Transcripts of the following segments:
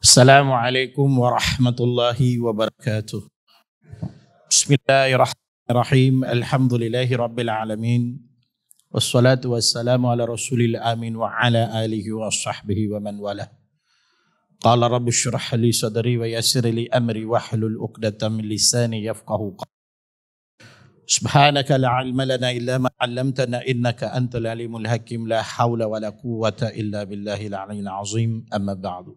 Assalamualaikum warahmatullahi wabarakatuh. Bismillahirrahmanirrahim. Alhamdulillahi rabbil alamin. Wassalatu wassalamu ala rasulil amin wa ala alihi wa sahbihi wa man wala. Qala rabbi syrah li sadri wa yassir li amri wahlul uqdatam min lisani yafqahu qawli. Subhanaka la ilma lana illa ma 'allamtana innaka antal alimul hakim. La haula wala quwwata illa billahil aliyyil azim. Amma ba'du.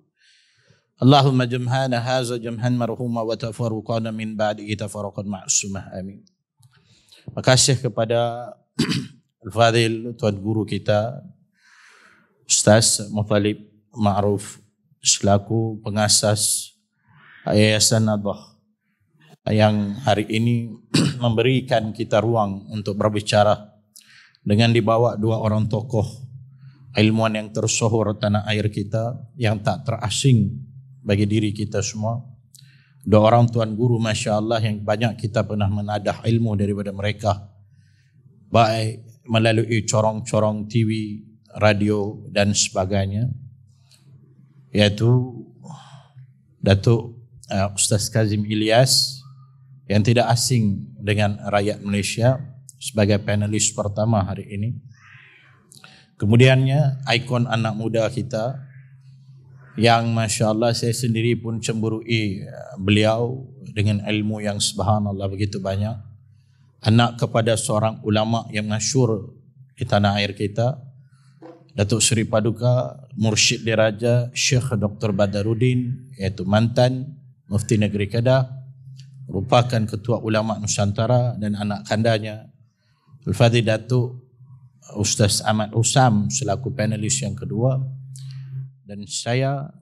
Allahumma jamhana haza jamhan marhuma wa tafarruqana min ba'dihi tafarruqan ma'sumah. Amin. Makasih kepada Al-Fadhil, Tuan Guru kita Ustaz Muttalib Ma'ruf selaku pengasas Yayasan Nahdhah yang hari ini memberikan kita ruang untuk berbicara dengan dibawa dua orang tokoh ilmuwan yang tersohor tanah air kita yang tak terasing bagi diri kita semua. Dua orang tuan guru Masya Allah yang banyak kita pernah menadah ilmu daripada mereka, baik melalui corong-corong TV, radio dan sebagainya, yaitu Datuk Ustaz Kazim Ilyas yang tidak asing dengan rakyat Malaysia sebagai panelis pertama hari ini. Kemudiannya ikon anak muda kita yang Masya Allah saya sendiri pun cemburui beliau dengan ilmu yang subhanallah begitu banyak. Anak kepada seorang ulama yang masyhur di tanah air kita, Datuk Seri Paduka Mursyid Diraja Syekh Dr. Badarudin, iaitu mantan Mufti Negeri Kedah, merupakan Ketua Ulama Nusantara, dan anak kandanya Al-Fadhil Datuk Ustaz Ahmad Usam selaku panelis yang kedua, dan saya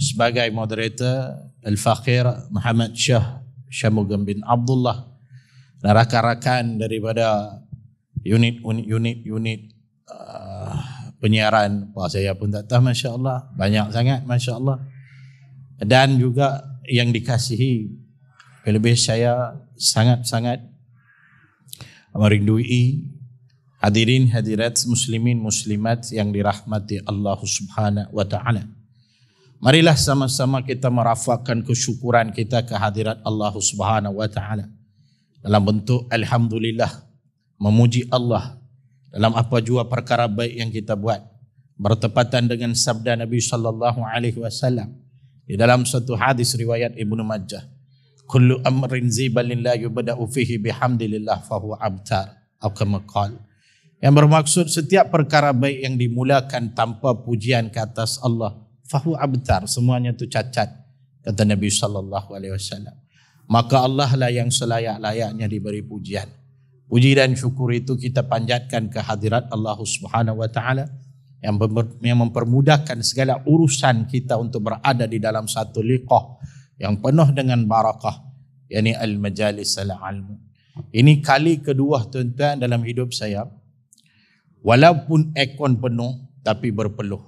sebagai moderator Al-Faqir Muhammad Shah Syamugam bin Abdullah, dan rakan-rakan daripada unit penyiaran. Saya pun tak tahu, Masya Allah, banyak sangat Masya Allah. Dan juga yang dikasihi, lebih saya sangat-sangat merindui hadirin hadirat muslimin muslimat yang dirahmati Allah Subhanahu wa taala. Marilah sama-sama kita merafakkan kesyukuran kita kehadirat Allah Subhanahu wa taala dalam bentuk alhamdulillah, memuji Allah dalam apa jua perkara baik yang kita buat, bertepatan dengan sabda Nabi sallallahu alaihi wasallam di dalam satu hadis riwayat Ibnu Majah, kullu amrin zibalin la yubda'u fihi bihamdillah fahuwa abtar, atau kama qala, yang bermaksud setiap perkara baik yang dimulakan tanpa pujian ke atas Allah, fahu abtar, semuanya itu cacat, kata Nabi sallallahu alaihi wasallam. Maka Allah lah yang selayak-layaknya diberi pujian. Puji dan syukur itu kita panjatkan ke hadirat Allah Subhanahu wa taala yang mempermudahkan segala urusan kita untuk berada di dalam satu liqah yang penuh dengan barakah, yakni al-majalis al-ilm. Ini kali kedua tuan-tuan dalam hidup saya, walaupun ekon penuh tapi berpeluh.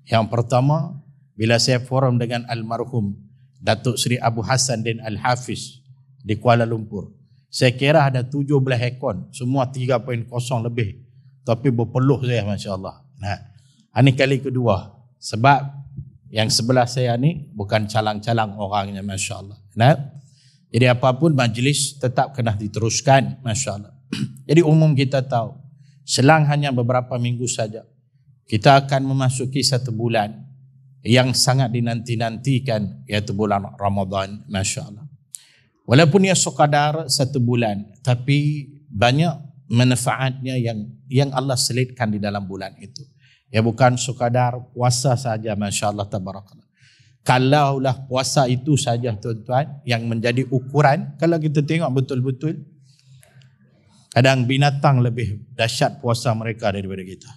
Yang pertama, bila saya forum dengan almarhum Datuk Seri Abu Hassan Din Al-Hafiz di Kuala Lumpur, saya kira ada 17 ekon, semua 3.0 lebih, tapi berpeluh saya Masya Allah. Nah, ini kali kedua, sebab yang sebelah saya ni bukan calang-calang orangnya Masya Allah. Nah, jadi apapun majlis tetap kena diteruskan Masya Allah. Jadi umum kita tahu, selang hanya beberapa minggu saja kita akan memasuki satu bulan yang sangat dinanti-nantikan, yaitu bulan Ramadan Masya Allah. Walaupun ia sekadar satu bulan, tapi banyak manfaatnya yang Allah selitkan di dalam bulan itu. Ya, bukan sekadar puasa saja Masya Allah tabarakallah. Kalaulah puasa itu saja tuan-tuan yang menjadi ukuran, kalau kita tengok betul-betul, kadang binatang lebih dahsyat puasa mereka daripada kita.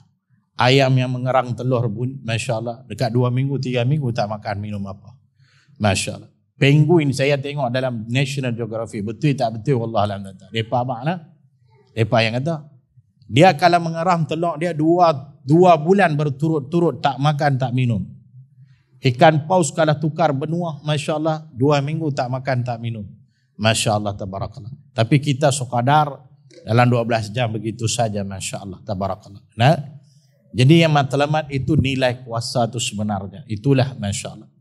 Ayam yang mengerang telur pun Masya Allah dekat 2 minggu 3 minggu tak makan minum apa. Masya Allah. Penguin saya tengok dalam National Geographic, betul tak betul wallah alam tak. Depa makna, depa yang kata dia kalau mengerang telur dia 2 bulan berturut-turut tak makan tak minum. Ikan paus kalau tukar benua Masya Allah 2 minggu tak makan tak minum. Masya Allah tabarakallah. Tapi kita sekadar dalam 12 jam begitu saja Masya Allah tabarakallah. Nah, jadi yang matlamat itu nilai kuasa itu sebenarnya. Itulah Masya Allah.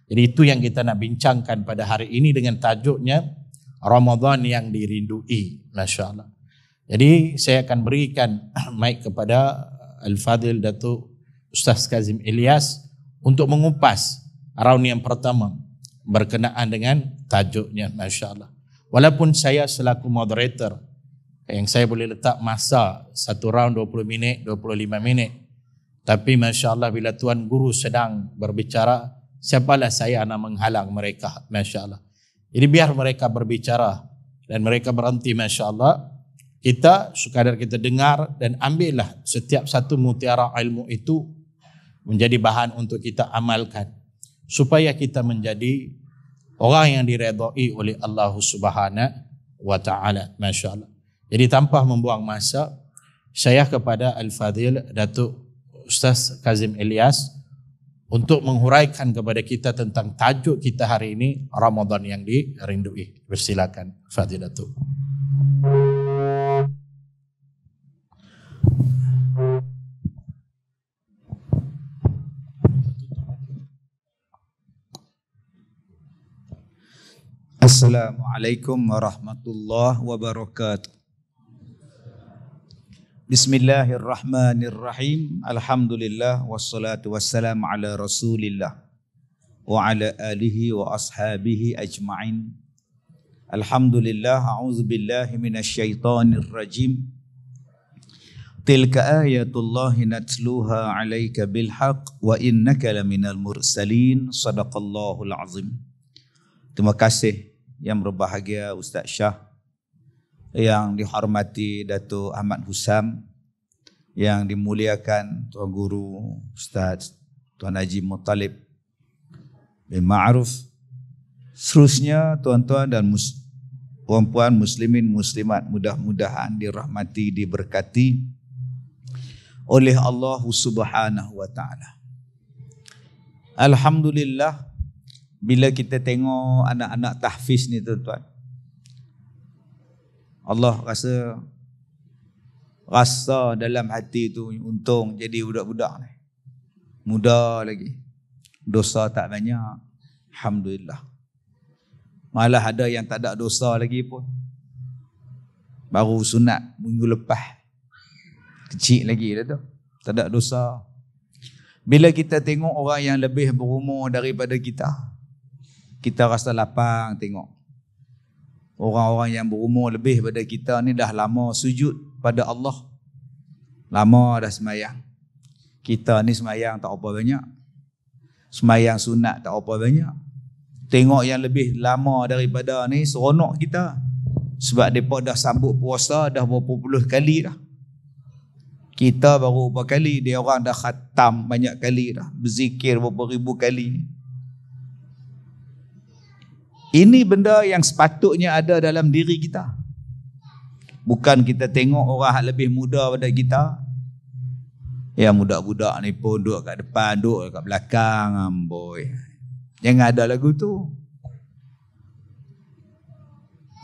Jadi itu yang kita nak bincangkan pada hari ini dengan tajuknya Ramadan yang dirindui. Masya Allah. Jadi saya akan berikan mic kepada Al-Fadil Datuk Ustaz Kazim Ilyas untuk mengupas round yang pertama berkenaan dengan tajuknya. Masya Allah. Walaupun saya selaku moderator yang saya boleh letak masa satu round 20 minit, 25 minit. Tapi Masya Allah bila Tuan Guru sedang berbicara, siapalah saya nak menghalang mereka. Masya Allah. Jadi biar mereka berbicara dan mereka berhenti. Masya Allah. Kita sekadar kita dengar dan ambillah setiap satu mutiara ilmu itu menjadi bahan untuk kita amalkan. Supaya kita menjadi orang yang diredai oleh Allah Subhanahu wa Ta'ala. Masya Allah. Jadi tanpa membuang masa, saya kepada Al-Fadil Datuk Ustaz Kazim Ilyas untuk menghuraikan kepada kita tentang tajuk kita hari ini, Ramadan yang dirindui. Bersilakan Fadil Datuk. Assalamualaikum warahmatullahi wabarakatuh. Bismillahirrahmanirrahim. Alhamdulillah wassalatu wassalamu ala Rasulillah wa ala alihi wa ashabihi ajma'in. Alhamdulillah, a'udzubillahi minasyaitonir rajim. Tilka ayatullahi natluha 'alaika bilhaq wa innaka laminal mursalin. Shadaqallahul azim. Terima kasih yang berbahagia Ustaz Shah, yang dihormati Datuk Ahmad Husam, yang dimuliakan Tuan Guru Ustaz Tuan Haji Muttalib bin Ma'ruf, seterusnya tuan-tuan dan puan-puan muslimin muslimat, mudah-mudahan dirahmati, diberkati oleh Allah Subhanahu wa Ta'ala. Alhamdulillah, bila kita tengok anak-anak tahfiz ni tuan-tuan, Allah rasa dalam hati tu untung jadi budak-budak ni. Muda lagi. Dosa tak banyak. Alhamdulillah. Malah ada yang tak ada dosa lagi pun. Baru sunat minggu lepas. Kecil lagi dah tu. Tak ada dosa. Bila kita tengok orang yang lebih berumur daripada kita, kita rasa lapang tengok. Orang-orang yang berumur lebih pada kita ni dah lama sujud pada Allah. Lama dah semayang. Kita ni semayang tak apa banyak. Semayang sunat tak apa banyak. Tengok yang lebih lama daripada ni seronok kita. Sebab mereka dah sambut puasa dah berapa puluh kali dah. Kita baru berapa kali, dia orang dah khatam banyak kali dah. Berzikir berapa ribu kali. Ini benda yang sepatutnya ada dalam diri kita. Bukan kita tengok orang yang lebih muda pada kita. Ya, budak-budak ni pun duduk kat depan, duduk kat belakang. Amboi. Jangan ada lagu tu.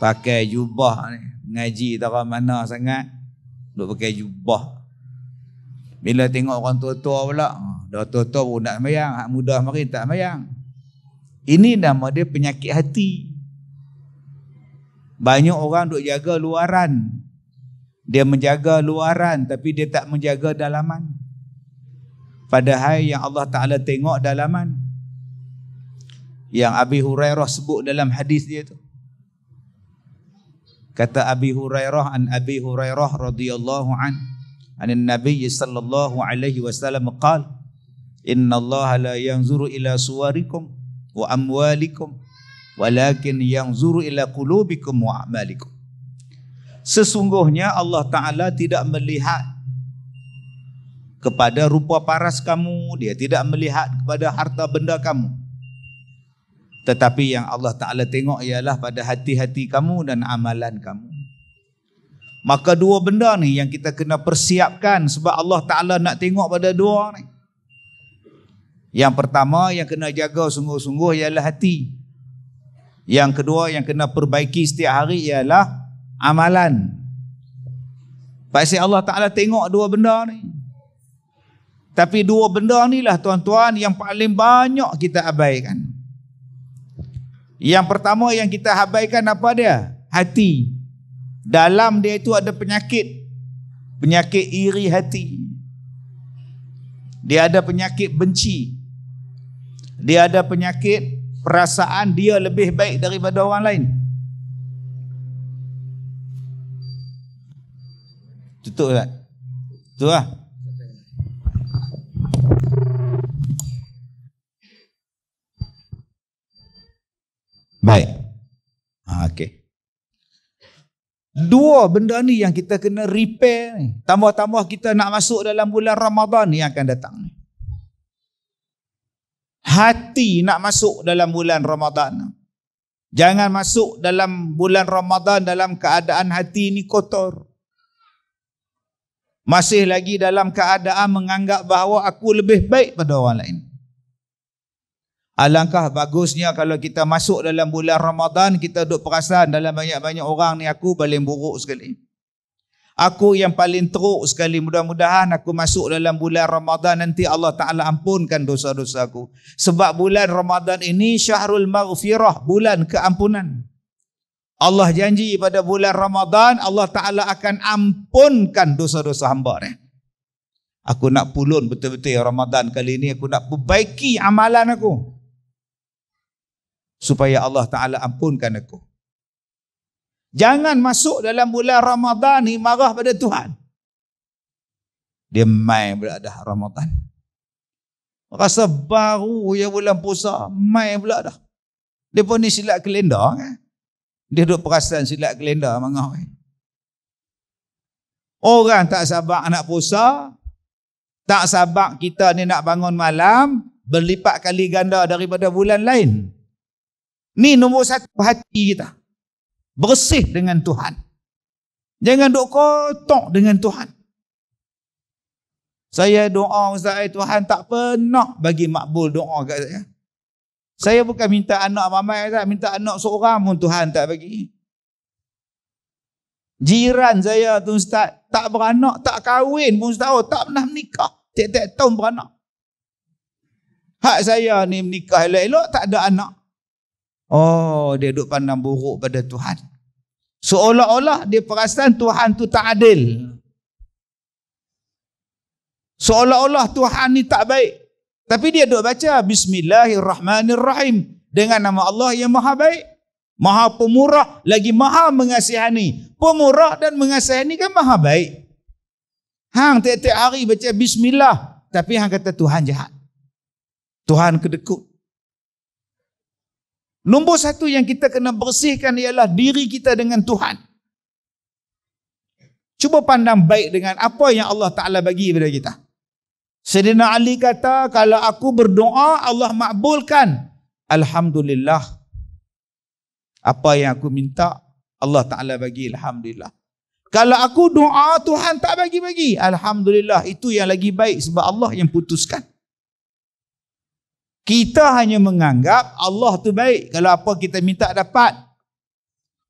Pakai jubah ni. Ngaji tak mana sangat. Duduk pakai jubah. Bila tengok orang tua-tua pula. Dah tua-tua pun nak semayang. Hak muda mari tak semayang. Ini nama dia penyakit hati. Banyak orang duk jaga luaran. Dia menjaga luaran tapi dia tak menjaga dalaman. Padahal yang Allah Ta'ala tengok dalaman. Yang Abi Hurairah sebut dalam hadis dia tu. Kata Abi Hurairah, an Abi Hurairah radhiyallahu an Nabi sallallahu alaihi wasallam qala, inna Allah la yanzuru ila suwarikum wa amwalikum walakin yanzuru ila qulubikum wa a'malikum. Sesungguhnya Allah Ta'ala tidak melihat kepada rupa paras kamu, dia tidak melihat kepada harta benda kamu, tetapi yang Allah Ta'ala tengok ialah pada hati-hati kamu dan amalan kamu. Maka dua benda ni yang kita kena persiapkan, sebab Allah Ta'ala nak tengok pada dua ni. Yang pertama yang kena jaga sungguh-sungguh ialah hati. Yang kedua yang kena perbaiki setiap hari ialah amalan. Pasal Allah Ta'ala tengok dua benda ni. Tapi dua benda ni lah tuan-tuan yang paling banyak kita abaikan. Yang pertama yang kita abaikan apa dia? Hati. Dalam dia itu ada penyakit. Penyakit iri hati. Dia ada penyakit benci. Dia ada penyakit perasaan dia lebih baik daripada orang lain. Tutup tak? Tutup lah. Baik. Okey. Dua benda ni yang kita kena repair ni. Tambah-tambah kita nak masuk dalam bulan Ramadan ni yang akan datang ni. Hati nak masuk dalam bulan Ramadan. Jangan masuk dalam bulan Ramadan dalam keadaan hati ni kotor. Masih lagi dalam keadaan menganggap bahawa aku lebih baik pada orang lain. Alangkah bagusnya kalau kita masuk dalam bulan Ramadan, kita duduk perasan dalam banyak-banyak orang ni aku paling buruk sekali. Aku yang paling teruk sekali. Mudah-mudahan aku masuk dalam bulan Ramadan nanti Allah Ta'ala ampunkan dosa-dosa aku. Sebab bulan Ramadan ini syahrul maghfirah, bulan keampunan. Allah janji pada bulan Ramadan Allah Ta'ala akan ampunkan dosa-dosa hamba ni. Aku nak pulun betul-betul Ramadan kali ini, aku nak perbaiki amalan aku supaya Allah Ta'ala ampunkan aku. Jangan masuk dalam bulan Ramadan ni marah pada Tuhan. Dia main pula dah Ramadan. Rasa baru ya bulan puasa, main pula dah. Dia pun ni silat kalender kan. Dia duduk perasan silat kalender mangah. Orang tak sabar nak puasa, tak sabar kita ni nak bangun malam, berlipat kali ganda daripada bulan lain. Ni nombor satu hati kita. Bersih dengan Tuhan. Jangan duk kotor dengan Tuhan. Saya doa Ustaz, Tuhan tak pernah bagi makbul doa kat saya. Saya bukan minta anak ramai, minta anak seorang pun Tuhan tak bagi. Jiran saya tu Ustaz, tak beranak, tak kahwin pun Ustaz, tak pernah menikah. Tiap-tiap tahun beranak. Hak saya ni menikah elok-elok, tak ada anak. Oh, dia duduk pandang buruk pada Tuhan. Seolah-olah dia perasan Tuhan tu tak adil. Seolah-olah Tuhan ni tak baik. Tapi dia duduk baca Bismillahirrahmanirrahim. Dengan nama Allah yang maha baik, maha pemurah, lagi maha mengasihani. Pemurah dan mengasihani kan maha baik. Hang tiap-tiap hari baca Bismillah, tapi hang kata Tuhan jahat. Tuhan kedekut. Nombor satu yang kita kena bersihkan ialah diri kita dengan Tuhan. Cuba pandang baik dengan apa yang Allah Ta'ala bagi kepada kita. Sayyidina Ali kata, kalau aku berdoa, Allah makbulkan. Alhamdulillah. Apa yang aku minta, Allah Ta'ala bagi. Alhamdulillah. Kalau aku doa, Tuhan tak bagi-bagi. Alhamdulillah. Itu yang lagi baik sebab Allah yang putuskan. Kita hanya menganggap Allah tu baik. Kalau apa kita minta dapat.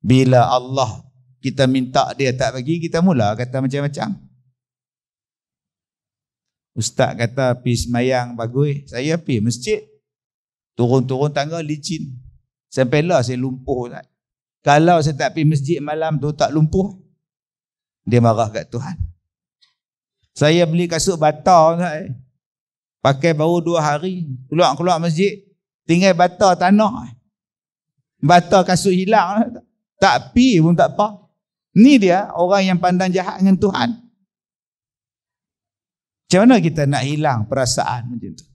Bila Allah kita minta dia tak bagi, kita mula kata macam-macam. Ustaz kata pergi semayang bagus. Saya pergi masjid. Turun-turun tangga licin. Sampailah saya lumpuh. Ustaz. Kalau saya tak pergi masjid malam tu tak lumpuh, dia marah kat Tuhan. Saya beli kasut bata. Ustaz. Pakai baru 2 hari. Keluar masjid. Tinggal bata tanah. Bata kasut hilang. Tak pi pun tak apa. Ni dia orang yang pandang jahat dengan Tuhan. Macam mana kita nak hilang perasaan macam tu?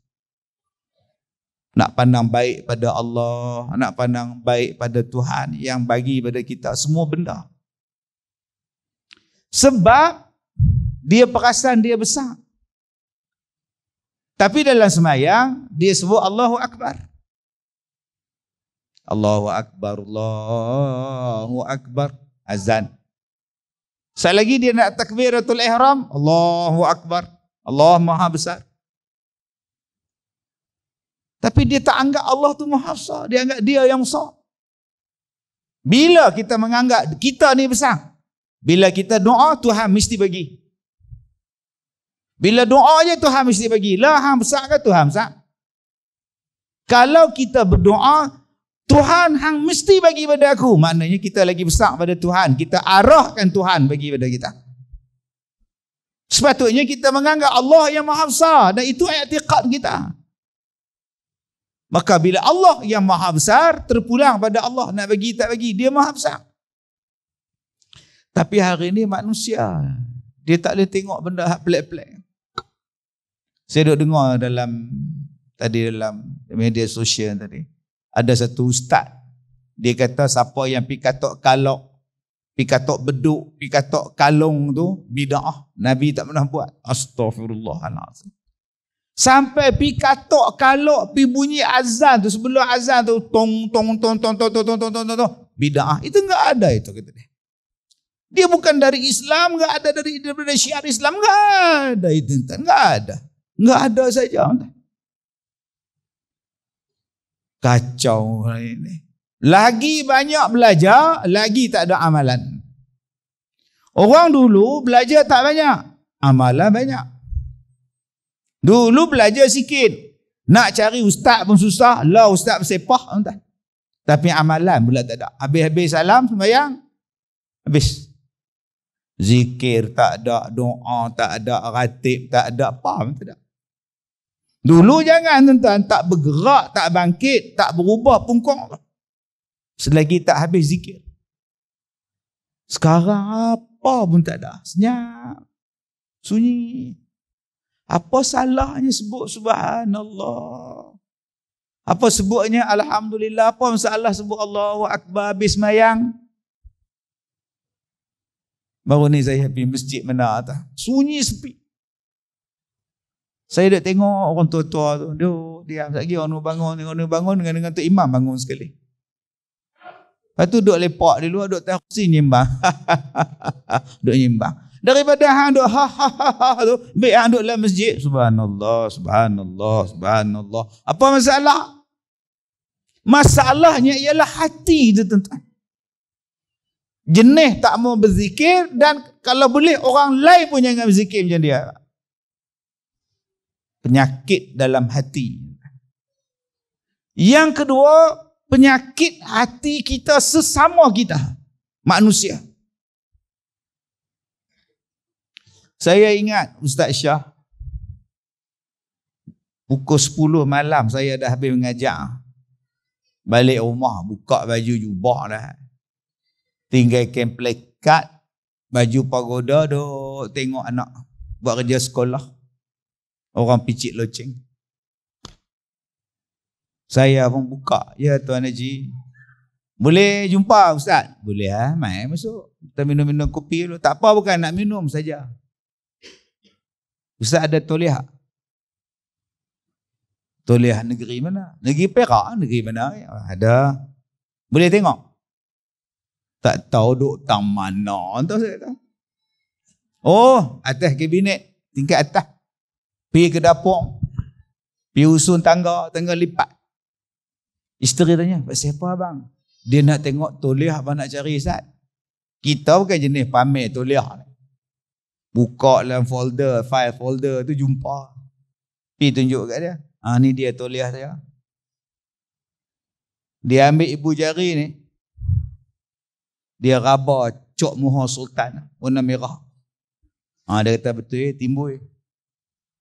Nak pandang baik pada Allah. Nak pandang baik pada Tuhan yang bagi pada kita semua benda. Sebab dia perasan dia besar. Tapi dalam semayang, dia sebut Allahu Akbar. Allahu Akbar, Allahu Akbar. Azan. Sekali lagi dia nak takbiratul ihram. Allahu Akbar. Allah Maha Besar. Tapi dia tak anggap Allah tu Maha Besar. Dia anggap dia yang besar. Bila kita menganggap kita ni besar, bila kita doa, Tuhan mesti bagi. Bila doa je Tuhan mesti bagi. Lah hang besar ke Tuhan besar? Kalau kita berdoa, Tuhan hang mesti bagi pada aku. Maknanya kita lagi besar pada Tuhan. Kita arahkan Tuhan bagi pada kita. Sepatutnya kita menganggap Allah yang maha besar. Dan itu i'tiqad kita. Maka bila Allah yang maha besar, terpulang pada Allah nak bagi tak bagi. Dia maha besar. Tapi hari ini manusia, dia tak boleh tengok benda hak pelik-pelik. Saya duk dengar dalam media sosial tadi. Ada satu ustaz, dia kata siapa yang pi katok kalok, pi katok beduk, pi katok kalung tu bid'ah. Nabi tak pernah buat. Astaghfirullahalazim. Sampai pi katok kalok, pi bunyi azan tu, sebelum azan tu tong tong tong tong tong tong tong tong tong tong, bid'ah. Itu enggak ada itu kata dia. Dia bukan dari Islam, enggak ada dari syiar Islam, enggak ada itu, enggak ada. Enggak ada saja. Kacau ini. Lagi banyak belajar, lagi tak ada amalan. Orang dulu belajar tak banyak, amalan banyak. Dulu belajar sikit, nak cari ustaz pun susah, lah ustaz bersepah entah. Tapi amalan pula tak ada. Habis-habis salam sembahyang, habis. Zikir tak ada, doa tak ada, ratib tak ada, apa pun tak ada. Dulu jangan tuan-tuan, tak bergerak, tak bangkit, tak berubah pungkong. Selagi tak habis zikir. Sekarang apa pun tak ada. Senyap. Sunyi. Apa salahnya sebut subhanallah? Apa sebutnya alhamdulillah? Apa masalah sebut Allahu Akbar habis mayang? Baru ni saya pergi masjid mana atas. Sunyi sepi. Saya dah tengok orang tua-tua tu. Diam lagi orang bangun dengan tu imam bangun sekali. Lepas tu duduk lepak di luar, duduk taksi nyimbang. Duduk nyimbang. Daripada hang duduk ha tu, baik hang duduk dalam masjid. Subhanallah, subhanallah, subhanallah. Apa masalah? Masalahnya ialah hati tu tuan-tuan. Jenis tak mau berzikir, dan kalau boleh orang lain pun jangan berzikir macam dia. Penyakit dalam hati. Yang kedua, penyakit hati kita sesama kita, manusia. Saya ingat Ustaz Syah, pukul 10 malam saya dah habis mengajar. Balik rumah, buka baju jubah dah. Tinggalkan plakat, baju pagoda, duk tengok anak buat kerja sekolah. Orang picit loceng. Saya pun buka. Ya Tuan Haji, boleh jumpa Ustaz? Boleh lah, mai masuk. Kita minum-minum kopi dulu. Tak apa, bukan nak minum saja. Ustaz ada toliah? Toliah negeri mana? Negeri Perak, negeri mana? Ada. Boleh tengok? Tak tahu duk tang mana. Entah saya tahu. Oh, atas kabinet, tingkat atas. Pergi ke dapur, pergi usun tangga lipat. Isteri tanya, siapa abang? Dia nak tengok toliah abang nak cari Ustaz. Kita bukan jenis pamer toliah. Buka dalam file folder tu jumpa. Pergi tunjuk kat dia. Ni dia toliah saya. Dia ambil ibu jari ni. Dia raba cok muha sultan warna merah. Dia kata betul timbul.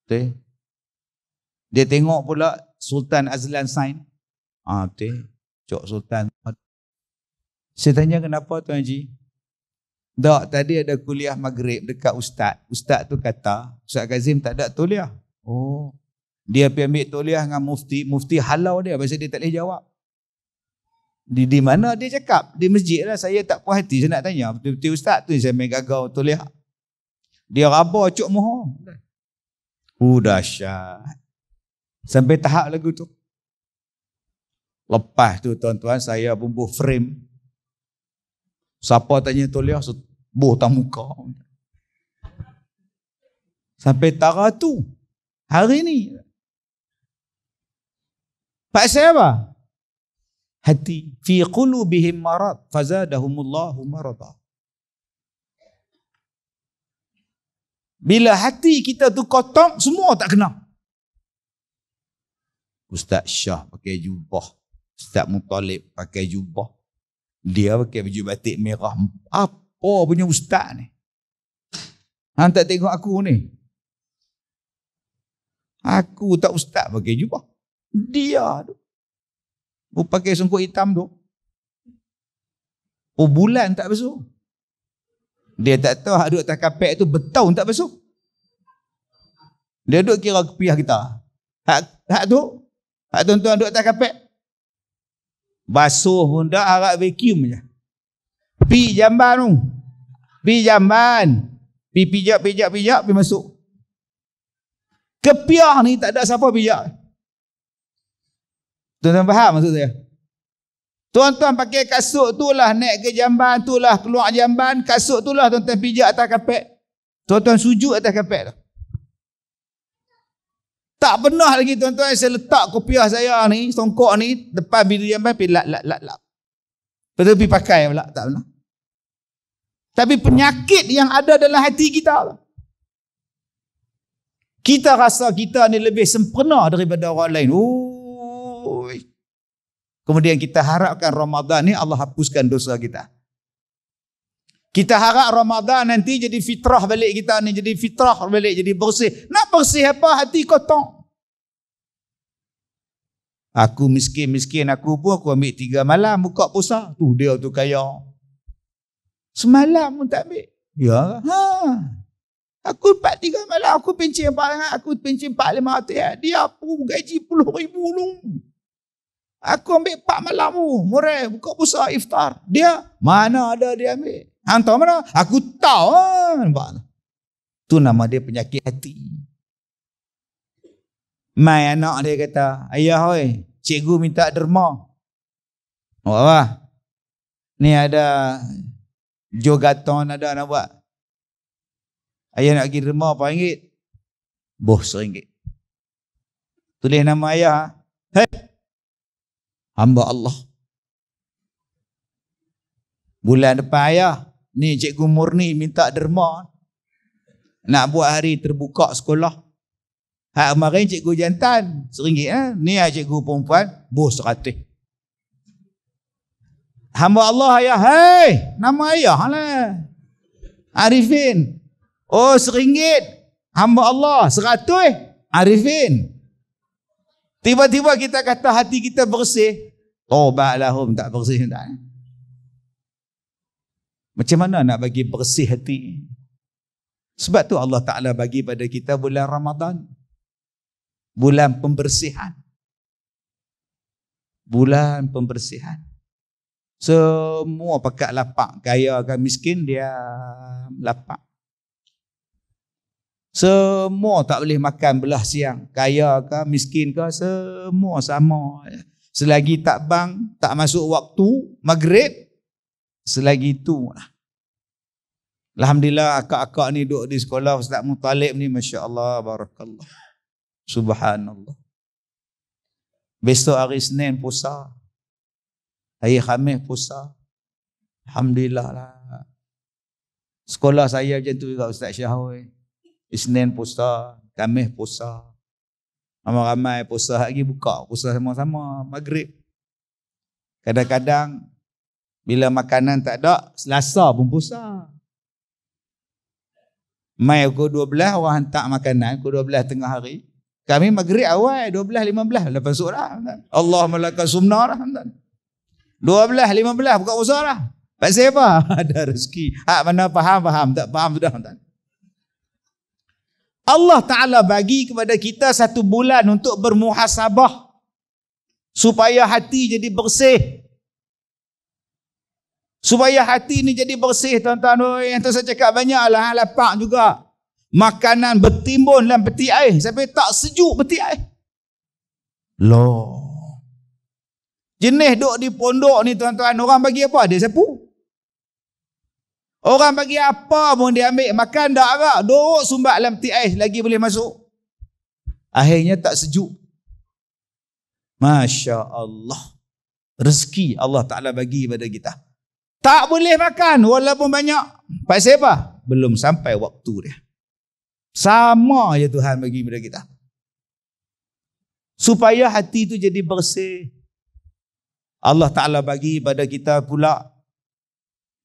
Betul. Dia tengok pula Sultan Azlan sign. Betul. Cok sultan. Saya tanya kenapa Tuan Haji? Tak, tadi ada kuliah maghrib dekat ustaz. Ustaz tu kata Ustaz Kazim tak ada toliah. Oh. Dia pergi ambil toliah dengan mufti. Mufti halau dia pasal dia tak boleh jawab. Di mana dia cakap? Di masjid lah. Saya tak puas hati. Saya nak tanya. Betul-betul ustaz tu saya main gagau toliah. Dia raba cok moho. Dahsyat. Sampai tahap lagu tu. Lepas tu tuan-tuan saya bubuh frame. Siapa tanya toliah, buh tak muka. Sampai tara tu. Hari ni. Pasal apa? Hati. Fi qulubihim marad. Fazadahumullahu marada. Bila hati kita tu kotor, semua tak kena. Ustaz Syah pakai jubah. Ustaz Muttalib pakai jubah. Dia pakai baju batik merah. Apa punya ustaz ni? Hang tak tengok aku ni? Aku tak ustaz pakai jubah. Dia tu. Pakai songkok hitam tu. Bulan tak basuh. Dia tak tahu hak duduk atas kapek tu bertahun tak basuh. Dia duduk kira kepiah kita. Hak tuan-tuan duduk atas kapek. Basuh pun tak, harap vacuum je. Pi jamban tu. Pi jamban. Pi pijak, pi masuk. Kepiah ni tak ada siapa pijak. Tuan-tuan faham maksud saya? Tuan-tuan pakai kasut tu lah, naik ke jamban tu lah, keluar jamban, kasut tu lah tuan-tuan pijak atas kapek. Tuan-tuan sujud atas kapek tu. Tak pernah lagi tuan-tuan saya letak kopiah saya ni, songkok ni, depan bidu jamban, pergi lap. Lepas tu pergi pakai pula, tak pernah. Tapi penyakit yang ada dalam hati kita, kita rasa kita ni lebih sempurna daripada orang lain. Kemudian kita harapkan Ramadan ni Allah hapuskan dosa kita. Kita harap Ramadan nanti jadi fitrah balik kita ni, jadi fitrah balik, jadi bersih. Nak bersih apa? Hati kotor. Aku miskin, aku pun aku ambil 3 malam buka puasa. Tu dia tu kaya. Semalam pun tak ambil. Ya. Aku 3 malam, aku pencin 4,500. Dia pun gaji 10,000 lu. Aku ambil 4 malam tu. Murah, buka puasa iftar. Dia, mana ada dia ambil. Hantar mana? Aku tahu. Nampak? Tu nama dia penyakit hati. Mai anak dia kata, ayah oi, cikgu minta derma. Oh apa? Ni ada jogaton ada nak buat. Ayah nak pergi derma berapa ringgit? Boh RM1. Tulis nama ayah. Hei, hamba Allah. Bulan depan ayah, ni cikgu Murni minta derma. Nak buat hari terbuka sekolah. Hak kemarin cikgu jantan RM1. Ni cikgu perempuan boh RM100. Hamba Allah ayah. Hei, nama ayah lah. Arifin. Oh RM1. Hamba Allah RM100. Arifin. Tiba-tiba kita kata hati kita bersih. Tobatlah tak bersih tak. Macam mana nak bagi bersih hati? Sebab tu Allah Ta'ala bagi pada kita bulan Ramadan. Bulan pembersihan. Bulan pembersihan. Semua pakat lapak. Kaya ke miskin dia lapak. Semua tak boleh makan belah siang. Kaya ke miskin ke semua sama. Selagi tak masuk waktu maghrib, selagi itu lah. Alhamdulillah akak-akak ni duduk di sekolah Ustaz Muttalib ni, Masya Allah, Barakallah, Subhanallah. Besok hari Senin puasa, hari Khamis puasa. Alhamdulillah lah. Sekolah saya macam tu juga Ustaz Syahui. Isnin puasa, Khamis puasa. Ramai-ramai puasa lagi buka, puasa sama-sama maghrib. Kadang-kadang bila makanan tak ada, Selasa pun puasa. Mai pukul 12 orang hantar makanan, pukul 12 tengah hari. Kami maghrib awal 12.15 lepas masuk dah. Allah malaka sumna dah. 12.15 buka puasa dah. Pasal apa? Ada rezeki. Hak mana faham, tak faham sudah. Allah Ta'ala bagi kepada kita 1 bulan untuk bermuhasabah. Supaya hati jadi bersih. Supaya hati ni jadi bersih, tuan-tuan. Yang tu saya cakap banyaklah, lapak juga. Makanan bertimbun dalam peti air sampai tak sejuk peti air. Loh. Jenis duk di pondok ni, tuan-tuan, orang bagi apa? Dia sapu. Orang bagi apa pun dia ambil. Makan tak agak. Duk sumbat dalam peti air lagi boleh masuk. Akhirnya tak sejuk. Masya Allah. Rezeki Allah Ta'ala bagi pada kita. Tak boleh makan walaupun banyak. Pasal apa? Belum sampai waktu dia. Sama je Tuhan bagi pada kita. Supaya hati itu jadi bersih. Allah Ta'ala bagi pada kita pula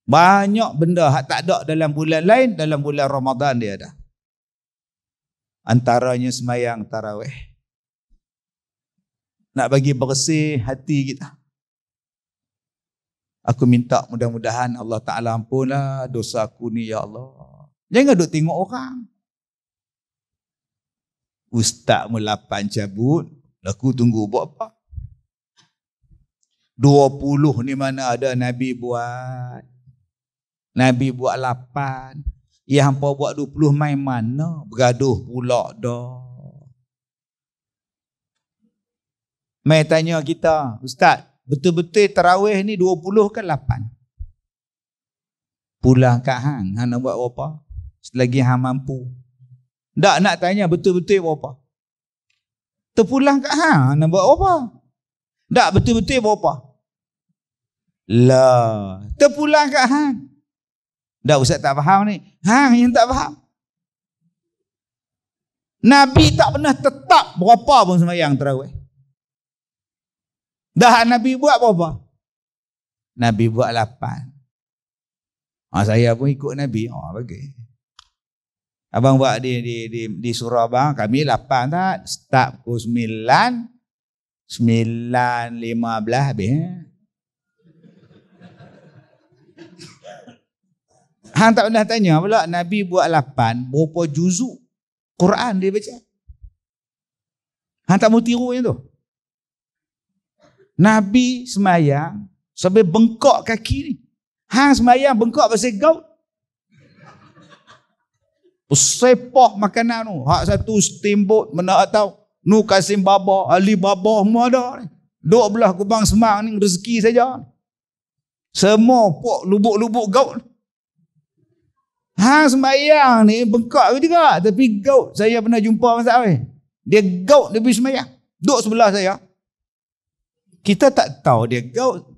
banyak benda hak tak ada dalam bulan lain, dalam bulan Ramadan dia ada. Antaranya semayang tarawih. Nak bagi bersih hati kita. Aku minta mudah-mudahan Allah Ta'ala ampunlah dosa aku ni ya Allah. Jangan duk tengok orang. Ustaz melapan cabut, aku tunggu buat apa? 20 ni mana ada Nabi buat. Nabi buat 8. Yang hampa buat 20 main mana? Bergaduh pula dah. Mai tanya kita, Ustaz, betul-betul tarawih ni 20 ke 8? Pulang kat hang nak buat apa? Selagi hang mampu. Tak nak tanya betul-betul berapa? Terpulang kat hang nak buat apa? Tak betul-betul berapa? Lah, terpulang kat hang. Dah Ustaz tak faham ni. Hang yang tak faham. Nabi tak pernah tetap berapa pun sembahyang tarawih. Dah Nabi buat berapa? Nabi buat 8. Saya pun ikut Nabi. Bagi. Abang buat di surau abang, kami 8 tak? Start pukul 9, 9.15 habis. Hang tak pernah tanya pula Nabi buat 8, berapa juzuk Quran dia baca? Hang tak mau tiru yang tu. Nabi semayang sampai bengkok kaki ni. Hang semayang bengkok pasal gaut. Sepah makanan tu. Hak satu steamboat mana tahu. Nu Kasim Baba, Ali Baba semua ada ni. Duk belah Kubang Semang ni rezeki saja. Semua pok lubuk-lubuk gaut. Hang sembahyang ni bengkak juga, tapi gaut saya pernah jumpa Mas Awai. Dia gaut dia pergi sembahyang. Duduk sebelah saya. Kita tak tahu dia gaut.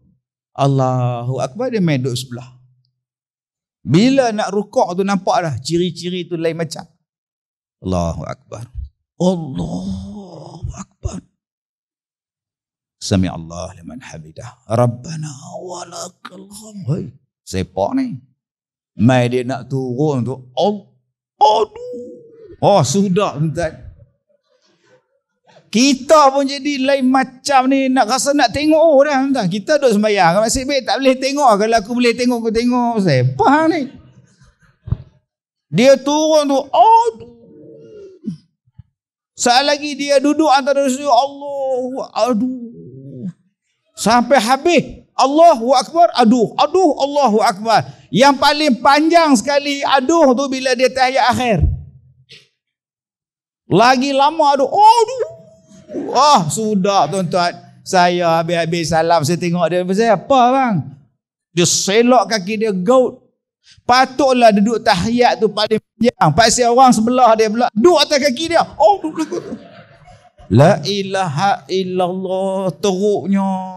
Allahu Akbar, dia main duduk sebelah. Bila nak rukuk tu nampak dah ciri-ciri tu lain macam. Allahu Akbar. Allahu Akbar. Sami Allah liman hamidah. Rabbana walakal hamd. Sepak ni. Mai dia nak turun tu, aduh. Sudah tuan. Kita pun jadi lain macam ni, nak rasa nak tengok dah tuan. Kita duduk sembahyang, masih baik tak boleh tengok. Kalau aku boleh tengok, aku tengok. Sepah ni. Dia turun tu, aduh. Saat lagi dia duduk antara sujud, Allah, aduh. Sampai habis, Allahu Akbar, aduh, Allahu Akbar. Yang paling panjang sekali aduh tu bila dia tahiyat akhir. Lagi lama aduh. Sudah tuan-tuan. Saya habis-habis salam, saya tengok dia. Saya apa bang? Dia selok kaki dia gaut. Patutlah duduk tahiyat tu paling panjang. Pasal orang sebelah dia pula duduk atas kaki dia. La ilaha illallah, teruknya.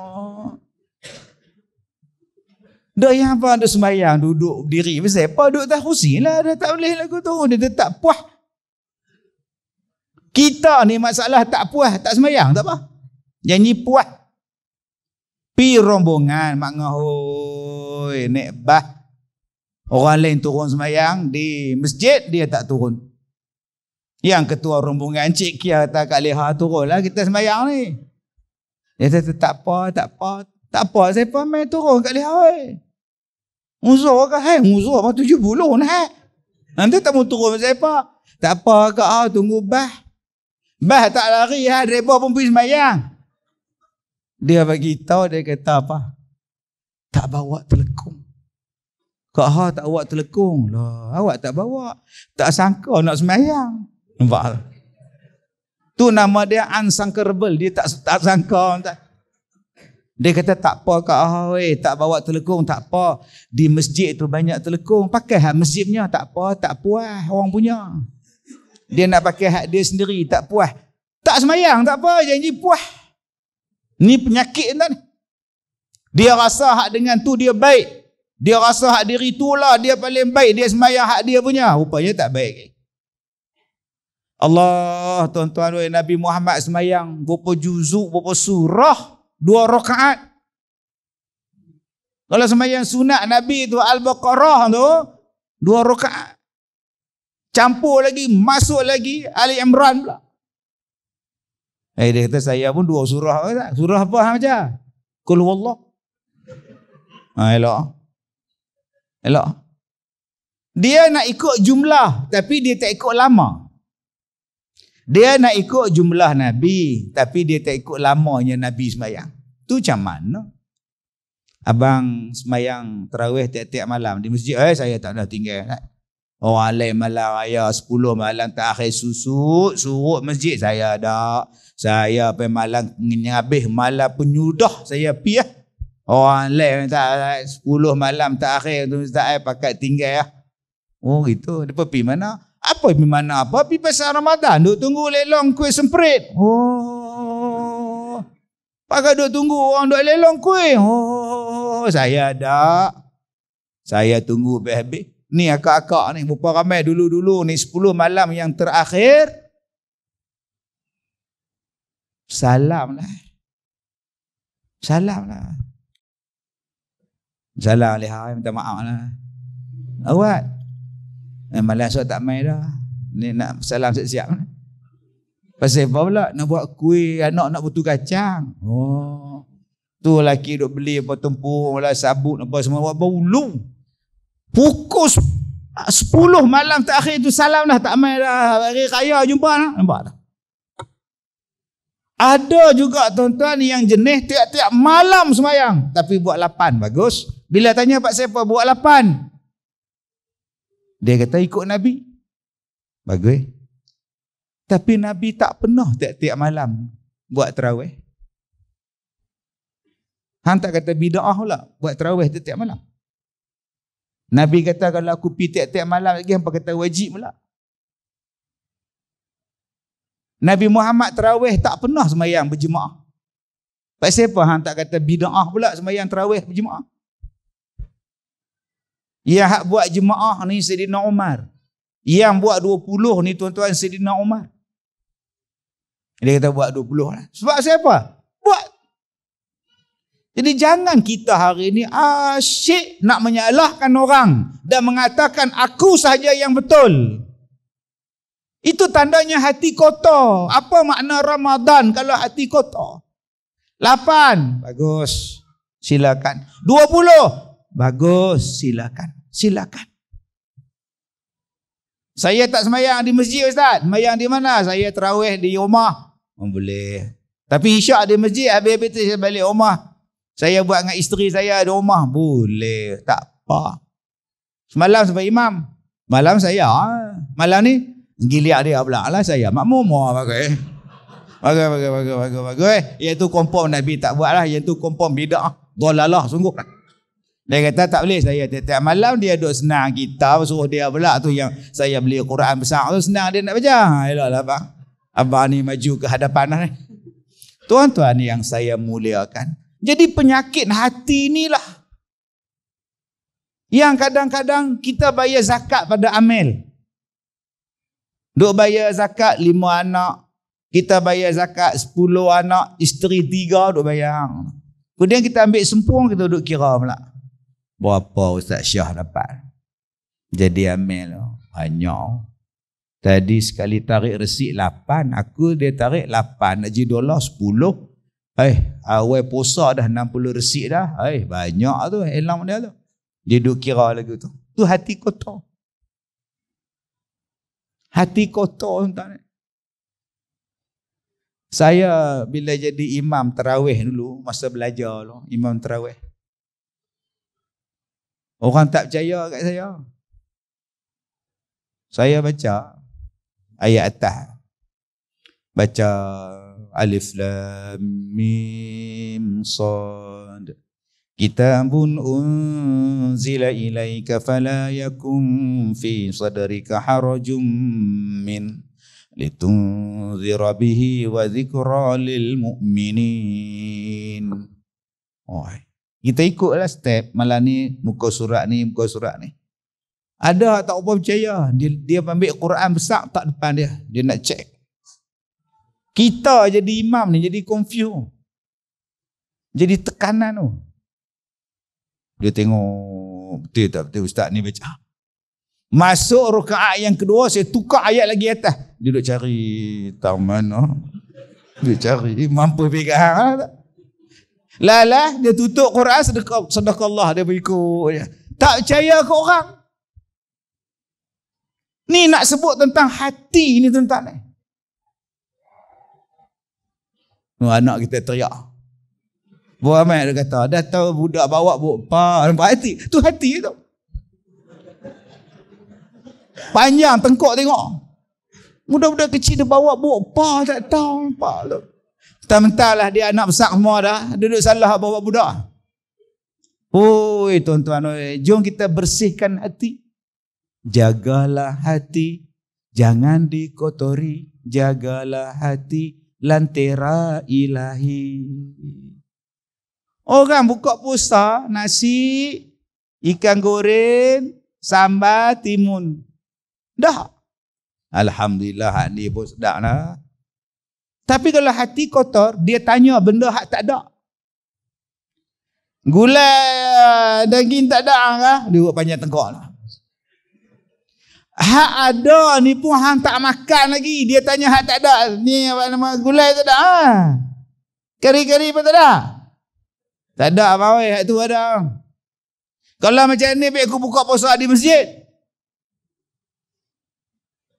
Dah yang apa ada sembahyang duduk berdiri. Pasal apa duduk atas kursi lah. Dah tak boleh lagu tu. Dia tak puas. Kita ni masalah tak puas. Tak sembahyang tak apa. Yang ni puas. Pi rombongan. Mak ngahoi. Naik bah. Orang lain turun sembahyang. Di masjid dia tak turun. Yang ketua rombongan Cik Kia kata Kak Leha turun lah. Kita sembahyang ni. Dia kata tak apa. Tak apa, saya pun main turun kat Leha. Uzur ke? Uzur apa 70 nah. Nanti tak mau turun saya apa. Tak apa kak, tunggu bah. Bah tak lari, driver pun pergi sembahyang. Dia bagi tahu, dia kata apa? Tak bawa telekung. Kak tak bawa telekung. Lah, awak tak bawa. Tak sangka nak sembahyang. Nampak? Tu nama dia unsangkable. Dia tak sangka. Dia kata tak apa Kak Ahoy, tak bawa telekung, tak apa. Di masjid tu banyak telekung, pakai hak masjid punya, tak apa, tak puas orang punya. Dia nak pakai hak dia sendiri, tak puas. Tak semayang, tak apa, janji puas. Ni penyakit kan. Dia rasa hak dengan tu dia baik. Dia rasa hak diri tu lah dia paling baik, dia semayang hak dia punya. Rupanya tak baik. Allah, tuan-tuan, Nabi Muhammad semayang berapa juzuk, berapa surah. 2 rakaat. Kalau sembahyang sunat Nabi tu Al-Baqarah tu 2 rakaat. Campur lagi, masuk lagi Ali Imran pula. Dia kata saya pun 2 surah. Surah apa hang baca? Qul huwallah. Elok. Dia nak ikut jumlah tapi dia tak ikut lama. Dia nak ikut jumlah Nabi tapi dia tak ikut lamanya Nabi sembahyang. Tu macam mana? Abang sembahyang tarawih tiap-tiap malam di masjid. Saya tak ada tinggal. Orang lain malam raya 10 malam terakhir surut masjid. Saya ada. Saya pergi malam habis malam penyudah saya pergi. Orang lain tak 10 malam terakhir tu tak pakai tinggal. Oh gitu. Dia pergi mana? Apa pergi mana? Apa pergi pasal Ramadan? Duk tunggu lelong kuih semprit. Oh. Pakai duk tunggu orang duk lelong kuih. Oh, saya ada. Saya tunggu habis. Ni akak-akak ni berapa ramai dulu-dulu ni 10 malam yang terakhir. Salam lah. Salam lihat, minta maaf lah. Awak. Malam esok tak main dah. Ni nak salam siap-siap. Pasal apa pula? Nak buat kuih anak nak butuh kacang. Oh. Tu lelaki duk beli apa tempur lah, sabut apa semua buat bau. Pukul 10 malam terakhir tu salam dah tak main dah. Hari raya jumpa dah. Nampak tak? Ada juga tuan-tuan yang jenis tiap-tiap malam sembahyang tapi buat 8. Bagus. Bila tanya Pak siapa buat 8? Dia kata ikut Nabi. Bagus. Tapi Nabi tak pernah tiap-tiap malam buat tarawih. Hang tak kata bid'ah pula buat tarawih tiap-tiap malam. Nabi kata kalau aku pergi tiap-tiap malam lagi hang kata wajib pula. Nabi Muhammad tarawih tak pernah sembahyang berjemaah. Pasal apa hang tak kata bid'ah pula sembahyang tarawih berjemaah? Yang hak buat jemaah ni Saidina Umar. Yang buat 20 ni tuan-tuan Saidina Umar. Dia kata buat 20 lah. Sebab siapa? Buat. Jadi jangan kita hari ini asyik nak menyalahkan orang dan mengatakan aku sahaja yang betul. Itu tandanya hati kotor. Apa makna Ramadan kalau hati kotor? 8. Bagus. Silakan. 20. Bagus. Silakan. Saya tak sembahyang di masjid Ustaz. Sembahyang di mana? Saya tarawih di rumah. Boleh. Tapi isyak di masjid, habis-habis tu saya balik rumah. Saya buat dengan isteri saya di rumah. Boleh. Tak apa. Semalam sampai imam. Malam saya. Malam ni giliak dia pula lah saya. Makmum bagus. Bagus. Yang tu confirm Nabi tak buat lah. Yang tu confirm bid'ah. Dolalah sungguh. Dia kata tak boleh saya tiap malam dia duduk senang kita. Suruh dia pula tu yang saya beli Quran besar tu senang dia nak baca. Eloklah bang. Abang ni maju ke hadapan lah ni. Tuan-tuan yang saya muliakan. Jadi penyakit hati inilah yang kadang-kadang kita bayar zakat pada amil. Duk bayar zakat 5 anak. Kita bayar zakat 10 anak. Isteri 3 duk bayar. Kemudian kita ambil sempurna, kita duk kira pula. Berapa Ustaz Syah dapat? Jadi amil banyak. Tadi sekali tarik resit 8. Aku dia tarik 8. Nak jadi dolar 10. Awal puasa dah 60 resit dah. Banyak tu. Elang dia tu. Dia duk kira lagi tu. Tu hati kotor. Hati kotor tuan. Saya bila jadi imam tarawih dulu, masa belajar dulu, imam tarawih. Orang tak percaya kat saya. Saya baca ayat atas. Baca Alif Lam Mim Sad. Kitabun unzila ilaika fala yakum fi sadrika harajum min litunzira bihi wa dzikra lil mu'minin. Kita ikutlah step malam ni muka surat ni. Ada tak apa percaya, dia ambil Quran besar tak depan dia nak check. Kita jadi imam ni jadi confused. Jadi tekanan tu. Dia tengok betul tak betul ustaz ni baca. Masuk rakaat yang kedua, saya tukar ayat lagi atas. Dia duduk cari tahu mana. Dia cari mampu pegang tak? Lalah dia tutup Quran sedekah Allah dia berikut. Tak percaya ke orang. Ni nak sebut tentang hati ni tuan-tuan ni. Anak kita teriak. Ramai dia kata, dah tahu budak bawa apa, nampak hati. Tu hati tu. Panjang tengkok tengok. Budak-budak kecil dia bawa apa, tak tahu nampak tu. Mentah-mentahlah dia anak besar semua dah, duduk salah bawa budak. Oi tuan-tuan, jom kita bersihkan hati. Jagalah hati, jangan dikotori. Jagalah hati, lantera ilahi. Orang buka puasa, nasi, ikan goreng, sambal, timun. Dah. Alhamdulillah, ni pun sedap lah. Tapi kalau hati kotor, dia tanya benda hak tak ada. Gulai daging tak ada kah? Dia buat panjang tengkok lah. Hak ada ni pun hang tak makan lagi. Dia tanya hak tak ada. Ni apa nama gulai tak ada. Kari-kari pun tak ada. Tak ada apa hak tu ada. Kalau macam ni aku buka puasa di masjid.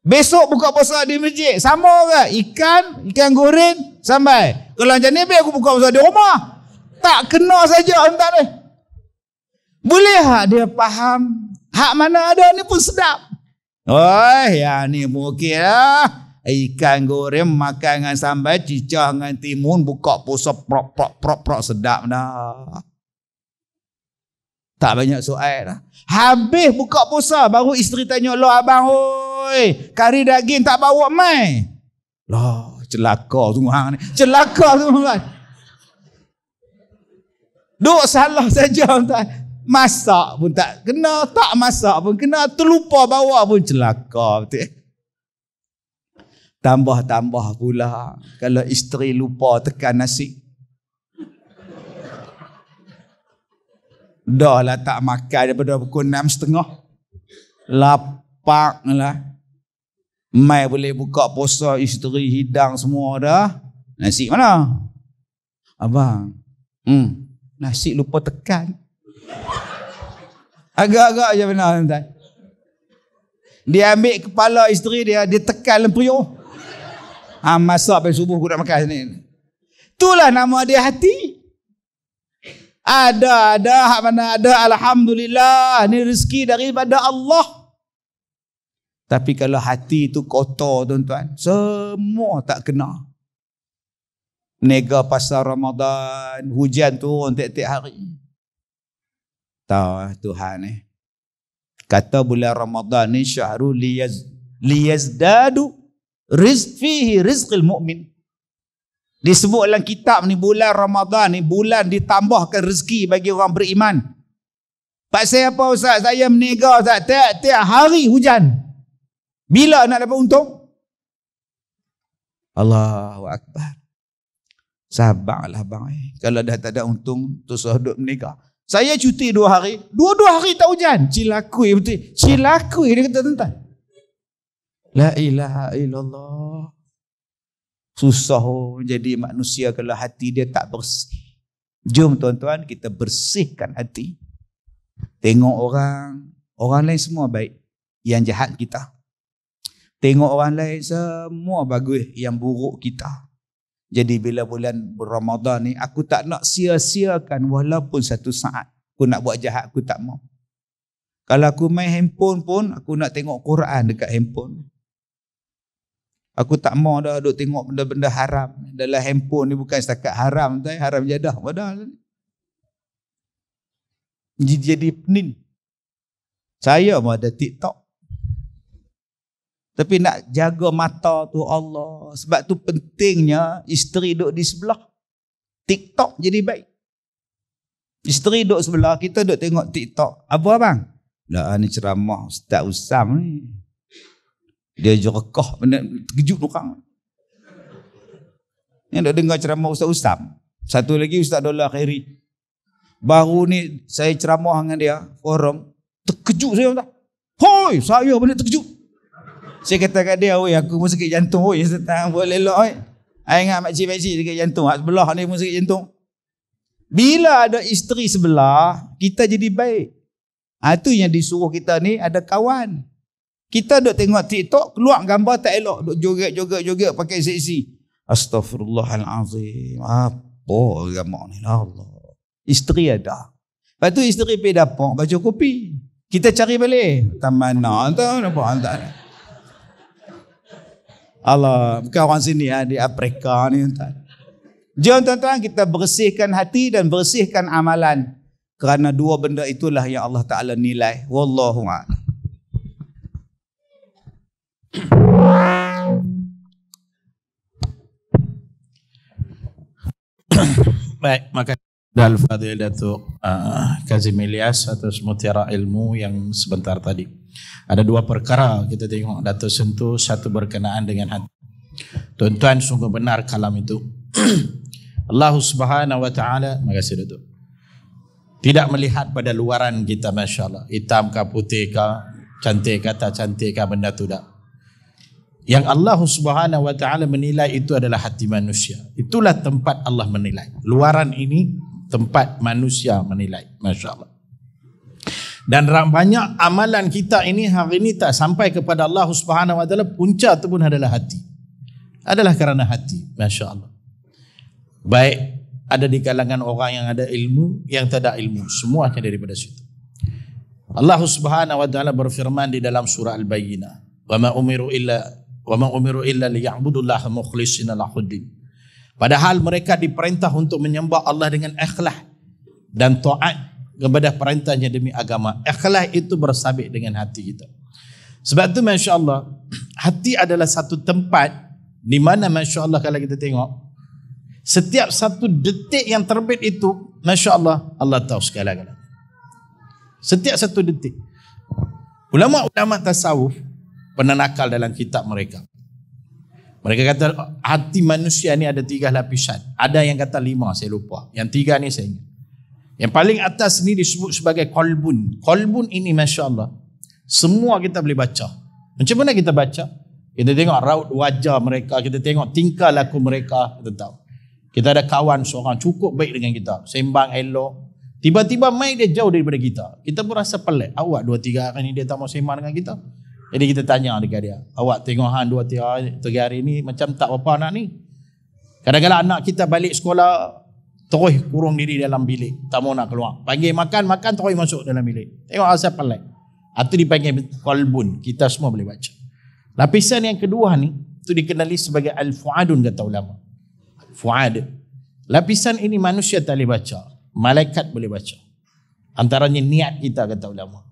Besok buka puasa di masjid. Sama ke? Ikan goreng, sambal. Kalau macam ni aku buka puasa di rumah. Tak kena saja entah ni. Boleh hak dia faham. Hak mana ada ni pun sedap. Oh, ya ni pun okey lah. Ikan goreng makan dengan sambal, cicah dengan timun, buka puasa prok sedap dah. Tak banyak soal dah. Habis buka puasa baru isteri tanya, "Loh abang oi, kari daging tak bawa mai?" Lah, celaka tu hang ni. Celaka tu kan. Duk salah saja tuan. Masak pun tak kena, tak masak pun kena, terlupa bawa pun celaka betul. Tambah-tambah pula kalau isteri lupa tekan nasi. Dah lah tak makan daripada pukul 6.30. Lapak lah. Mai boleh buka puasa, isteri hidang semua dah. Nasi mana? Abang. Nasi lupa tekan. Agak-agak je benar tuan. Dia ambil kepala isteri dia tekan dalam periuk. Masak sampai subuh aku nak makan ni. Itulah nama dia hati. Ada hak mana ada, alhamdulillah, ni rezeki daripada Allah. Tapi kalau hati tu kotor tuan-tuan, semua tak kena. Nega pasal Ramadan, hujan turun tiap-tiap hari. Tahu Tuhan ni. Kata bulan Ramadan ni syahrul liyazdadu fihi rizqil mu'min. Disebut dalam kitab ni bulan Ramadan ni bulan ditambahkan rezeki bagi orang beriman. Pasal apa Ustaz? Saya menega Ustaz, tiap-tiap hari hujan. Bila nak dapat untung? Allahu Akbar. Sabarlah bang. Kalau dah tak ada untung, terus duduk menega. Saya cuti 2 hari. 2 hari tak hujan. Cilakui betul. Cilakui dia kata tuan-tuan. La ilaha illallah. Susah jadi manusia kalau hati dia tak bersih. Jom tuan-tuan kita bersihkan hati. Tengok orang lain semua baik. Yang jahat kita. Tengok orang lain semua bagus. Yang buruk kita. Jadi bila bulan Ramadan ni, aku tak nak sia-siakan walaupun 1 saat. Aku nak buat jahat, aku tak mau. Kalau aku main handphone pun, aku nak tengok Quran dekat handphone. Aku tak mau dah duk tengok benda-benda haram. Dalam handphone ni bukan setakat haram, haram jadah. Padahal jadi pening. Saya pun ada TikTok. Tapi nak jaga mata tu Allah. Sebab tu pentingnya isteri duduk di sebelah. TikTok jadi baik. Isteri duduk sebelah, kita duduk tengok TikTok. Apa abang? Lah ni ceramah Ustaz Usam ni. Dia jerekah, terkejut orang. Yang duduk dengar ceramah Ustaz Usam. Satu lagi Ustaz Dollah Khairi. Baru ni saya ceramah dengan dia, forum, terkejut saya tak. Hoi, saya boleh terkejut. Saya kata kat dia, oi aku pun sakit jantung, oi setang boleh elok oi. Ai ingat makcik-makcik sakit jantung, hak sebelah ni pun sakit jantung. Bila ada isteri sebelah, kita jadi baik. Itu yang disuruh kita ni ada kawan. Kita duk tengok TikTok, keluar gambar tak elok, duk joget-joget pakai seksi. Astaghfirullahalazim. Apa gambar ni lah Allah. Isteri ada. Lepas tu isteri pergi dapur baca kopi. Kita cari balik. Taman mana tu nampak hantar. Allah, bukan orang sini di Afrika ni tuan. Jom tuan-tuan kita bersihkan hati dan bersihkan amalan. Kerana dua benda itulah yang Allah Ta'ala nilai. Wallahu a'lam. Baik, maka Al-Fadhil Datuk Kazim Ilyas atas mutiara ilmu yang sebentar tadi. Ada dua perkara kita tengok Datuk sentuh, satu berkenaan dengan hati. Tuan-tuan sungguh benar kalam itu. Allah Subhanahu wa taala, makasih Datuk, tidak melihat pada luaran kita, masya-Allah, hitam kah putih kah, cantik kah tak cantik kah, benda tu tak. Yang Allah Subhanahu wa taala menilai itu adalah hati manusia. Itulah tempat Allah menilai. Luaran ini tempat manusia menilai, masya-Allah. Dan banyak amalan kita ini hari ini tak sampai kepada Allah Subhanahu wa taala, punca itu pun adalah hati. Adalah kerana hati, masya-Allah. Baik ada di kalangan orang yang ada ilmu, yang tak ada ilmu, semuanya daripada situ. Allah Subhanahu wa taala berfirman di dalam surah Al-Bayyinah, "Wa ma umiru illa liya'budullaha mukhlishina lahuddin." Padahal mereka diperintah untuk menyembah Allah dengan ikhlas dan taat kepada perintahnya demi agama. Ikhlas itu bersabit dengan hati kita. Sebab itu masya-Allah, hati adalah satu tempat di mana masya-Allah kalau kita tengok setiap satu detik yang terbit itu, masya-Allah, Allah tahu segala-galanya. Setiap satu detik. Ulama-ulama tasawuf pernah nakal dalam kitab mereka. Mereka kata hati manusia ni ada 3 lapisan. Ada yang kata 5, saya lupa. Yang 3 ni saya ingat. Yang paling atas ni disebut sebagai qalbun. Qalbun ini masya-Allah, semua kita boleh baca. Macam mana kita baca? Kita tengok raut wajah mereka, kita tengok tingkah laku mereka, kita tahu. Kita ada kawan seorang cukup baik dengan kita, sembang elok. Tiba-tiba mai dia jauh daripada kita. Kita pun rasa pelik. Awak 2-3 hari ni dia tak mau sembang dengan kita. Jadi kita tanya dekat dia, awak tengok 2-3 hari ni macam tak apa anak ni. Kadang-kadang anak kita balik sekolah terus kurung diri dalam bilik, tak mau nak keluar. Panggil makan terus masuk dalam bilik. Tengok rasa pelik. Itu dipanggil qalbun. Kita semua boleh baca. Lapisan yang kedua ni itu dikenali sebagai al-fuadun, kata ulama. Fuad. Lapisan ini manusia tak boleh baca, malaikat boleh baca. Antaranya niat kita, kata ulama.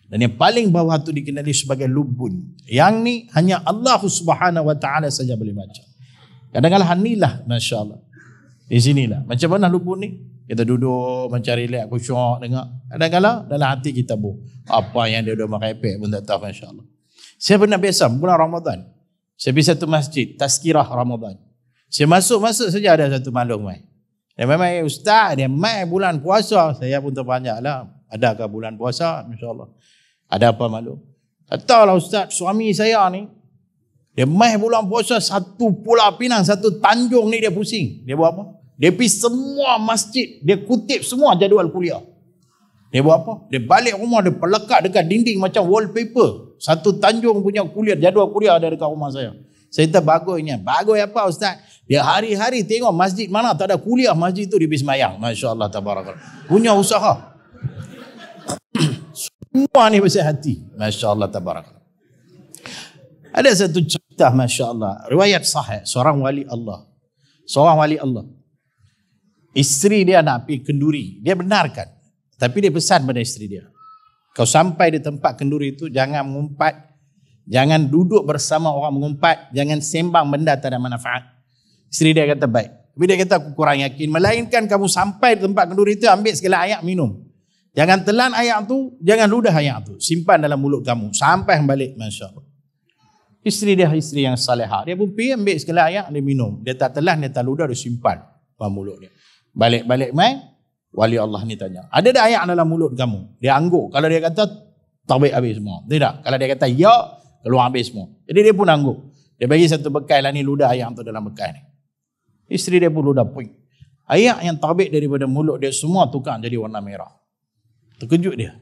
Dan yang paling bawah tu dikenali sebagai lubun. Yang ni hanya Allah Subhanahu wa taala saja boleh baca. Kadang-kadang inilah masya-Allah. Di sinilah. Macam mana lubun ni? Kita duduk macam relax, khusyuk dengar. Kadang-kadang dalam hati kita apa yang dia dah merepek pun tak tahu, masya-Allah. Saya pernah biasa bulan Ramadan, saya pergi satu masjid tazkirah Ramadan. Saya masuk saja ada satu maklum mai. Dia memang ustaz, dia mai bulan puasa. Saya pun terpanjaklah. Adakah bulan puasa? Masya-Allah. Ada apa maklum? Katalah ustaz, suami saya ni dia mai bulan puasa, satu Pulau Pinang, satu Tanjung ni dia pusing. Dia buat apa? Dia pergi semua masjid, dia kutip semua jadual kuliah. Dia buat apa? Dia balik rumah, dia pelekat dekat dinding macam wallpaper. Satu Tanjung punya kuliah, jadual kuliah ada dekat rumah saya. Saya kata bagusnya. Bagus apa ustaz? Dia hari-hari tengok masjid mana tak ada kuliah, masjid tu dia pergi sembahyang. Masya-Allah tabarakallah. Punya usaha. Semua ni pasal hati. Masya-Allah tabarakallah. Ada satu cerita, masya-Allah, riwayat sahih, seorang wali Allah. Isteri dia nak pergi kenduri. Dia benarkan. Tapi dia pesan pada isteri dia, kau sampai di tempat kenduri itu jangan mengumpat, jangan duduk bersama orang mengumpat, jangan sembang benda tak ada manfaat. Isteri dia kata baik. Tapi dia kata aku kurang yakin. Melainkan kamu sampai di tempat kenduri itu, ambil segala ayak minum. Jangan telan ayak tu, jangan ludah ayak tu. Simpan dalam mulut kamu sampai balik, masya-Allah. Isteri dia isteri yang salihah. Dia pun pergi ambil segala ayak, dia minum. Dia tak telan, dia tak ludah, dia simpan dalam mulut dia. Balik-balik mai, Wali Allah ni tanya, ada tak air dalam mulut kamu? Dia angguk. Kalau dia kata tabik habis semua. Tidak. Kalau dia kata ya, keluar habis semua. Jadi dia pun angguk. Dia bagi satu bekai lah, ni ludah ayam tu dalam bekai ni. Isteri dia pun ludah puing. Air yang tabik daripada mulut dia semua tukar jadi warna merah. Terkejut dia.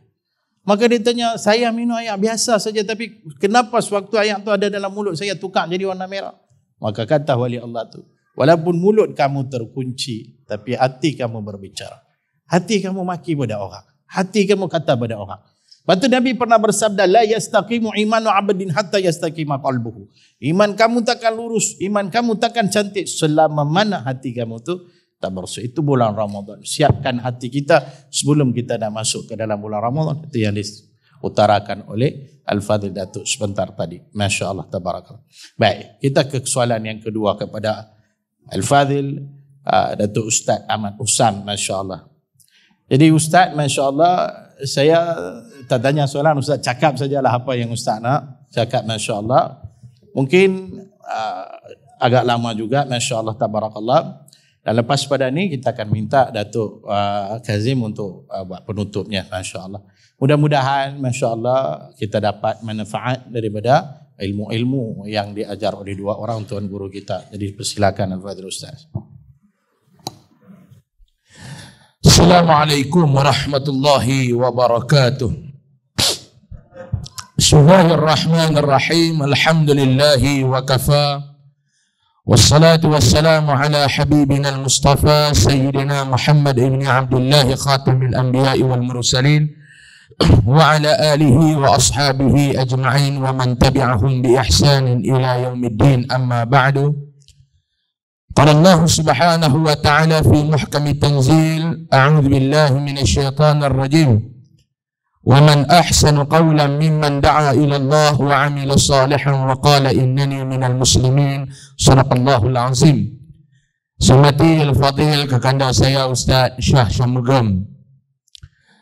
Maka dia tanya, saya minum air biasa saja, tapi kenapa sewaktu air tu ada dalam mulut saya tukar jadi warna merah? Maka kata wali Allah tu, walaupun mulut kamu terkunci, tapi hati kamu berbicara. Hati kamu maki pada orang. Hati kamu kata pada orang. Lepas tu Nabi pernah bersabda, la yastaqimu imanu abdin hatta yastaqima qalbuhu. Iman kamu takkan lurus, iman kamu takkan cantik selama mana hati kamu tu tak bersih. Itu bulan Ramadan. Siapkan hati kita sebelum kita dah masuk ke dalam bulan Ramadan. Itu yang diutarakan oleh Al-Fadhil Datuk sebentar tadi. Masya Allah, tabarakallah. Baik, kita ke soalan yang kedua kepada Al-Fadhil Datuk Ustaz Ahmad Usam. Masya Allah. Jadi Ustaz, Masya Allah, saya tak tanya soalan, Ustaz cakap sajalah apa yang Ustaz nak cakap. Masya Allah. Mungkin agak lama juga. Masya Allah, tabarakallah. Dan lepas pada ni kita akan minta Datuk Kazim untuk buat penutupnya. Masya Allah. Mudah-mudahan Masya Allah kita dapat manfaat daripada ilmu-ilmu yang diajar oleh dua orang tuan guru kita. Jadi persilakan Al-Fadhil Ustaz. Assalamualaikum warahmatullahi wabarakatuh. Bismillahirrahmanirrahim. Alhamdulillahi wa kafa. Wassalatu wassalamu ala habibina al-Mustafa Sayyidina Muhammad ibn Abdullah khatamil anbiya'i wal mursalin wa ala alihi wa ashabihi ajma'in wa man tabi'ahum bi ihsanin ila yaumiddin, amma ba'du. Qala Allah subhanahu wa ta'ala fi muhkami tanzil, a'udzu billahi minasy syaithanir rajim. Wa man ahsanu qawlan mimman da'a ila Allah wa 'amila salihan wa qala innani minal muslimin. Shadaqallahul azim. Semati al-fadil kakanda saya Ustaz Syah Syamugam.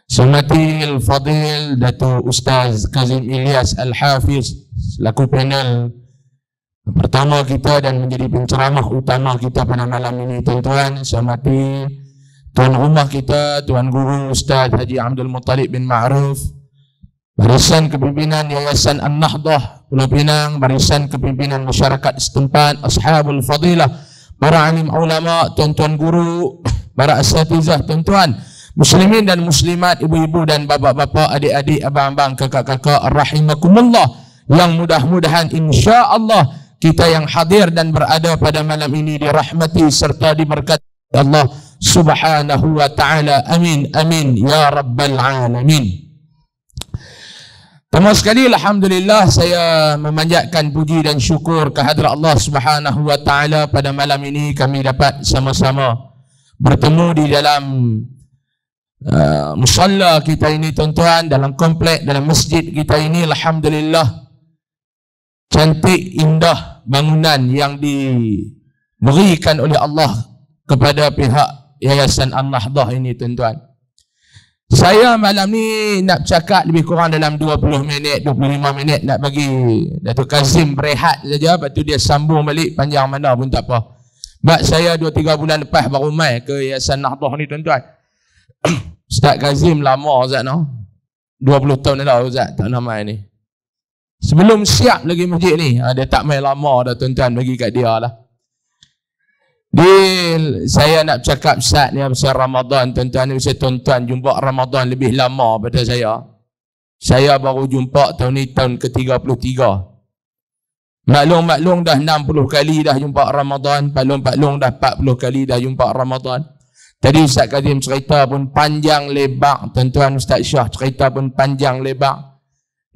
Semati al-fadil Datuk Ustaz Kazim Ilyas Al-Hafiz selaku panel pertama kita dan menjadi penceramah utama kita pada malam ini, tuan-tuan. Semati tuan rumah kita, Tuan Guru Ustaz Haji Abdul Muttalib bin Ma'ruf, barisan kepimpinan Yayasan An-Nahdah Pulau Pinang, barisan kepimpinan masyarakat setempat, ashabul fadilah, para alim ulama, tuan-tuan guru, para asatizah, tuan-tuan muslimin dan muslimat, ibu-ibu dan bapa-bapa, adik-adik, abang-abang, kakak-kakak, rahimakumullah, yang mudah-mudahan insya-Allah kita yang hadir dan berada pada malam ini dirahmati serta diberkati Allah subhanahu wa ta'ala. Amin, amin, ya rabbal alamin. Pertama sekali, alhamdulillah, saya memanjatkan puji dan syukur kehadrat Allah subhanahu wa ta'ala pada malam ini kami dapat sama-sama bertemu di dalam musalla kita ini, tuan-tuan, dalam komplek, dalam masjid kita ini. Alhamdulillah, cantik, indah bangunan yang diberikan oleh Allah kepada pihak Yayasan An-Nahdah ini, tuan-tuan. Saya malam ni nak cakap lebih kurang dalam 20 minit, 25 minit, nak bagi Datuk Kazim berehat saja, lepas tu dia sambung balik panjang mana pun tak apa. Sebab saya 2-3 bulan lepas baru mai ke Yayasan Nahdah ni, tuan-tuan. Ustaz Kazim lama Ustaz, no? 20 tahun dah Ustaz tak nak mai ni. Sebelum siap lagi masjid ni, dia tak main lama dah, tuan-tuan, bagi kat dia lah. Saya nak cakap Ustaz ni pasal Ramadan, tuan-tuan. Ni saya tuan-tuan jumpa Ramadan lebih lama pada saya. Saya baru jumpa tahun ni tahun ke-33. Maklum dah 60 kali dah jumpa Ramadan. Maklum dah 40 kali dah jumpa Ramadan. Tadi Ustaz Kazim cerita pun panjang lebar, tuan-tuan. Ustaz Syah cerita pun panjang lebar.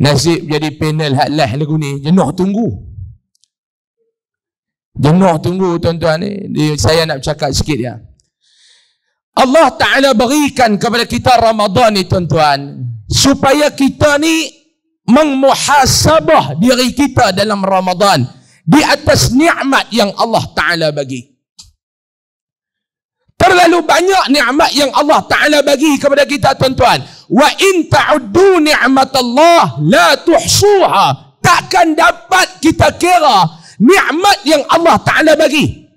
Nasib jadi panel hatlah lagu ni, jenuh tunggu. Jenuh tunggu, tuan-tuan ni. Saya nak cakap sikit ya. Allah Ta'ala berikan kepada kita Ramadan ni, tuan-tuan, supaya kita ni mengmuhasabah diri kita dalam Ramadan di atas nikmat yang Allah Ta'ala bagi. Terlalu banyak nikmat yang Allah Ta'ala bagi kepada kita, tuan-tuan. Wa in ta'uddu ni'matallah la tuhsuha. Takkan dapat kita kira nikmat yang Allah Ta'ala bagi.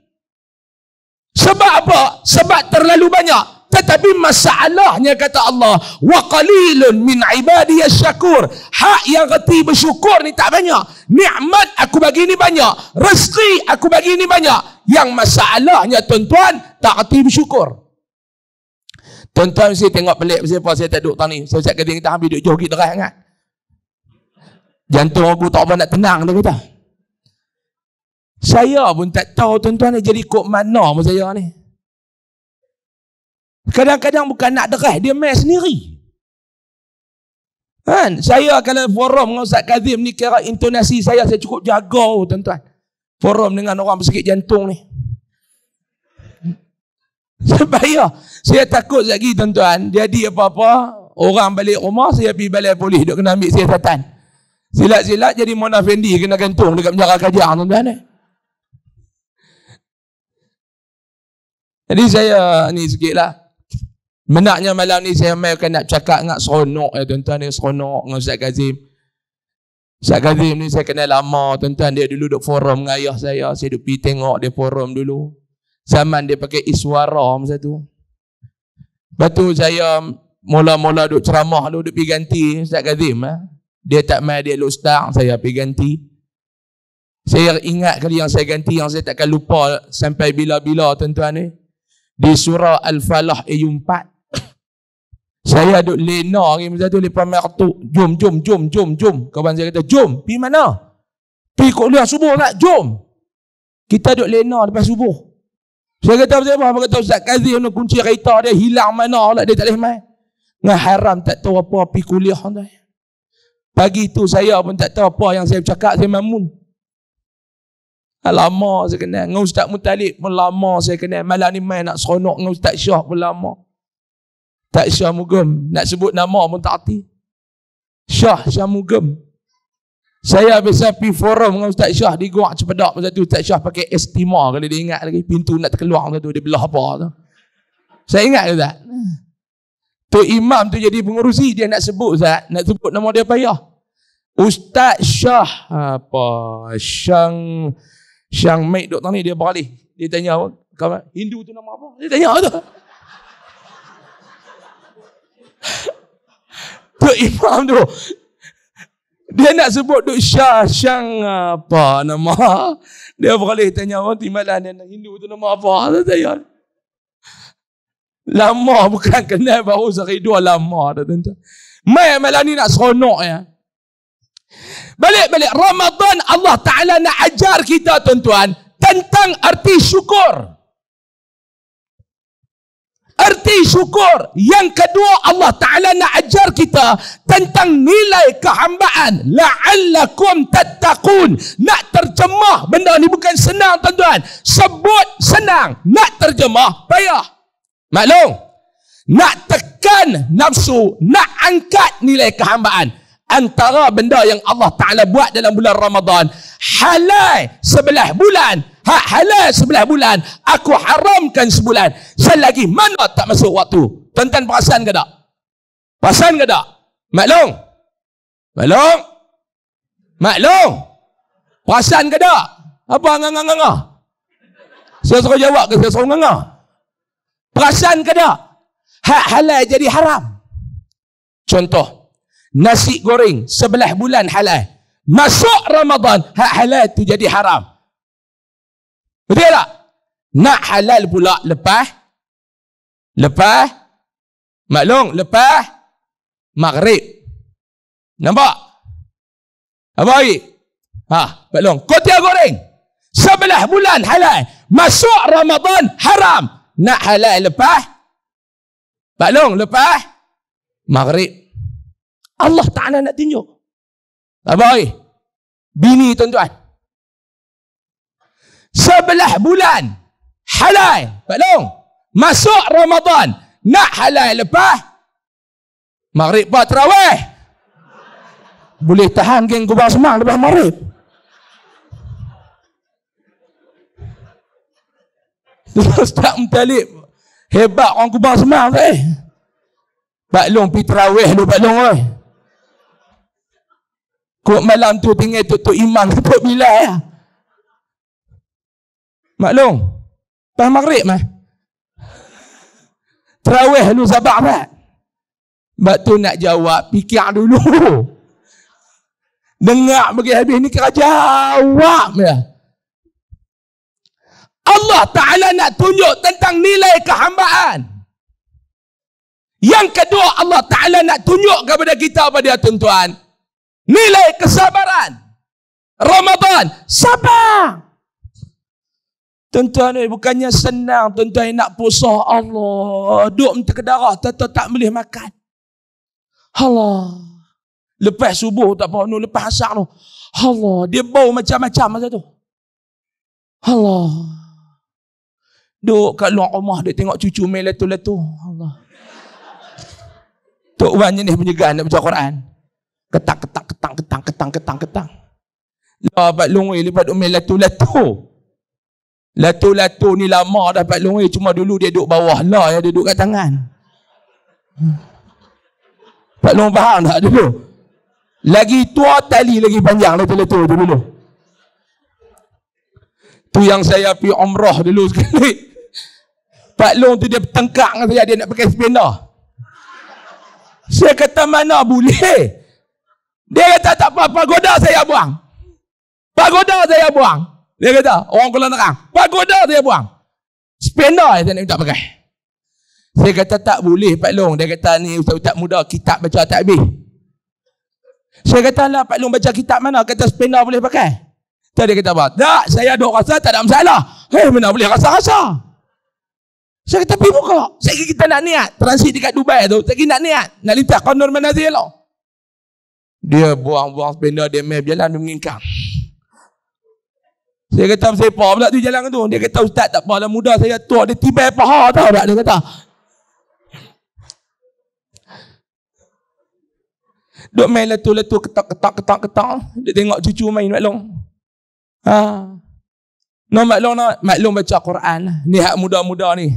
Sebab apa? Sebab terlalu banyak. Tetapi masalahnya kata Allah, wa qalilun min ibadiyas syakur. Hak yang reti bersyukur ni tak banyak. Nikmat aku bagi ni banyak. Rezeki aku bagi ni banyak. Yang masalahnya tuan-tuan, tak reti bersyukur. Tuan-tuan mesti tengok pelik pasal apa saya tak duduk tang ni. Saya cakap kita ambil duduk joget deras sangat. Jantung aku tak apa nak tenang tu kata. Saya pun tak tahu tuan-tuan ni jadi kok mana pun saya ni. Kadang-kadang bukan nak deras, dia main sendiri. Kan? Saya kalau forum dengan Ustaz Kazim ni kira intonasi saya cukup jaga tuan-tuan. Forum dengan orang bersakit jantung ni. Sebab saya takut lagi tuan-tuan, jadi apa-apa, orang balik rumah, saya pergi balai polis, duk kena ambil siasatan. Silat-silat jadi Mona Fendi kena gantung dekat penjara Kajang tuan-tuan. Jadi saya ni sikit lah. Menaknya malam ni saya mailkan nak cakap dengan seronok tuan-tuan ni, seronok dengan Ustaz Kazim. Ustaz Kazim ni saya kenal lama tuan-tuan, dia dulu duk forum dengan ayah saya duk pergi tengok dia forum dulu. Zaman dia pakai iswara masa tu. Lepas tu saya mula-mula duk ceramah dulu, duk pergi ganti Ustaz Kazim. Dia tak main, dia ustaz, saya pergi ganti. Saya ingat kali yang saya ganti, yang saya takkan lupa sampai bila-bila tuan-tuan ni. Di surah Al-Falah ayat 4. Saya duk lena hari masa tu, lepas main ketuk. Jom. Kawan saya kata, jom. Pergi mana? Pergi kuliah subuh tak? Jom. Kita duk lena lepas subuh. Saya kata apa? Apa kata Ustaz Kazim nak kunci kereta dia hilang mana lah, dia tak boleh main. Dengan haram tak tahu apa pergi kuliah tuan. Pagi tu saya pun tak tahu apa yang saya cakap, saya mamun. Lama saya kenal. Dengan Ustaz Mutalib pun lama saya kenal. Malam ni main nak seronok dengan Ustaz Syah pun lama. Tak Syah Mugem. Nak sebut nama pun tak hati. Syah Mugem. Saya biasa pergi forum dengan Ustaz Syah di Guak Cepedak masa tu. Ustaz Syah pakai estima kalau dia ingat lagi. Pintu nak terkeluar masa tu. Dia belah apa tu. Saya ingat ke tak? Tu imam tu jadi pengurusi. Dia nak sebut Ustaz. Nak sebut nama dia payah. Ustaz Syah. Apa? Syang Maid duk tang ni dia beralih. Dia tanya apa? Hindu tu nama apa? Dia tanya tu. Tu imam tu. Dia nak sebut duk Syang apa nama. Dia beralih tanya orang timbalan dia Hindu tu nama apa? Dia tanya. Lama bukan kenal baru sehari dua lama dah tuan-tuan. Mai malam ni nak seronok ya. Balik Ramadan Allah Ta'ala nak ajar kita tuan-tuan tentang arti syukur. Arti syukur. Yang kedua Allah Ta'ala nak ajar kita tentang nilai kehambaan. La'allakum tattaqun. Nak terjemah benda ni bukan senang tuan-tuan. Sebut senang. Nak terjemah payah. Maklum. Nak tekan nafsu. Nak angkat nilai kehambaan. Antara benda yang Allah Ta'ala buat dalam bulan Ramadan, halal 11 bulan, hak halal 11 bulan, aku haramkan sebulan. Selagi mana tak masuk waktu. Tuan-tuan perasan ke tak? Perasan ke tak? Maklum? Perasan ke tak? Apa nganga-nganga? Saya suruh jawab ke saya suruh nganga? Perasan ke tak? Hak halal jadi haram. Contoh, nasi goreng 11 bulan halal. Masuk Ramadan, hak halal tu jadi haram. Betul tak? Nak halal pula lepas maklum, lepas maghrib. Nampak? Apa lagi? Maklum, kotia goreng 11 bulan halal. Masuk Ramadan haram. Nak halal lepas maklum, lepas maghrib. Allah Ta'ala nak tunjuk. Apa lagi? Bini tuan-tuan. 11 bulan. Halal. Maklum. Masuk Ramadan. Nak halal lepas. Maghrib buat terawih. Boleh tahan geng Kubang Semang lepas maghrib. Ustaz Mutalib. Hebat orang Kubang Semang tu Baklong pergi terawih dulu baklong Kok malam tu tinggal tuk imam tuk bilal ya. Maklong. Pas maghrib mah. Terawih lu sabar tak? Sebab tu nak jawab, fikir dulu. Dengar bagi habis ni kira jawab ya. Allah Ta'ala nak tunjuk tentang nilai kehambaan. Yang kedua, Allah Ta'ala nak tunjuk kepada kita pada tuan-tuan, nilai kesabaran. Ramadan, sabar. Tuan-tuan, bukannya senang tuan-tuan nak puasa. Allah, duk minta kedarah, tak boleh makan. Allah. Lepas subuh tak apa, lepas asar tu. Allah, dia bau macam-macam masa tu. Allah. Duk kat luar rumah dia tengok cucu main letu-letu. Allah. Tok Wan jenis penyegan nak baca Quran. Ketang. Lah Pak Longwe lepas duk main letu-letu. Letu-letu ni lama dah Pak Longwe, cuma dulu dia duduk bawah lah, dia duduk kat tangan. Pak Long faham tak dulu? Lagi tua tali lagi panjang letu-letu tu dulu. Tu yang saya pergi umrah dulu sekali. Pak Long tu dia bertengkak dengan saya, dia nak pakai sepeda. Saya kata mana boleh. Dia kata tak apa, pagoda saya buang. Pagoda saya buang. Dia kata, orang Kuala Nerang, pagoda saya buang. Sepeda saya nak minta pakai. Saya kata tak boleh Pak Long. Dia kata ni ustaz-ustaz muda kitab baca tak habis. Saya kata lah Pak Long baca kitab mana? Kata sepeda boleh pakai. Tadi dia kata apa? Tak, saya duk rasa tak ada masalah. Mana boleh rasa-rasa. Saya kata pergi buka. Saya kata kita nak niat. Transit dekat Dubai tu. Saya kata nak niat. Nak lintas Qanur Manazil lah. Dia buang-buang sepeda, dia main berjalan, dia mengingkang. Saya kata sepa pula tu jalan tu. Dia kata ustaz tak apalah muda saya tua. Dia tibai paha tau tak? Dia kata. Duk main letu-letu ketak. Dia tengok cucu main Mak Long. Mak Long baca Quran lah. Ni hak muda-muda ni.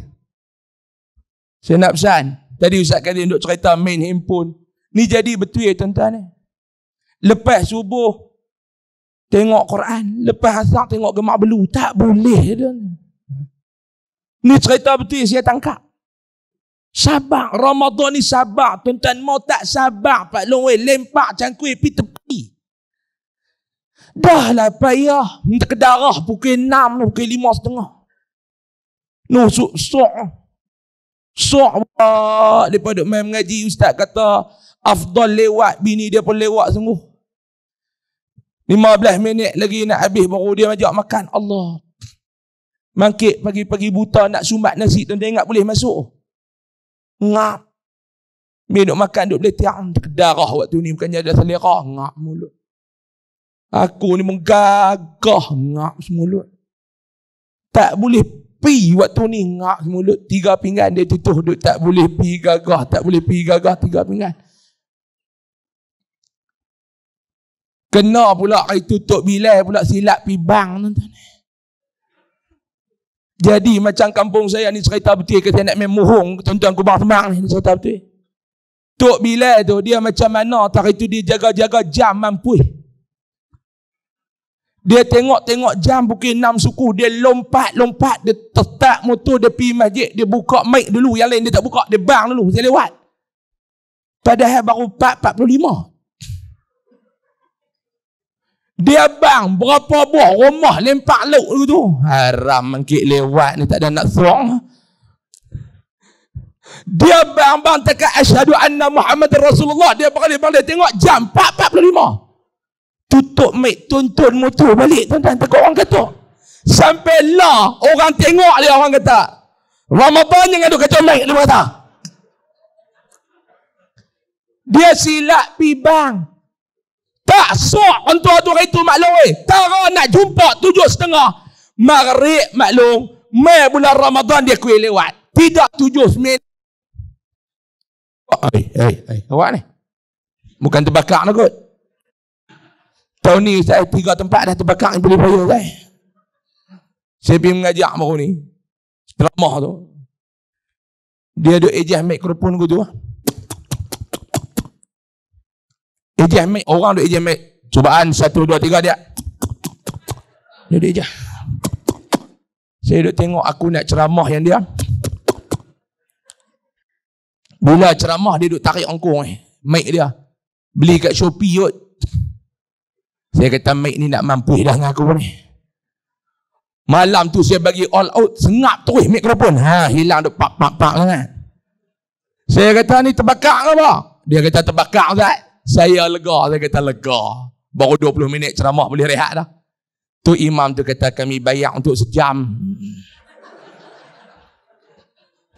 Saya nak pesan. Tadi Ustaz Karim duk cerita main handphone. Ni jadi betul tuan-tuan ni. Lepas subuh tengok Quran, lepas asar tengok gemak belu. Tak boleh dia. Ni cerita betul saya tangkap. Sabar. Ramadan ni sabar. Tuan-tuan mau tak sabar Pak Long lempak cangkui pergi tepi. Dah lah payah. Minta kedarah pukul 6, pukul 5:30. No, sok daripada main mengaji. Ustaz kata afdal lewat, bini dia pun lewat sungguh. 15 minit lagi nak habis baru dia ajak makan. Allah. Mangkit pagi-pagi buta nak sumbat nasi, tuan-tuan ingat boleh masuk. Ngap. Dia duk makan, duk beletiang. Kedarah waktu ni bukannya ada selera. Ngap mulut. Aku ni menggagah. Ngap semulut. Tak boleh pi waktu ni. Ngap semulut. 3 pinggan dia tutup. Duk tak boleh pi gagah. Tak boleh pi gagah 3 pinggan. Kena pula hari tutup bilai pula silap pi bang. Jadi macam kampung saya ni cerita betul ke saya nak main mohong tuan-tuan Kubang Semang ni cerita betul. Tok Bilal tu dia macam mana hari tu dia jaga-jaga jam mampu. Dia tengok-tengok jam pukul 6 suku, dia lompat-lompat, dia tetap motor, dia pergi masjid, dia buka mic dulu, yang lain dia tak buka, dia bang dulu, saya lewat. Padahal baru 4:45. Dia bang berapa buah rumah lempak lauk dulu tu. Haram mangkit lewat ni tak ada nak serong. Dia bang tekat asyhadu anna Muhammad Rasulullah. Dia balik tengok jam 4:45. Tutup mic, tuntun motor balik tuan-tuan, takut orang kata. Sampai lah orang tengok dia, orang kata Ramadan jangan duk kacau mic, dia kata. Dia silap pi bang. Tak sok untuk hari itu Mak Long Tara nak jumpa 7:30 Maghrib Mak Long. Mai bulan Ramadan dia kuih lewat. Tidak 7:09. Awak ni bukan terbakar nak kot. Tahun ni saya 3 tempat dah terbakar yang boleh bayar saya. Saya pergi mengajak baru ni. Ceramah tu. Dia ada ejah mikrofon aku tu. Ejah mic, orang duk ejah mic. Cubaan 1, 2, 3 dia. Dia duk ejah. Saya duk tengok aku nak ceramah yang dia. Bila ceramah dia duk tarik angkung mic dia. Beli kat Shopee kot. Saya kata mic ni nak mampu dah dengan aku ni. Malam tu saya bagi all out, sengap terus mikrofon. Hilang duk pak kan. Saya kata ni terbakar ke apa? Dia kata terbakar Ustaz. Saya lega, saya kata lega. Baru 20 minit ceramah boleh rehat dah. Tu imam tu kata kami bayar untuk sejam.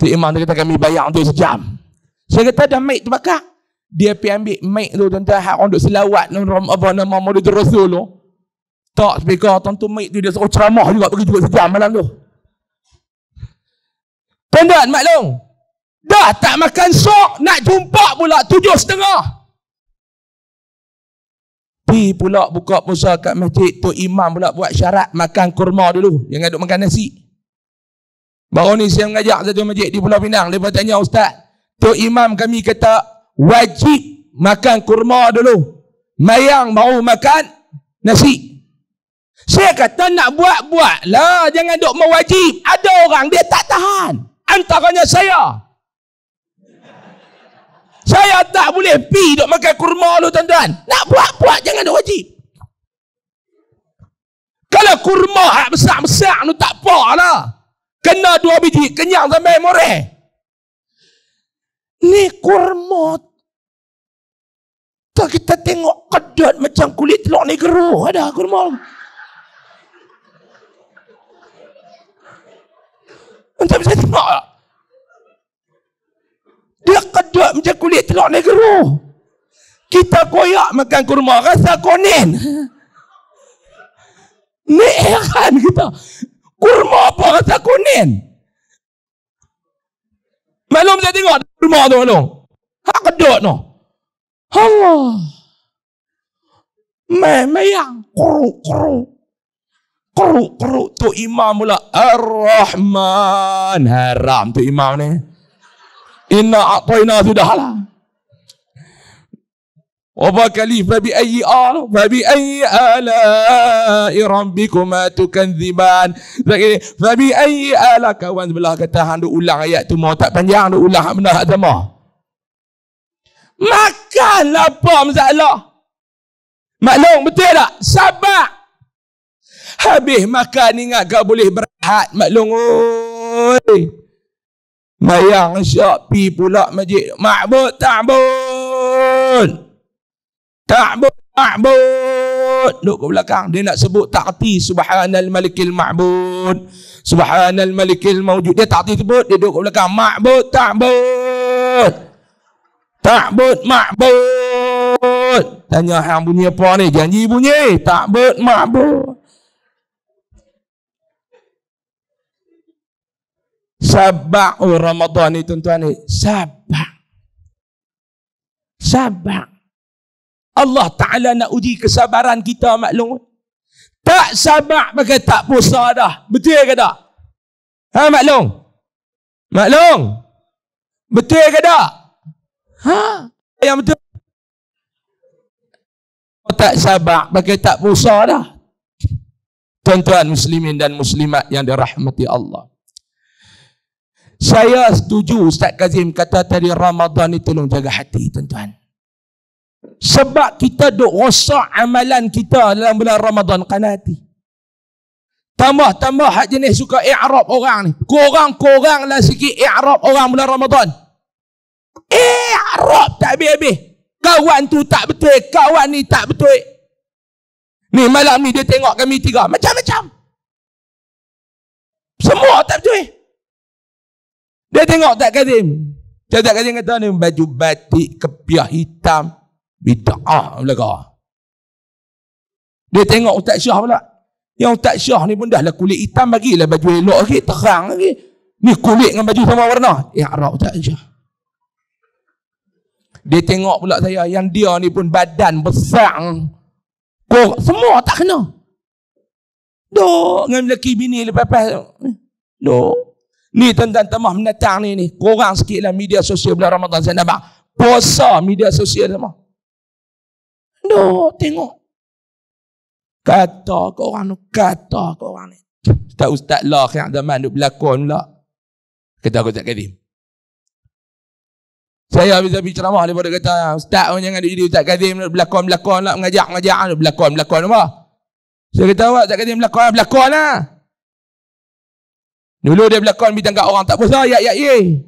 Tu imam tu kata kami bayar untuk sejam. Saya kata dah mic terbakar. Dia pergi ambil mic tu tuan-tuan, hak orang duk selawat nama Maulid Rasul tu. Tak speaker tentu mic tu dia suruh ceramah juga pergi juga sejam malam tu. Tuan-tuan maklum. Dah tak makan sok, nak jumpa pula 7.30. Pergi pula buka puasa kat masjid, tu imam pula buat syarat makan kurma dulu, jangan duk makan nasi. Baru ni saya mengajak satu masjid di Pulau Pinang, dia bertanya, Ustaz, tu imam kami kata wajib makan kurma dulu, mayang baru makan nasi. Saya kata nak buat lah, jangan duk mewajib. Ada orang dia tak tahan, antaranya saya. Saya tak boleh pi duk makan kurma lu tuan-tuan. Nak buat, jangan duk wajib. Kalau kurma hak besar-besar tu tak apa lah. Kena 2 biji, kenyang sampai moreh. Ni kurma. Tak kita tengok kedut macam kulit telur negro. Ada kurma. Entah bisa tengok tak? Dia kedut macam kulit telur negro. Kita koyak makan kurma rasa konen. Ni heran kita. Kurma apa rasa konen? Maklum saya tengok kurma tu maklum. Hak kedut tu. Allah. Mayang keruk tu imam pula Ar-Rahman. Haram tu imam ni. Inna a'tayna sudahlah. Wa kali fa bi ayyi ala'i rabbikuma tukandziban. Fa bi ayyi ala, kawan sebelah kata hang duk ulang ayat tu mau tak panjang, duk ulang hak benar hak sama. Makanlah apa masalah. Maklum betul tak? Sabar. Habis makan ingat kau boleh berehat. Maklum oi. Mayang syak pi pula masjid. Ma'bud. Duduk ke belakang. Dia nak sebut takti. Subhanal malikil ma'bud. Subhanal malikil mawjud. Dia takti sebut. Dia duduk ke belakang. Ma'bud. Tanya hang bunyi apa ni? Janji bunyi. Ma'bud. Sabar Ramadan ni tuan-tuan ni. Sabar. Allah Ta'ala nak uji kesabaran kita maklum. Tak sabar pakai tak puasa dah. Betul ke tak? Maklum? Betul ke tak? Yang betul. Tak sabar pakai tak puasa dah. Tuan-tuan muslimin dan muslimat yang dirahmati Allah. Saya setuju Ustaz Kazim kata tadi Ramadan ni tolong jaga hati tuan-tuan. Sebab kita duk rosak amalan kita dalam bulan Ramadan kanati. Tambah hak jenis suka i'rab orang ni. Korang lah sikit i'rab orang bulan Ramadan. I'rab tak habis-habis. Kawan tu tak betul, kawan ni tak betul. Ni malam ni dia tengok kami 3 macam-macam. Semua tak betul. Dia tengok tak Kazim. Tak Kazim kata ni baju batik kepiah hitam bid'ah belaka. Dia tengok Ustaz Syah pula. Yang Ustaz Syah ni pun dah lah kulit hitam, bagilah baju elok lagi, terang lagi. Ni kulit dengan baju sama warna. I'rab Ustaz Syah. Dia tengok pula saya yang dia ni pun badan besar. Semua tak kena. Duk dengan lelaki bini lepas-lepas. Duk. Ni tuan-tuan tamah mendatang ni. Korang sikit lah media sosial bulan Ramadan. Saya nampak puasa media sosial sama. Tengok. Kata korang ni. Ustaz lah yang zaman duk berlakon pula. Kata aku tak kadim. Saya habis ceramah daripada kata, Ustaz jangan jadi Ustaz Kazim berlakon-berlakon lah, mengajak-ngajak berlakon apa? Saya kata, awak Ustaz Kazim berlakon lah. Dulu dia berlakon bintang kat orang tak puasa, ya ye.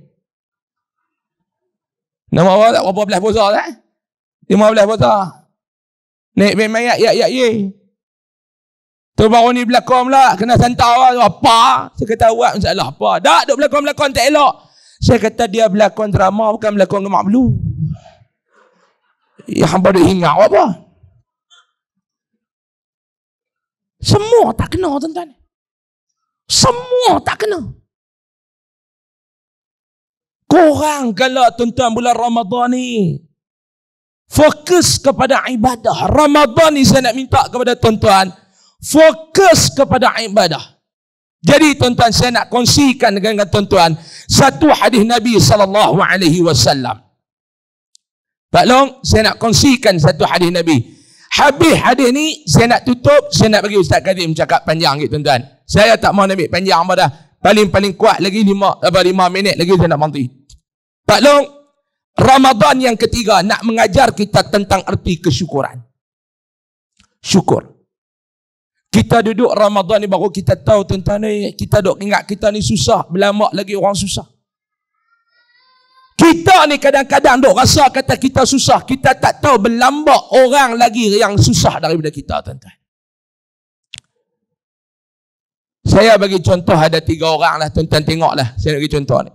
Nama awak tak berapa belas puasa tak? 15 puasa. Naik band mayat, ya ye. Tu baru ni berlakon pula, kena santau lah, apa? Saya kata, awak masalah apa? Tak, duk berlakon-berlakon tak elok. Saya kata dia berlakon drama bukan berlakon gemak belu. Ya hamba duk ingat apa? Semua tak kena tuan-tuan. Semua tak kena. Korang kalau tuan-tuan bulan Ramadan ni fokus kepada ibadah. Ramadan ni saya nak minta kepada tuan-tuan fokus kepada ibadah. Jadi tuan-tuan saya nak kongsikan dengan tuan-tuan satu hadis Nabi SAW. Pak Long, saya nak kongsikan satu hadis Nabi. Habis hadis ni saya nak tutup, saya nak bagi Ustaz Kazim cakap panjang gitu tuan-tuan. Saya tak mau ambil panjang apa dah. Paling kuat lagi 5 minit lagi saya nak berhenti. Pak Long, Ramadan yang ketiga nak mengajar kita tentang erti kesyukuran. Syukur. Kita duduk Ramadan ni baru kita tahu tuan-tuan ni, kita duk ingat kita ni susah, berlama lagi orang susah. Kita ni kadang-kadang duk rasa kata kita susah, kita tak tahu berlambak orang lagi yang susah daripada kita tuan-tuan. Saya bagi contoh ada 3 orang lah tuan-tuan tengoklah, saya bagi contoh ni.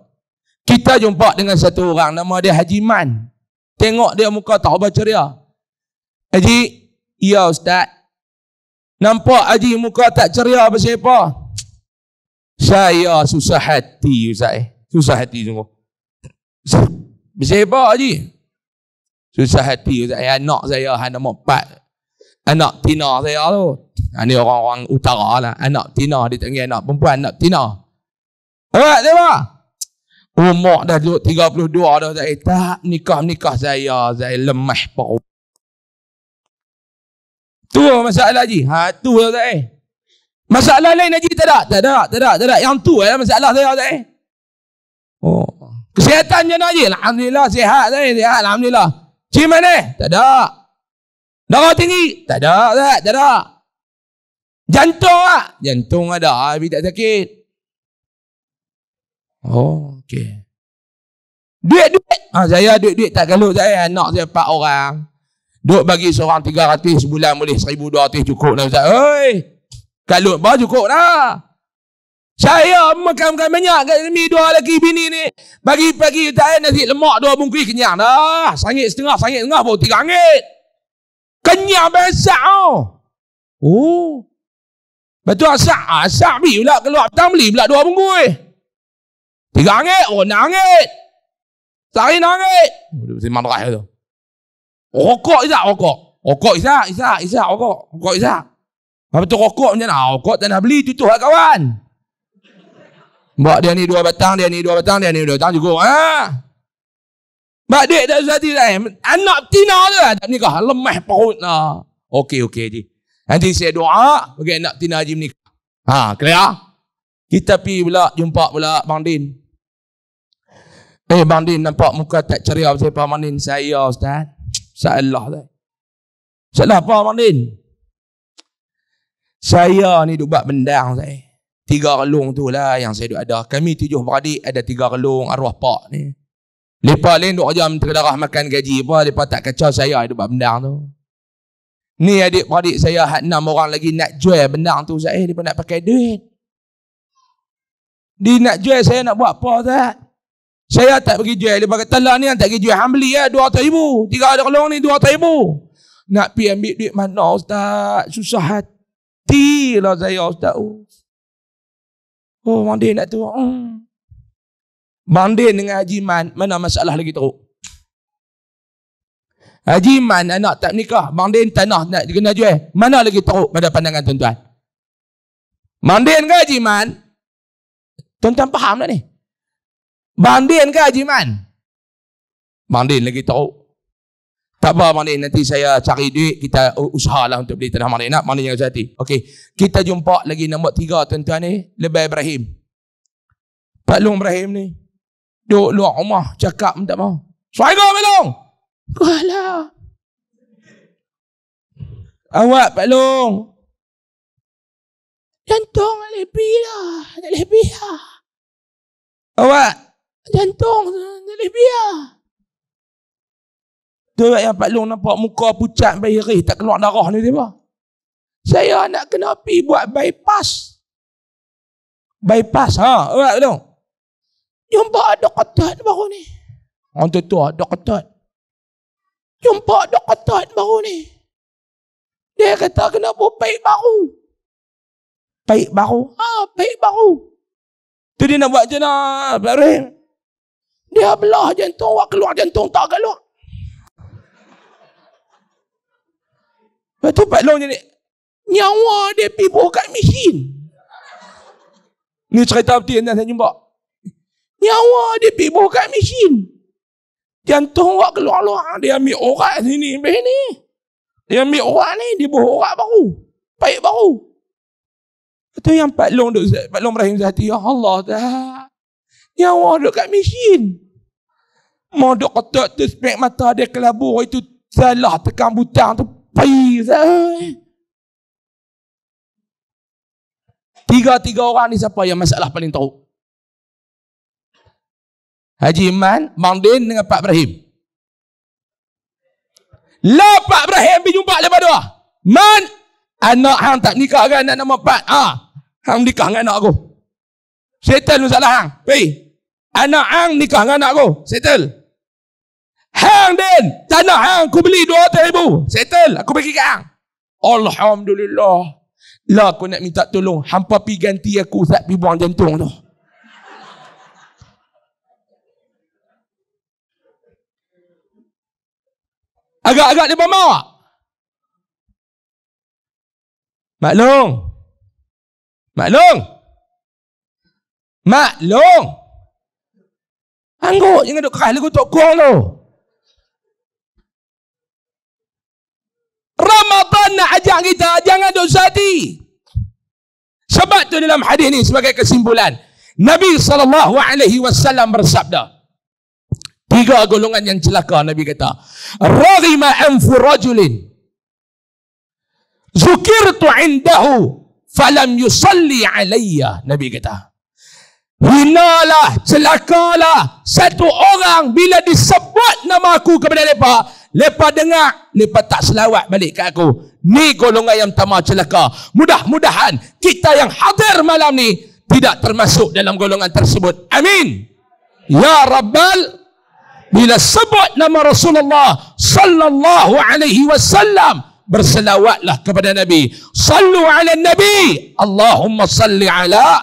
Kita jumpa dengan satu orang nama dia Haji Man. Tengok dia muka tak berapa ceria. Haji, ya Ustaz. Nampak Haji muka tak ceria pasal apa? Saya susah hati Ustaz. Susah hati sungguh. Pasal apa Haji? Susah hati Ustaz. Anak saya nombor 4. Anak tina saya tu. Ini orang-orang utara lah. Anak tina. Dia tak ingat anak perempuan. Anak tina. Awak siapa? Umur dah 32 dah. Tak nikah saya lemah pun. Tu masalah Haji. Tu tak masalah lain Haji tak ada. Yang tu masalah saya tak Oh. Kesihatan je Haji. Alhamdulillah sihat saya. Sihat alhamdulillah. Cik mana? Tak ada. Darah tinggi? Tak ada. Jantung tak? Jantung ada. Tapi tak sakit. Oh, okey. Duit. Saya duit tak galuh saya. Anak saya 4 orang. Duk bagi seorang 300 sebulan boleh 1,200 cukup dah Ustaz. Oi. Kalau baru cukup dah. Saya makan banyak kat sini 2 lelaki bini ni. Bagi-bagi Ustaz nasi lemak 2 bungkus kenyang dah. RM1.5 baru RM3. Kenyang besar oh. Betul asak beli pula keluar petang beli pula 2 bungkus. RM3 oh RM6. Sehari RM6. Simpan raya tu. Rokok Izzat, rokok. Rokok Izzat, rokok. Rokok Izzat. Apa tu rokok macam mana? Rokok tak nak beli, tutup kat kawan. Mbak dia ni 2 batang, dia ni 2 batang, dia ni 2 batang cukup. Mbak dek dah Ustaz anak tina tu lah. Tak nikah, lemah perut lah. Okey Haji. Nanti saya doa, bagi anak tina Haji menikah. Clear? Kita pergi pula, jumpa pula Bang Din. Bang Din nampak muka tak ceria pasal Bang Din. Saya Ustaz. Salah apa Bang Din? Saya ni duk buat bendang saya. 3 relung tu lah yang saya duk ada. Kami 7 beradik ada 3 relung arwah pak ni. Lepas lain duk jam terdarah makan gaji apa. Lepas tak kacau saya duk buat bendang tu. Ni adik beradik saya 6 orang lagi nak jual bendang tu saya. Dia nak pakai duit. Dia nak jual saya nak buat apa tak? Saya tak pergi jual. Dia kata lah ni tak pergi jual. Hang beli ya RM200,000. 3 relung ni RM200,000. Nak pergi ambil duit mana Ustaz? Susah hati lah saya Ustaz. Bang Din nak tu. Bang Din dengan Haji Man, mana masalah lagi teruk? Haji Man anak tak nikah. Bang Din tanah nak kena jual. Mana lagi teruk pada pandangan tuan-tuan? Bang Din ke Haji Man? Tuan-tuan faham tak ni? Bang Din ke Haji Man? Bang Din lagi teruk. Tak apa Bang Din, nanti saya cari duit, kita usahalah untuk beli tanah Bang Din. Bang Din jangan hati. Okey, kita jumpa lagi nombor 3 tuan-tuan ni, Lebay Ibrahim. Pak Long Ibrahim ni duduk luar rumah, cakap minta mau. Assalamualaikum Pak Long. Alah. Awak Pak Long. Jantung lebih lah. Tak lebih lah. Awak. Jantung tak lebih lah. Tu yang Pak Long nampak muka pucat bayi tak keluar darah ni dia. Saya nak kena pergi buat bypass. Bypass ha. Awak Pak Long. Jumpa doktor baru ni. Orang tua doktor. Jumpa doktor baru ni. Dia kata kena buat paip baru. Paip baru? Paip baru. Tu dia nak buat macam mana, Pak Rahim? Dia belah jantung, awak keluar jantung tak keluar. Lepas tu Pak Long jadi, nyawa dia pergi buka mesin. Ni cerita betul yang saya jumpa. Nyawa dia pergi buka mesin. Jantung awak keluar-keluar. Dia ambil orat sini, ni. Dia ambil orat ni, dia buat orat baru. Paip baru. Itu yang Pak Long Rahim Zahati. Ya Allah dah. Nyawa duduk kat mesin. Mau duduk kotak tu spek mata dia kelabur. Itu salah tekan butang tu. Pai. Tiga orang ni siapa yang masalah paling tahu? Haji Iman, Bang Din dengan Pak Ibrahim. Lah Pak Ibrahim pergi jumpa lepas dua. Man, anak hang tak nikah kan anak nama Pak? Hang nikah dengan anak aku. Settle masalah hang. Pergi. Anak hang nikah dengan anak aku. Settle. Hang Din, tanah hang aku beli 200,000. Settle. Aku bagi kat hang. Alhamdulillah. Lah aku nak minta tolong. Hampa pergi ganti aku tak pergi buang jantung tu. Agak-agak dia bermawa. Maklum. Angguk jangan duk keras lagu tok kuang tu. Ramadan nak ajak kita jangan duk sadi. Sebab tu dalam hadis ni sebagai kesimpulan, Nabi SAW bersabda, 3 golongan yang celaka. Nabi kata, raghima anfu rajulin zukirtu indahu falam yusalli alayya. Nabi kata, hinalah, celakalah satu orang bila disebut nama aku kepada mereka dengar, mereka tak selawat balik ke aku. Ni golongan yang pertama celaka. Mudah-mudahan kita yang hadir malam ni tidak termasuk dalam golongan tersebut. Amin. Ya Rabbal. Bila sebut nama Rasulullah sallallahu alaihi wasallam, berselawatlah kepada Nabi. Sallu ala Nabi. Allahumma salli ala.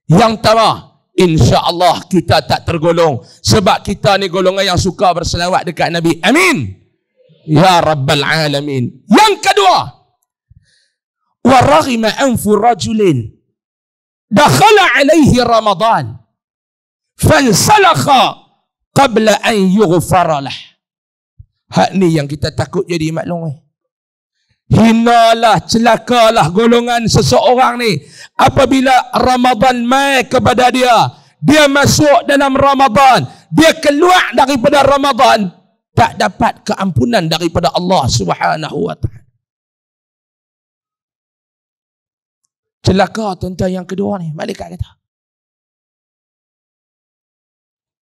Yang pertama, insya-Allah kita tak tergolong sebab kita ni golongan yang suka berselawat dekat Nabi. Amin. Ya Rabbal alamin. Yang kedua, wa raghima anfu rajulin dakhala alaihi Ramadan fansalakha qabla an yughfara lah. Hak ni yang kita takut jadi maklum. Hinalah, celakalah golongan seseorang ni apabila Ramadan mai kepada dia, dia masuk dalam Ramadan, dia keluar daripada Ramadan, tak dapat keampunan daripada Allah Subhanahu wa taala. Celaka tuan-tuan yang kedua ni, malaikat kata.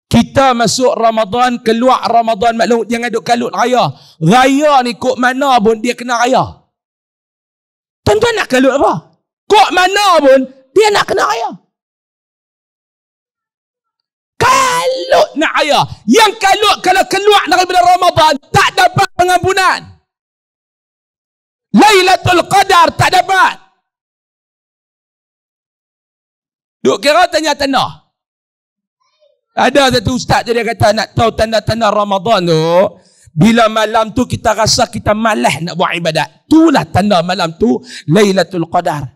Kita masuk Ramadan, keluar Ramadan, maklum jangan duk kalut raya. Raya ni kok mana pun dia kena raya. Tuan-tuan nak kalut apa? Kok mana pun dia nak kena raya. Kalut nak raya. Yang kalut kalau keluar daripada Ramadan tak dapat pengampunan. Lailatul Qadar tak dapat. Duk kira tanya-tanya. Ada satu ustaz dia kata nak tahu tanda-tanda Ramadan tu, bila malam tu kita rasa kita malas nak buat ibadat. Itulah tanda malam tu Lailatul Qadar.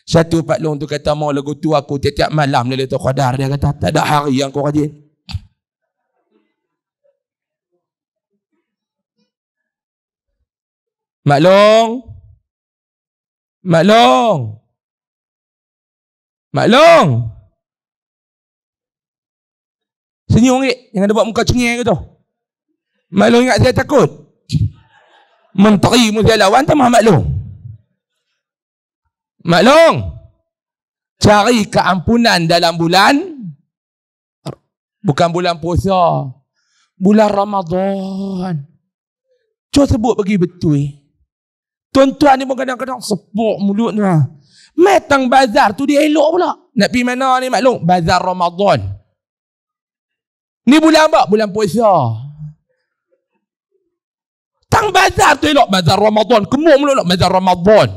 Satu Pak Long tu kata, mau lagu tu aku tiap-tiap malam Lailatul Qadar. Dia kata tak ada hari yang kau rajin. Mak Long. Senyum sikit. Jangan ada buat muka cengeng gitu. Maklum ingat saya takut. Menteri Mulia Lawan tambah maklum. Maklum. Cari keampunan dalam bulan. Bukan bulan puasa. Bulan Ramadan. Cuba sebut bagi betul. Tuan-tuan ni pun kadang-kadang sepuk mulut ni. Metang bazar tu dia elok pula. Nak pergi mana ni maklum? Bazar Ramadan. Ni bulan apa? Bulan puasa. Tang bazar tu elok. Bazar Ramadan. Kemuk mulut lah. Bazar Ramadan.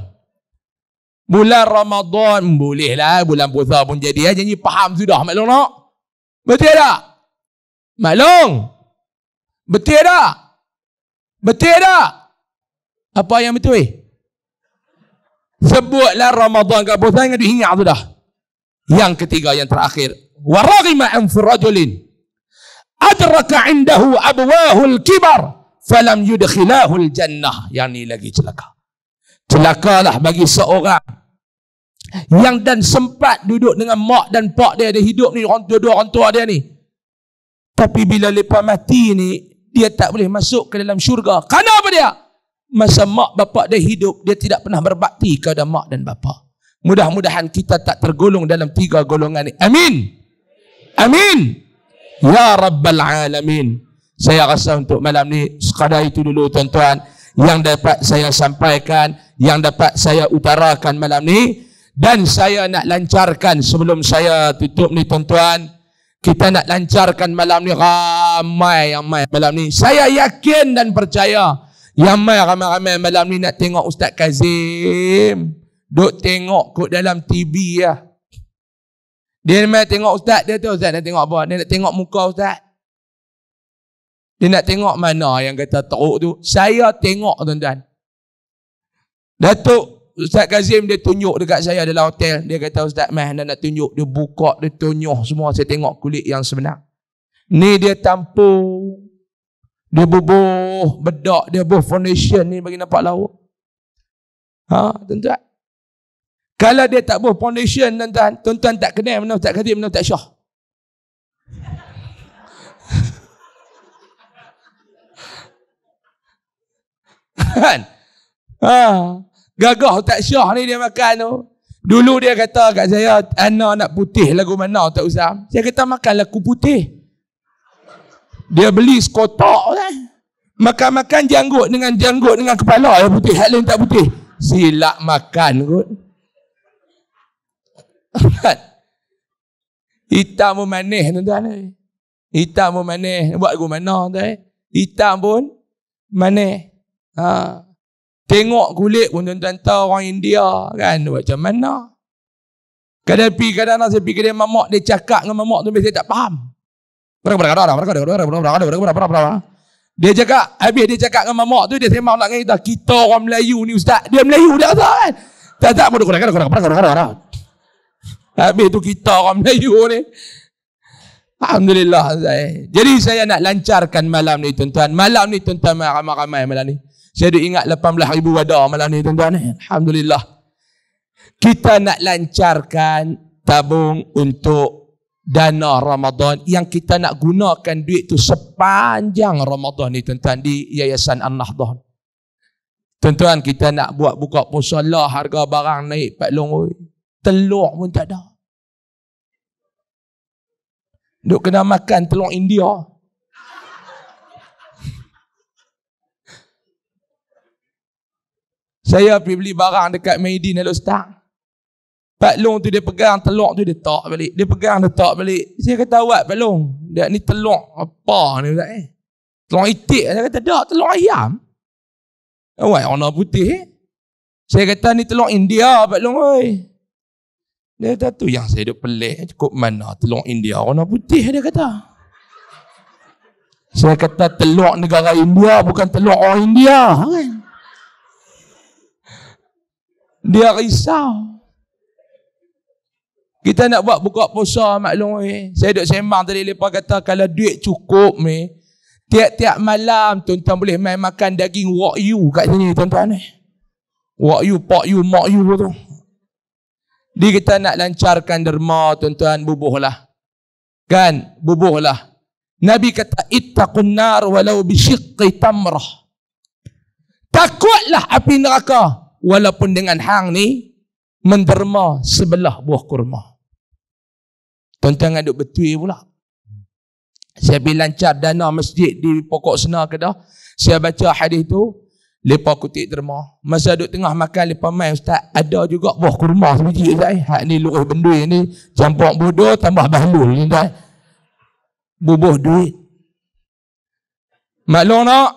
Bulan Ramadan. Boleh lah. Bulan puasa pun jadi. Janji faham sudah. Maklum tak? Betul tak? Maklum? Betul tak? Betul tak? Apa yang betul? Sebutlah Ramadan kat puasa yang diingat tu dah. Yang ketiga, yang terakhir. Waraghima anfi rajulin adraka indahu abwahul kibar falam yudkhilahul jannah. Yang ni lagi celaka. Celakalah bagi seorang yang dan sempat duduk dengan mak dan pak dia hidup ni, dua orang tua dia ni. Tapi bila lepas mati ni, dia tak boleh masuk ke dalam syurga. Kenapa dia? Masa mak bapak dia hidup, dia tidak pernah berbakti kepada mak dan bapak. Mudah-mudahan kita tak tergolong dalam 3 golongan ini. Amin. Amin. Ya Rabbal Alamin. Saya rasa untuk malam ni sekadar itu dulu tuan-tuan yang dapat saya sampaikan, yang dapat saya utarakan malam ni. Dan saya nak lancarkan sebelum saya tutup ni tuan-tuan. Kita nak lancarkan malam ni ramai malam ni. Saya yakin dan percaya ramai malam ni nak tengok Ustaz Kazim. Duk tengok kot dalam TV lah. Dia memang tengok Ustaz, dia tahu Ustaz nak tengok apa. Dia nak tengok muka Ustaz. Dia nak tengok mana yang kata teruk tu. Saya tengok tuan-tuan. Datuk Ustaz Kazim dia tunjuk dekat saya dalam hotel. Dia kata Ustaz Mah nak tunjuk. Dia buka, dia tunjuk semua. Saya tengok kulit yang sebenar. Ni dia tampung. Dia bubuh bedak, dia bubuh foundation ni bagi nampak lawa. Tuan-tuan. Kalau dia tak bubuh foundation tuan-tuan tak kenal mana Ustaz Kazim, mana Ustaz Syah. Kan? Gagah Ustaz Syah ni dia makan tu. Dulu dia kata kat saya, ana nak putih lagu mana Ustaz Usam? Saya kata makan lagu putih. Dia beli sekotak kan. Makan-makan janggut dengan kepala yang putih, hal lain tak putih. Silap makan kot. Hitam pun manis tuan-tuan. Hitam pun manis. Buat lagu mana tuan? Hitam pun manis. Tengok kulit pun tuan-tuan tahu orang India kan macam mana. Kadang-kadang saya pergi kedai mamak, dia cakap dengan mamak tu saya tak faham. Dia cakap, habis dia cakap dengan mamak tu, dia sembang nak kata kita orang Melayu ni Ustaz. Dia Melayu dia kata kan. Tak bodoh kadang-kadang. Habis tu kita orang Melayu ni. Alhamdulillah saya. Jadi saya nak lancarkan malam ni tuan-tuan. Malam ni tuan-tuan ramai-ramai malam ni. Saya ada ingat 18,000 wadah malam ni tuan-tuan. Alhamdulillah. Kita nak lancarkan tabung untuk dana Ramadan yang kita nak gunakan duit tu sepanjang Ramadan ni tuan-tuan di Yayasan An-Nahdah. Tuan-tuan, kita nak buat buka puasa lah, harga barang naik Pak Long. Telur pun tak ada. Duk kena makan telur India. Saya pergi beli barang dekat Maidin Al-Ustaz. Pak Long tu dia pegang telur tu, dia tak balik. Dia pegang, dia tak balik. Saya kata, awak Pak Long, dia ni telur apa ni Ustaz? Telur itik. Saya kata, tak, telur ayam. Awak warna putih. Saya kata, ni telur India Pak Long. Dia kata, tu yang saya duk pelik. Cukup mana telur India warna putih, dia kata. Saya kata, telur negara India bukan telur orang India. Kan? Dia risau. Kita nak buat buka puasa maklum. Saya duk sembang tadi, lepas kata kalau duit cukup ni, tiap-tiap malam tuan-tuan boleh main makan daging wagyu kat sini tuan-tuan ni. Wagyu, pak yu, mak yu tu. Jadi kita nak lancarkan derma tuan-tuan, bubuhlah. Kan? Bubuhlah. Nabi kata, ittaqun nar walau bisyiqqi tamrah. Takutlah api neraka walaupun dengan hang ni menderma sebelah buah kurma. Tuan-tuan duk betul pula. Saya pergi lancar dana masjid di Pokok Senar Kedah. Saya baca hadis tu, lepas kutip derma. Masa duk tengah makan, lepas main, Ustaz, ada juga buah kurma sebiji, Ustaz. Hak ni luruh bendui ni, campur bodoh tambah bahlul ni, Ustaz. Bubuh duit. Maklum tak?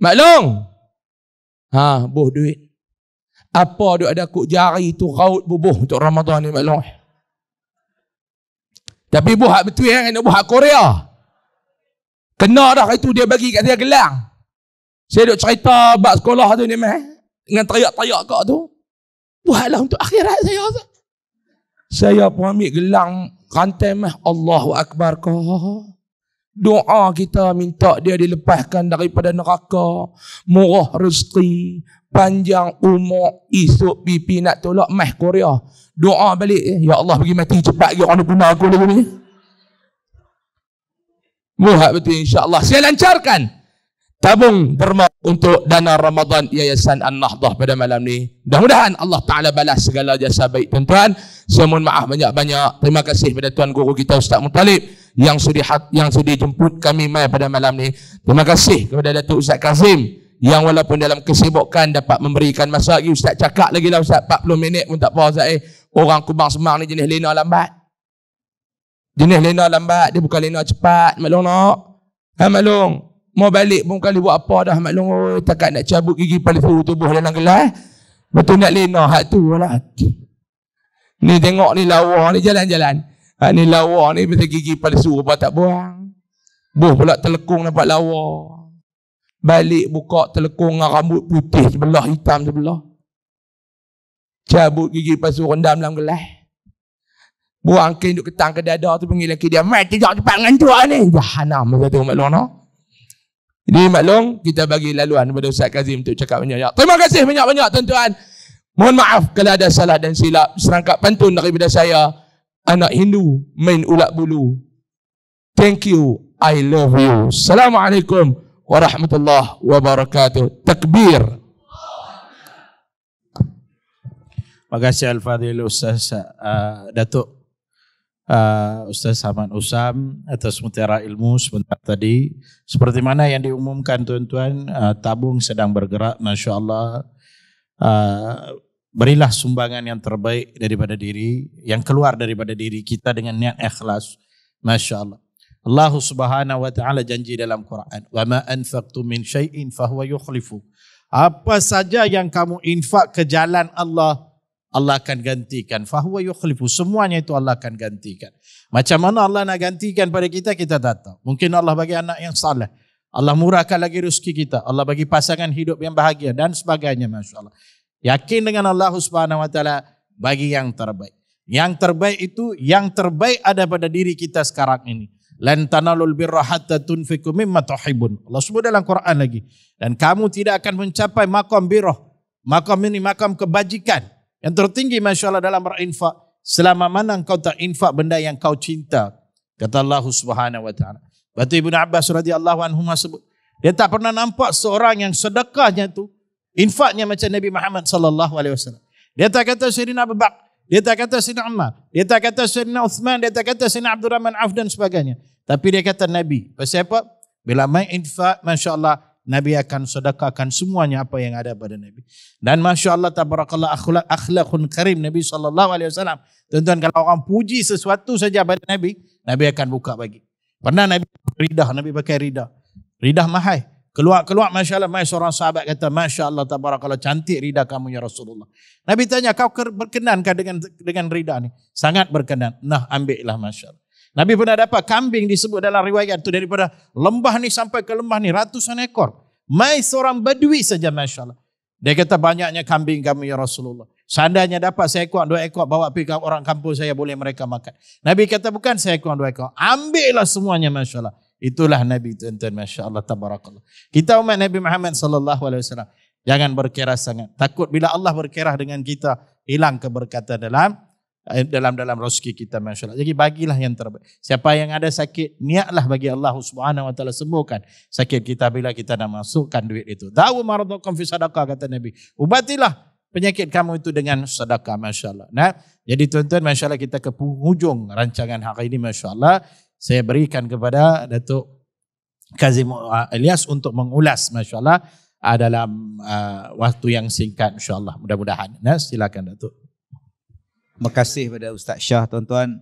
Maklum? Buh duit. Apa duk ada kuk jari tu raut bubuh untuk Ramadan ni, maklum. Tapi buh hak betul yang nak buh hak Korea. Kena dah itu dia bagi kat saya gelang. Saya duk cerita bab sekolah tu ni meh. Dengan teriak-teriak kat tu. Buatlah untuk akhirat saya. Saya pun ambil gelang rantai meh. Allahu Akbar kau. Doa kita minta dia dilepaskan daripada neraka. Murah rezeki. Panjang umur. Esok pipi nak tolak meh Korea. Doa balik. Ya Allah bagi mati cepat lagi orang guna aku lagi ni. Buat betul insya-Allah. Saya lancarkan tabung derma untuk dana Ramadan Yayasan An-Nahdah pada malam ni. Mudah-mudahan Allah Ta'ala balas segala jasa baik tuan-tuan. Saya mohon maaf banyak-banyak. Terima kasih pada tuan guru kita Ustaz Muttalib yang sudi jemput kami mai pada malam ni. Terima kasih kepada Datuk Ustaz Kazim yang walaupun dalam kesibukan dapat memberikan masa lagi. Ustaz cakap lagi lah Ustaz 40 minit pun tak apa Ustaz. Orang Kubang Semang ni jenis lena lambat. Jenis lena lambat, dia bukan lena cepat. Maklum tak? Maklum. Mau balik pun kali buat apa dah maklum. Oh, takat nak cabut gigi palsu tubuh dalam gelas. Betul nak lena hak tu lah. Ni tengok ni lawa ni jalan-jalan. Ni lawa ni pasal gigi palsu apa tak buang. Buh pula telekung nampak lawa. Balik buka telekung dengan rambut putih sebelah, hitam sebelah. Cabut gigi palsu rendam dalam gelas. Buang kain duk ketang ke dada tu panggil lelaki dia. Mai tidak cepat dengan tu ni. Jahanam masa tu maklum no. Jadi maklum kita bagi laluan kepada Ustaz Kazim untuk cakap banyak. Terima kasih banyak-banyak tuan-tuan. Mohon maaf kalau ada salah dan silap. Serangkap pantun daripada saya. Anak Hindu main ulat bulu. Thank you. I love you. Assalamualaikum warahmatullahi wabarakatuh. Takbir. Terima kasih Al-Fadhil Ustaz Datuk Ustaz Ahmad Usam atas mutiara ilmu sebentar tadi. Seperti mana yang diumumkan tuan-tuan, tabung sedang bergerak, Masya Allah. Berilah sumbangan yang terbaik daripada diri, yang keluar daripada diri kita dengan niat ikhlas, Masya Allah. Allah Subhanahu wa taala janji dalam Quran, "Wa ma anfaqtum min syai'in fahuwa yukhlifu." Apa saja yang kamu infak ke jalan Allah, Allah akan gantikan. Fahuwa yukhlifu. Semuanya itu Allah akan gantikan. Macam mana Allah nak gantikan pada kita, kita tak tahu. Mungkin Allah bagi anak yang saleh. Allah murahkan lagi rezeki kita. Allah bagi pasangan hidup yang bahagia dan sebagainya. Masya Allah. Yakin dengan Allah Subhanahu wa taala bagi yang terbaik. Yang terbaik itu, yang terbaik ada pada diri kita sekarang ini. Lan tanalul birra hatta tunfiqu mimma tuhibbun. Allah sebut dalam Quran lagi. Dan kamu tidak akan mencapai maqam birrah. Maqam ini maqam kebajikan. Yang tertinggi Masya Allah dalam berinfak. Selama mana engkau tak infak benda yang kau cinta. Kata Allah Subhanahu wa ta'ala. Batu Ibnu Abbas radhiyallahu anhu sebut. Dia tak pernah nampak seorang yang sedekahnya tu. Infaknya macam Nabi Muhammad sallallahu alaihi wasallam. Dia tak kata Sayyidina Abu Bakar. Dia tak kata Sayyidina Umar. Dia tak kata Sayyidina Uthman. Dia tak kata Sayyidina Abdurrahman Auf dan sebagainya. Tapi dia kata Nabi. Pasal apa? Bila main infak, Masya Allah, Nabi akan sedekahkan semuanya apa yang ada pada Nabi. Dan Masya Allah, tabarakallah, akhlakun karim Nabi SAW. Tuan-tuan, kalau orang puji sesuatu saja pada Nabi, Nabi akan buka bagi. Pernah Nabi ridah, Nabi pakai ridah. Ridah mahal. Keluar, Masya Allah, mai seorang sahabat kata, Masya Allah, tabarakallah, cantik ridah kamu ya Rasulullah. Nabi tanya, kau berkenankah dengan ridah ni? Sangat berkenan. Nah, ambillah Masya Allah. Nabi pernah dapat kambing disebut dalam riwayat itu daripada lembah ni sampai ke lembah ni ratusan ekor. Mai seorang badui saja Masya Allah. Dia kata banyaknya kambing kamu ya Rasulullah. Seandainya dapat seekor, 2 ekor bawa pergi ke orang kampung saya boleh mereka makan. Nabi kata bukan seekor, 2 ekor. Ambillah semuanya Masya Allah. Itulah Nabi tuan-tuan Masya Allah tabarakallah. Kita umat Nabi Muhammad SAW. Jangan berkira sangat. Takut bila Allah berkira dengan kita hilang keberkatan dalam dalam rezeki kita, masya Allah. Jadi bagilah yang terbaik. Siapa yang ada sakit, niatlah bagi Allah Subhanahu wa taala sembuhkan sakit kita bila kita nak masukkan duit itu. Dawu maradakum fi sadaqah, kata Nabi. Ubatilah penyakit kamu itu dengan sedekah, masya Allah. Nah, jadi tuan-tuan, masya Allah, kita ke penghujung rancangan hari ini, masya Allah. Saya berikan kepada Datuk Kazim Ilyas untuk mengulas, masya Allah, dalam waktu yang singkat, insya Allah, mudah-mudahan. Nah, silakan Datuk. Terima kasih pada Ustaz Shah, tuan-tuan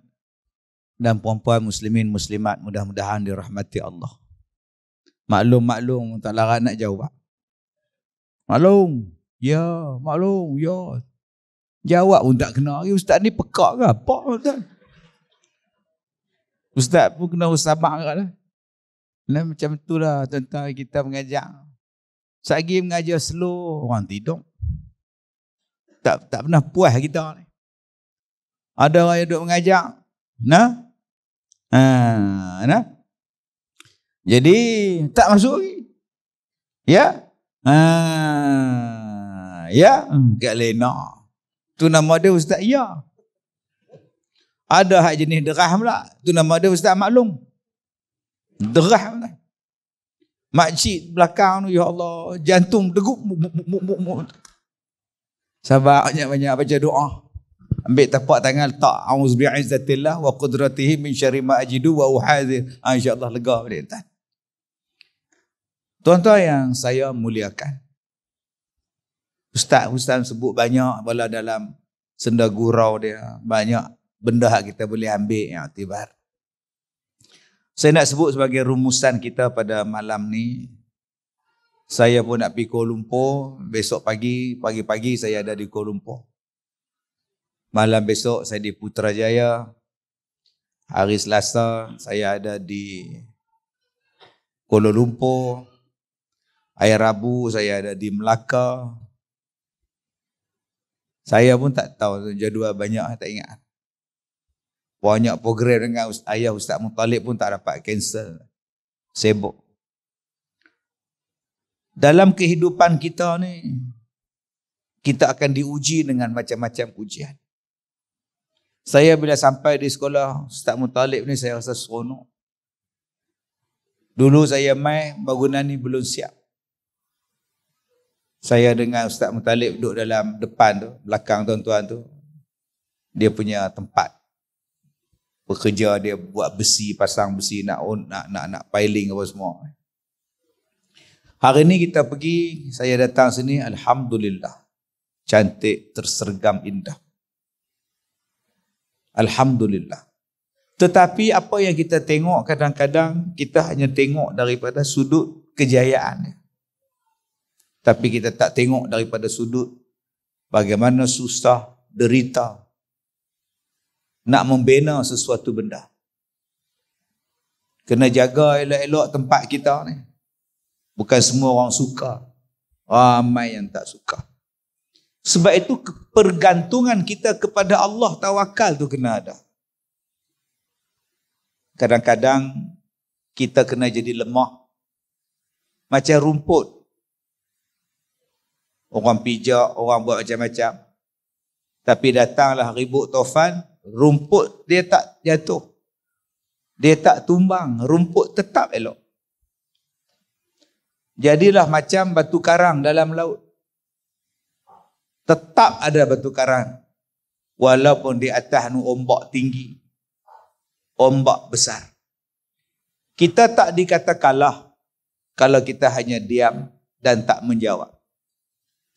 dan puan-puan muslimin muslimat, mudah-mudahan dirahmati Allah. Maklum tak larat nak jawab. Maklum, ya, maklum, ya. Jawab pun tak kena. Ustaz ni pekak ke apa, Ustaz? Ustaz pun kena sabar kat lah. Nah, macam itulah tuan-tuan, kita mengajar. Sagi mengajar slow, orang tidur. Tak pernah puas kita ni. Ada orang yang duduk mengajar. Nah. Jadi tak masuk lagi. Ya. Ya. Kat Lena. Tu nama dia Ustaz Ya. Ada hak jenis derah pula. Tu nama dia Ustaz Maklum. Derah pula. Makcik belakang tu, ya Allah, jantung degup. Sabar banyak-banyak baca doa. Ambil tapak tangan, letak auzubi'izzatillah wa qudratihi min syarri ma ajidu wa uhadzir. InsyaAllah lega balik tuan. Tuan-tuan yang saya muliakan, Ustaz sebut banyak bala dalam senda gurau dia, banyak benda yang kita boleh ambil yang iktibar. Saya nak sebut sebagai rumusan kita pada malam ni. Saya pun nak pergi Kuala Lumpur. Besok pagi-pagi saya ada di Kuala Lumpur. Malam besok saya di Putrajaya. Hari Selasa saya ada di Kuala Lumpur. Hari Rabu saya ada di Melaka. Saya pun tak tahu jadual banyak, tak ingat. Banyak program dengan ayah Ustaz Muttalib pun tak dapat cancel. Sibuk. Dalam kehidupan kita ni, kita akan diuji dengan macam-macam ujian. Saya bila sampai di sekolah Ustaz Muttalib ni, saya rasa seronok. Dulu saya mai, bangunan ni belum siap. Saya dengan Ustaz Muttalib duduk dalam depan tu, belakang tuan-tuan tu. Dia punya tempat bekerja, dia buat besi, pasang besi, nak piling apa semua. Hari ni kita pergi, saya datang sini, alhamdulillah. Cantik, tersergam, indah. Alhamdulillah. Tetapi apa yang kita tengok kadang-kadang, kita hanya tengok daripada sudut kejayaan. Tapi kita tak tengok daripada sudut bagaimana susah, derita nak membina sesuatu benda. Kena jaga elok-elok tempat kita ni. Bukan semua orang suka. Ramai yang tak suka. Sebab itu pergantungan kita kepada Allah, tawakal tu kena ada. Kadang-kadang kita kena jadi lemah. Macam rumput. Orang pijak, orang buat macam-macam. Tapi datanglah ribut tofan, rumput dia tak jatuh. Dia tak tumbang, rumput tetap elok. Jadilah macam batu karang dalam laut. Tetap ada batu karang. Walaupun di atas nu ombak tinggi. Ombak besar. Kita tak dikata kalah kalau kita hanya diam dan tak menjawab.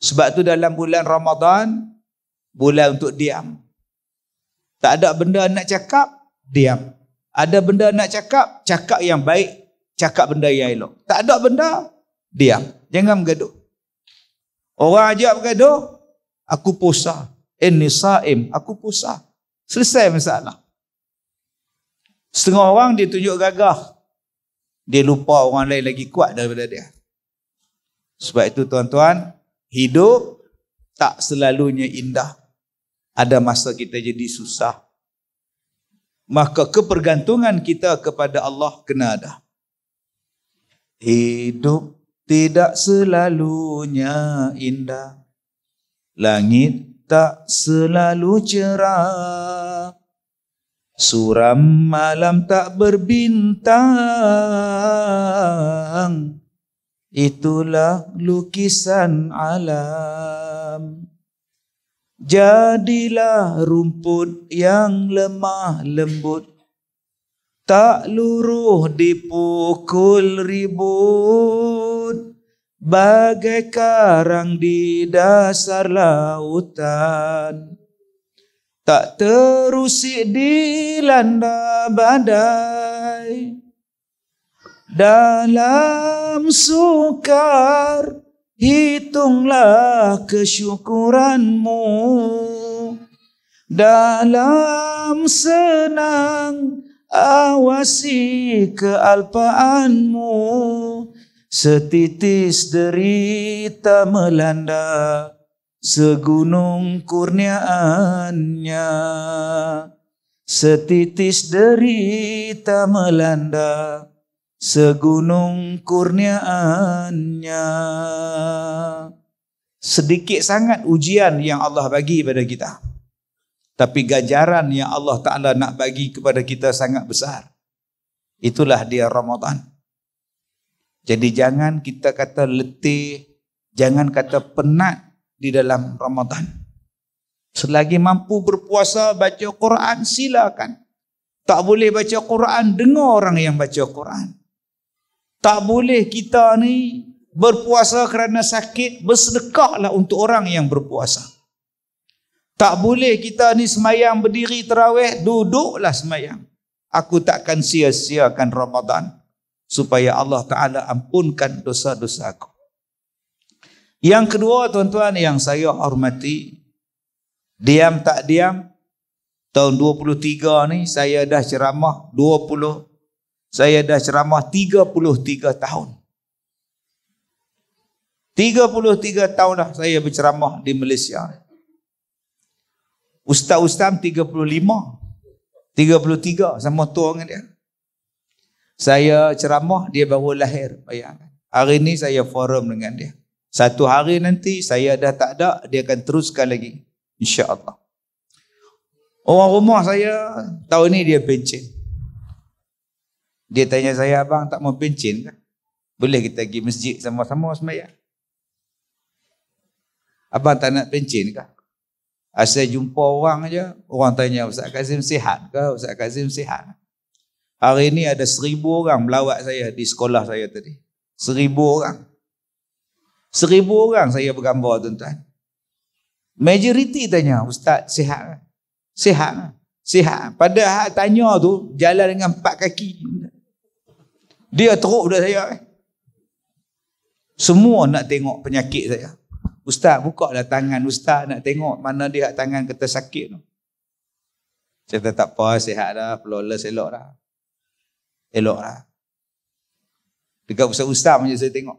Sebab tu dalam bulan Ramadan, bulan untuk diam. Tak ada benda nak cakap, diam. Ada benda nak cakap, cakap yang baik, cakap benda yang elok. Tak ada benda, diam. Jangan bergaduh. Orang ajak bergaduh, aku puasa. Inni saim, aku puasa. Selesai masalah. Setengah orang dia tunjuk gagah. Dia lupa orang lain lagi kuat daripada dia. Sebab itu tuan-tuan, hidup tak selalunya indah. Ada masa kita jadi susah. Maka kepergantungan kita kepada Allah kena ada. Hidup tidak selalunya indah. Langit tak selalu cerah, suram malam tak berbintang, itulah lukisan alam. Jadilah rumput yang lemah lembut, tak luruh dipukul ribut, bagai karang di dasar lautan, tak terusik dilanda badai. Dalam sukar hitunglah kesyukuranmu, dalam senang awasi kealpaanmu. Setitis derita melanda, segunung kurniaannya. Setitis derita melanda, segunung kurniaannya. Sedikit sangat ujian yang Allah bagi pada kita, tapi ganjaran yang Allah Ta'ala nak bagi kepada kita sangat besar. Itulah dia Ramadan. Jadi jangan kita kata letih, jangan kata penat di dalam Ramadan. Selagi mampu berpuasa, baca Quran, silakan. Tak boleh baca Quran, dengar orang yang baca Quran. Tak boleh kita ni berpuasa kerana sakit, bersedekahlah untuk orang yang berpuasa. Tak boleh kita ni semayang berdiri terawih, duduklah semayang. Aku takkan sia-siakan Ramadan supaya Allah Ta'ala ampunkan dosa-dosa aku. Yang kedua, tuan-tuan yang saya hormati, diam tak diam, tahun 23 ni saya dah ceramah 33 tahun. 33 tahun dah saya berceramah di Malaysia. Ustaz-ustaz 33 sama tua dengan dia. Saya ceramah, dia baru lahir, bayangkan. Hari ni saya forum dengan dia. Satu hari nanti saya dah tak ada, dia akan teruskan lagi, insya-Allah. Orang rumah saya tahun ni dia pencen. Dia tanya saya, abang tak mau pencen ke? Boleh kita pergi masjid sama-sama sembahyang? Abang tak nak pencen ke? Asal jumpa orang aja, orang tanya, Ustaz Kazim sihat ke? Ustaz Kazim sihat. Hari ini ada 1000 orang melawat saya di sekolah saya tadi. 1000 orang. 1000 orang saya bergambar, tuan-tuan. Majoriti tanya, Ustaz sihat? Sihat? Sihat. Padahal tanya tu jalan dengan 4 kaki. Dia teruk dah saya. Semua nak tengok penyakit saya. Ustaz, buka lah tangan Ustaz, nak tengok mana dia tangan kata sakit tu. Saya tak apa, sihat dah, flawless, elok dah. Elok dah. Dekat ustaz-ustaz macam saya tengok.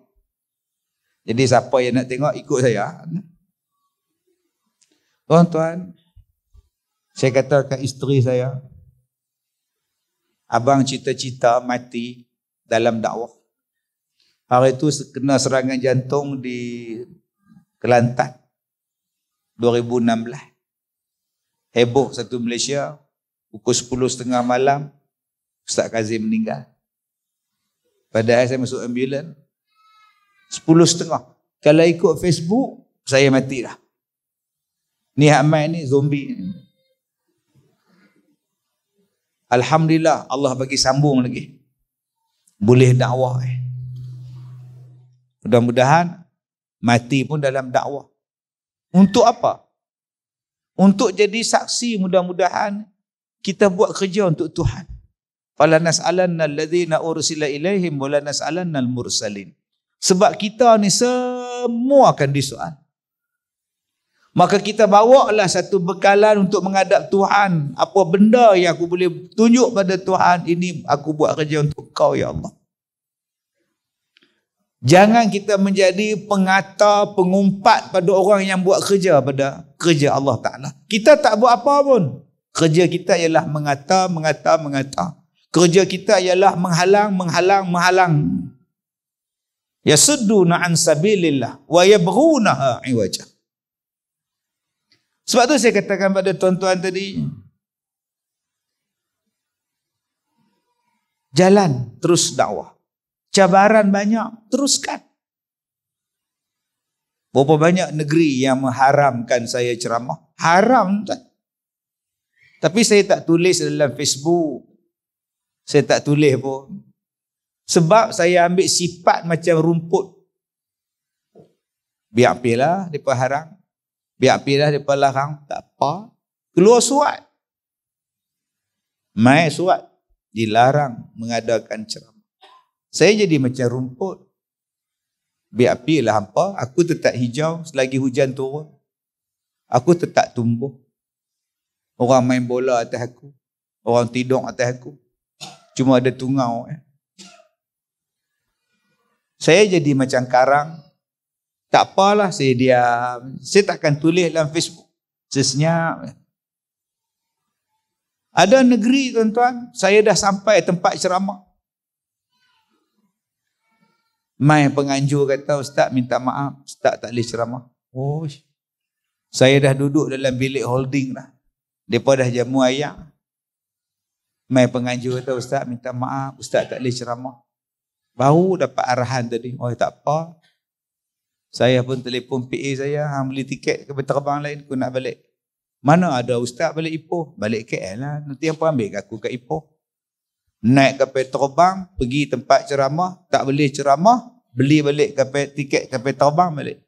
Jadi siapa yang nak tengok, ikut saya. Tuan-tuan, saya kata kat isteri saya, abang cita-cita mati dalam dakwah. Hari itu kena serangan jantung di Kelantan 2016. Heboh satu Malaysia. Pukul 10.30 malam Ustaz Kazim meninggal. Padahal saya masuk ambulan 10.30. Kalau ikut Facebook, saya mati dah. Ni Ahmad ni zombie. Alhamdulillah Allah bagi sambung lagi. Boleh dakwah. Mudah-mudahan mati pun dalam dakwah. Untuk apa? Untuk jadi saksi, mudah-mudahan kita buat kerja untuk Tuhan. Fala nas'alanna alladhina ursila ilaihim wa la nas'alanna al-mursalin. Sebab kita ni semua akan disoal. Maka kita bawalah satu bekalan untuk menghadap Tuhan. Apa benda yang aku boleh tunjuk pada Tuhan, ini aku buat kerja untuk kau ya Allah. Jangan kita menjadi pengata, pengumpat pada orang yang buat kerja pada kerja Allah Ta'ala. Kita tak buat apa pun. Kerja kita ialah mengata. Kerja kita ialah menghalang. Yasudduna an sabilillah wa yabghunaha iwaja. Sebab tu saya katakan pada tuan-tuan tadi, jalan terus dakwah. Cabaran banyak, teruskan. Berapa banyak negeri yang mengharamkan saya ceramah? Haram tak? Tapi saya tak tulis dalam Facebook. Saya tak tulis pun. Sebab saya ambil sifat macam rumput. Biar apilah mereka haram. Biar apilah mereka larang. Tak apa. Keluar surat. Mai surat. Dilarang mengadakan ceramah. Saya jadi macam rumput. Biar apilah hampa. Aku tetap hijau selagi hujan turun. Aku tetap tumbuh. Orang main bola atas aku. Orang tidur atas aku. Cuma ada tungau. Saya jadi macam karang. Tak apalah, saya diam. Saya takkan tulis dalam Facebook. Sesenyap. Ada negeri tuan-tuan, saya dah sampai tempat ceramah. Mai penganjur kata, Ustaz minta maaf, Ustaz tak boleh ceramah. Oh, saya dah duduk dalam bilik holding dah. Mereka dah jamu ayam. Mai penganjur kata, Ustaz minta maaf, Ustaz tak boleh ceramah. Baru dapat arahan tadi. Oh, tak apa. Saya pun telefon PA saya, beli tiket ke terbang lain, aku nak balik. Mana ada Ustaz balik Ipoh? Balik KL lah. Nanti apa ambil aku kat Ipoh? Naik kapal terbang, pergi tempat ceramah, tak boleh ceramah, beli balik kapal tiket kapal terbang balik.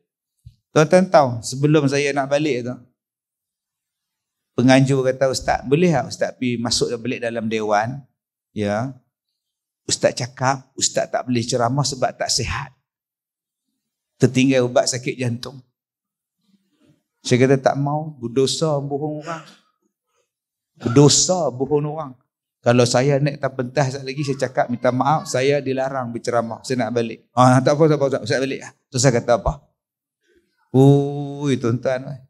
Tuan-tuan tahu, sebelum saya nak balik tu, penganjur kata, Ustaz, boleh tak Ustaz pergi masuk balik dalam dewan? Ya. Ustaz cakap, Ustaz tak boleh ceramah sebab tak sihat. Tertinggal ubat sakit jantung. Saya kata tak mau, berdosa bohong orang. Berdosa bohong orang. Kalau saya naik tak pentas lagi, saya cakap minta maaf, saya dilarang berceramah, saya nak balik. Tak apa, Ustaz balik lah. Terus saya kata apa? Ui tuan-tuan.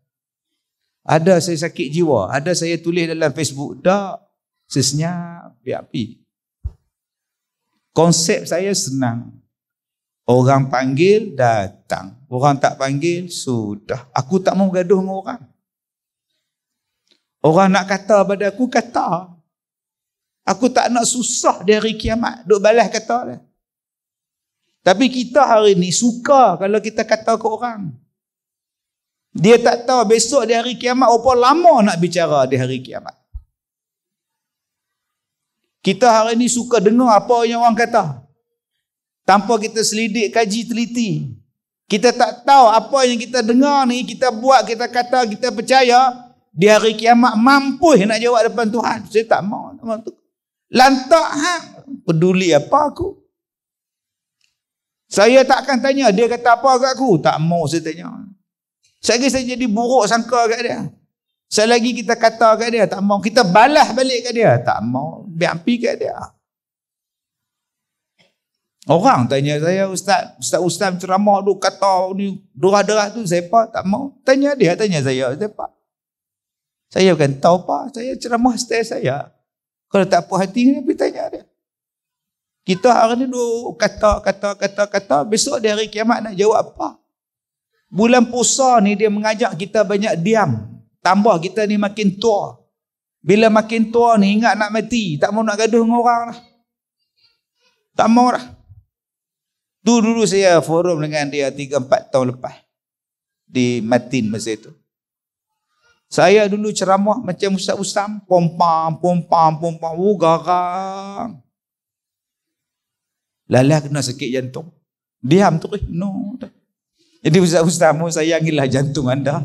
Ada saya sakit jiwa, ada saya tulis dalam Facebook, tak. Sesenyap, biar api. Konsep saya senang. Orang panggil, datang. Orang tak panggil, sudah. Aku tak mau gaduh dengan orang. Orang nak kata pada aku, kata. Aku tak nak susah di hari kiamat. Duk balas kata dia. Tapi kita hari ni suka kalau kita kata ke orang. Dia tak tahu besok di hari kiamat, berapa lama nak bicara di hari kiamat. Kita hari ni suka dengar apa yang orang kata. Tanpa kita selidik, kaji, teliti. Kita tak tahu apa yang kita dengar ni, kita buat, kita kata, kita percaya, di hari kiamat mampu nak jawab depan Tuhan. Saya tak mau. Lantak peduli apa aku? Saya tak akan tanya, dia kata apa kat aku? Tak mau saya tanya. Saya jadi buruk sangka kat dia. Selagi kita kata kat dia, tak mau. Kita balas balik kat dia, tak mau. Biar api kat dia. Orang tanya saya, Ustaz ceramah duk kata ni derah-derah tu, saya apa? Tak mau. Tanya dia, tanya saya apa? Saya bukan tahu apa, saya ceramah style saya. Kalau tak puas hati, ni pergi tanya dia. Kita hari ni duk kata, besok di hari kiamat nak jawab apa? Bulan puasa ni dia mengajak kita banyak diam. Tambah kita ni makin tua. Bila makin tua ni ingat nak mati, tak mau nak gaduh dengan orang lah. Tak mau lah. Dulu saya forum dengan dia 3-4 tahun lepas. Di Matin masa itu. Saya dulu ceramah macam Ustaz Ustam. Pompam. Garang. Lala kena sakit jantung. Diam tu. No. Jadi Ustaz Ustam, sayangilah jantung anda.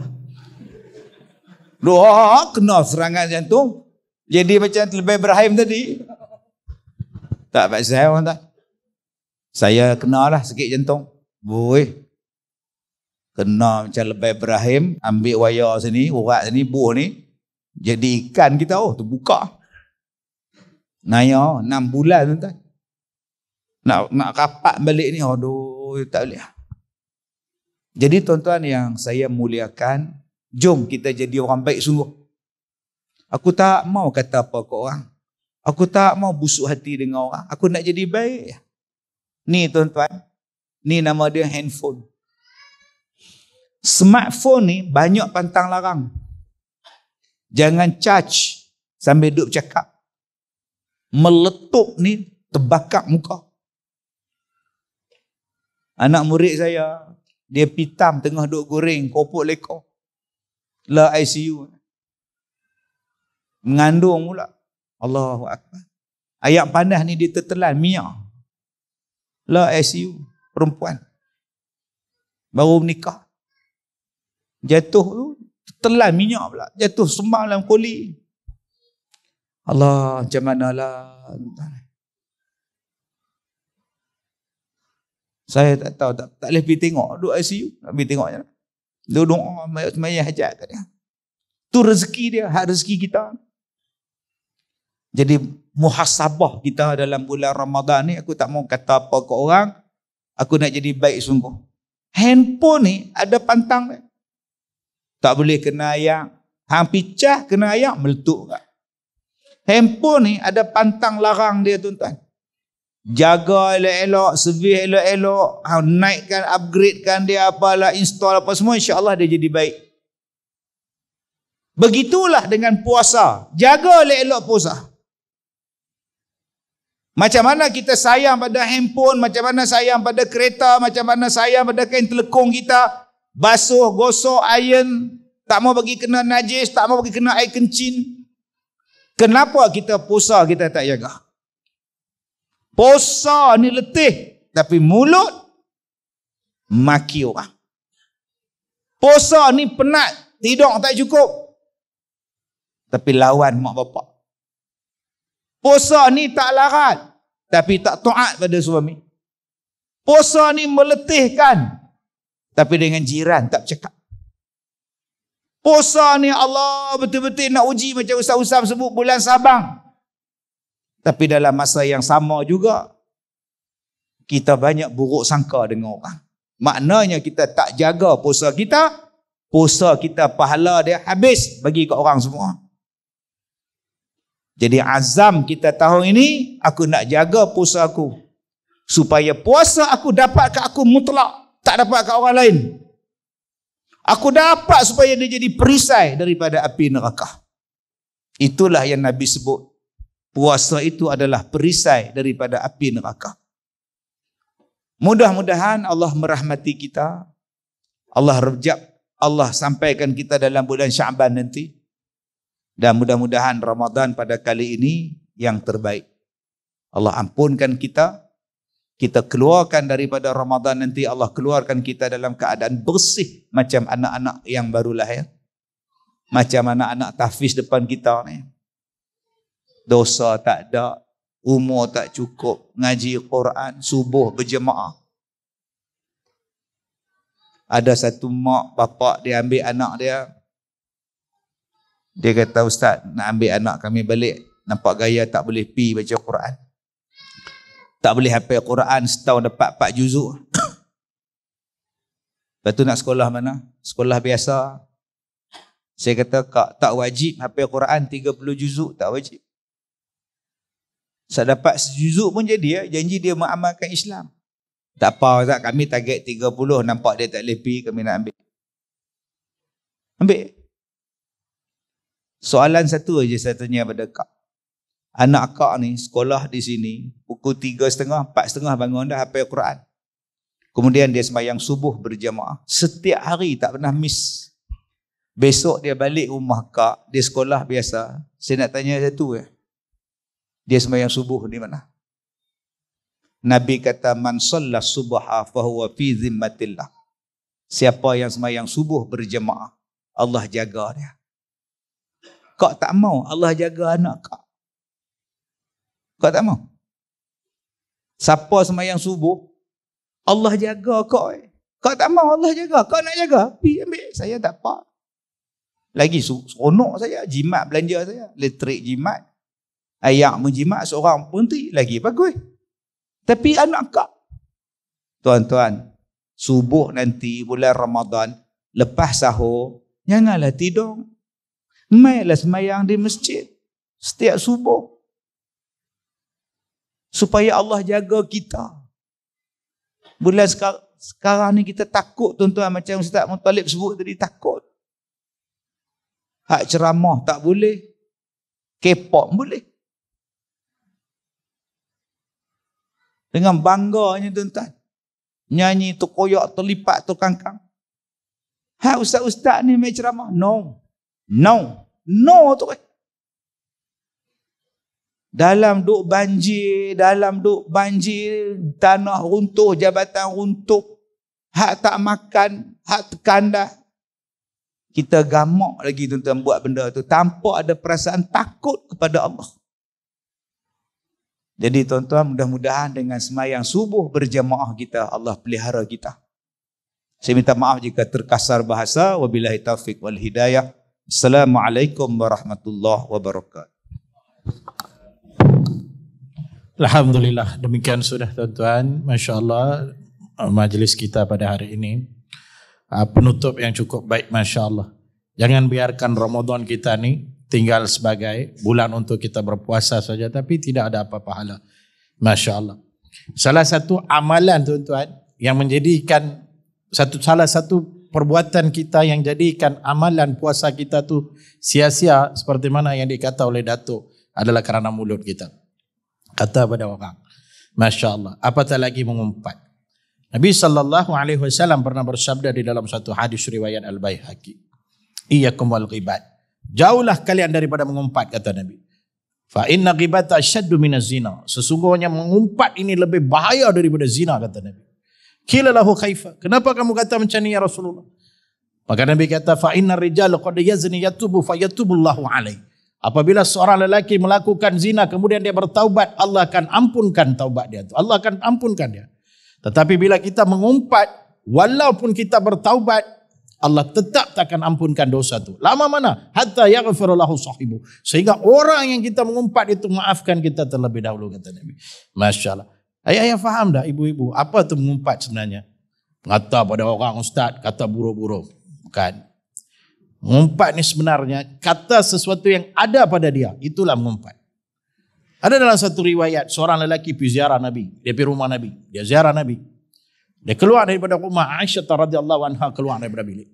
Doa kena serangan jantung. Jadi macam Lebay Ibrahim tadi. Tak pasal orang tak. Saya kenalah sakit jantung. Boy. Kena macam Lebay Ibrahim, ambil wayar sini, urat sini, buah ni. Jadi ikan kita, terbuka. Naya 6 bulan tuan. Nak rapat balik ni, aduh, tak boleh. Jadi tuan-tuan yang saya muliakan, jom kita jadi orang baik sungguh. Aku tak mau kata apa ke orang. Aku tak mau busuk hati dengan orang. Aku nak jadi baik. Ni tuan-tuan, ni nama dia handphone. Smartphone ni banyak pantang larang. Jangan charge sambil duduk cakap. Meletup ni terbakar muka. Anak murid saya, dia pitam tengah duduk goreng, kopok lekor. La ICU. Mengandung pula. Allahu Akbar. Ayat panas ni dia tertelan, minyak. La ICU. Perempuan. Baru menikah. Jatuh tu, tertelan minyak pula. Jatuh sembang dalam koli. Allah, macam manalah. Saya tak tahu, tak boleh pergi tengok. Duduk ICU, tak pergi tengok je. Dia doa, semayang hajat kat dia. Tu rezeki dia, hak rezeki kita. Jadi muhasabah kita dalam bulan Ramadan ni, aku tak mau kata apa ke orang, aku nak jadi baik sungguh. Handphone ni ada pantang dia. Tak boleh kena ayak. Hang picah kena ayak, meletup kat. Handphone ni ada pantang larang dia tuan-tuan. Jaga elok-elok, servis elok-elok, naikkan, upgradekan dia apalah, install apa semua, insya-Allah dia jadi baik. Begitulah dengan puasa. Jaga elok-elok puasa. Macam mana kita sayang pada handphone, macam mana sayang pada kereta, macam mana sayang pada kain telekung kita, basuh, gosok, iron, tak mau bagi kena najis, tak mau bagi kena air kencing. Kenapa kita puasa kita tak jaga? Puasa ni letih, tapi mulut maki orang. Puasa ni penat, tidur tak cukup, tapi lawan mak bapak. Puasa ni tak larat, tapi tak taat pada suami. Puasa ni meletihkan, tapi dengan jiran tak bercakap. Puasa ni Allah betul-betul nak uji macam Ustaz Usam sebut bulan Sabang. Tapi dalam masa yang sama juga, kita banyak buruk sangka dengan orang. Maknanya kita tak jaga puasa kita pahala dia habis bagi ke orang semua. Jadi azam kita tahun ini, aku nak jaga puasa aku. Supaya puasa aku dapat ke aku mutlak, tak dapat ke orang lain. Aku dapat supaya dia jadi perisai daripada api neraka. Itulah yang Nabi sebut. Puasa itu adalah perisai daripada api neraka. Mudah-mudahan Allah merahmati kita. Allah rejab, Allah sampaikan kita dalam bulan Sya'ban nanti. Dan mudah-mudahan Ramadan pada kali ini yang terbaik. Allah ampunkan kita. Kita keluarkan daripada Ramadan nanti, Allah keluarkan kita dalam keadaan bersih macam anak-anak yang baru lahir. Macam anak-anak tahfiz depan kita ni. Dosa tak ada, umur tak cukup, ngaji Quran, subuh berjemaah. Ada satu mak, bapak dia ambil anak dia. Dia kata, Ustaz, nak ambil anak kami balik. Nampak gaya tak boleh pi baca Quran. Tak boleh hafal Quran, setahun dapat 4 juzuk. Lepas tu nak sekolah mana? Sekolah biasa. Saya kata, Kak, tak wajib hafal Quran 30 juzuk, tak wajib. Saya dapat sejuzuk pun jadi ya, janji dia mengamalkan Islam. Tak apa, Ustaz, kami target 30, nampak dia tak boleh pi, kami nak ambil. Ambil. Soalan satu aja saya tanya pada Kak. Anak Kak ni sekolah di sini, pukul 3.30, 4.30 bangun dah hafal Quran. Kemudian dia sembahyang subuh berjamaah. Setiap hari tak pernah miss. Besok dia balik rumah Kak, dia sekolah biasa. Saya nak tanya satu ya. Dia sembahyang subuh di mana? Nabi kata, man shalla subha fahuwa fi zimmatillah. Siapa yang sembahyang subuh berjemaah, Allah jaga dia. Kak tak mau Allah jaga anak Kak. Kak tak mau. Siapa sembahyang subuh, Allah jaga Kak. Kak tak mau Allah jaga. Kak nak jaga, pergi ambil. Saya tak apa. Lagi seronok saya, jimat belanja saya. Elektrik jimat. Ayak menjimat seorang berhenti, lagi bagus. Tapi anak Kak, tuan-tuan, subuh nanti bulan Ramadan, lepas sahur, janganlah tidur. Mailah sembahyang di masjid setiap subuh. Supaya Allah jaga kita. Bulan sekarang ni kita takut, tuan-tuan, macam Ustaz Muttalib sebut tadi, takut. hak ceramah tak boleh, K-pop boleh. Dengan bangganya tuan-tuan. Nyanyi tu koyak, tu lipat, tu kangkang. Hak ustaz-ustaz ni main ceramah. No. Tu kan. Dalam duk banjir, tanah runtuh, jabatan runtuh, hak tak makan, hak terkandas. Kita gamak lagi tuan-tuan buat benda tu tanpa ada perasaan takut kepada Allah. Jadi tuan-tuan, mudah-mudahan dengan sembahyang subuh berjamaah kita, Allah pelihara kita. Saya minta maaf jika terkasar bahasa. Wabillahi taufiq wal hidayah. Assalamualaikum warahmatullahi wabarakatuh. Alhamdulillah, demikian sudah tuan-tuan. Masya Allah, majlis kita pada hari ini penutup yang cukup baik, Masya Allah. Jangan biarkan Ramadan kita ni tinggal sebagai bulan untuk kita berpuasa saja, tapi tidak ada apa pahala. Masya Allah. Salah satu amalan tuan-tuan yang menjadikan salah satu perbuatan kita yang jadikan amalan puasa kita tu sia-sia, seperti mana yang dikata oleh Datuk, adalah kerana mulut kita. Kata pada orang, Masya Allah, apatah lagi mengumpat. Nabi SAW pernah bersabda di dalam satu hadis riwayat Al-Baihaqi, iyyakum wal ghibat, jauhlah kalian daripada mengumpat, kata Nabi. Fa inna ghibata asyaddu minaz zina, sesungguhnya mengumpat ini lebih bahaya daripada zina, kata Nabi. Qila lahu kaifa, kenapa kamu kata macam ni ya Rasulullah? Maka Nabi kata, fa inna rijal qad yazni yatubu fa yatubullahu alaihi. Apabila seorang lelaki melakukan zina kemudian dia bertaubat, Allah akan ampunkan taubat dia. Allah akan ampunkan dia. Tetapi bila kita mengumpat, walaupun kita bertaubat, Allah tetap takkan ampunkan dosa itu. Lama mana? Hatta yaghfir lahu sahibu. Sehingga orang yang kita mengumpat itu maafkan kita terlebih dahulu, kata Nabi. Masya Allah. Ayah faham dah ibu-ibu, apa itu mengumpat sebenarnya? Kata pada orang ustaz, kata buru-buru. Bukan. Mengumpat ni sebenarnya kata sesuatu yang ada pada dia, itulah mengumpat. Ada dalam satu riwayat, seorang lelaki pergi ziarah Nabi, dia pergi rumah Nabi, dia ziarah Nabi. Dia keluar daripada rumah Aisyah radhiyallahu anha, keluar daripada bilik.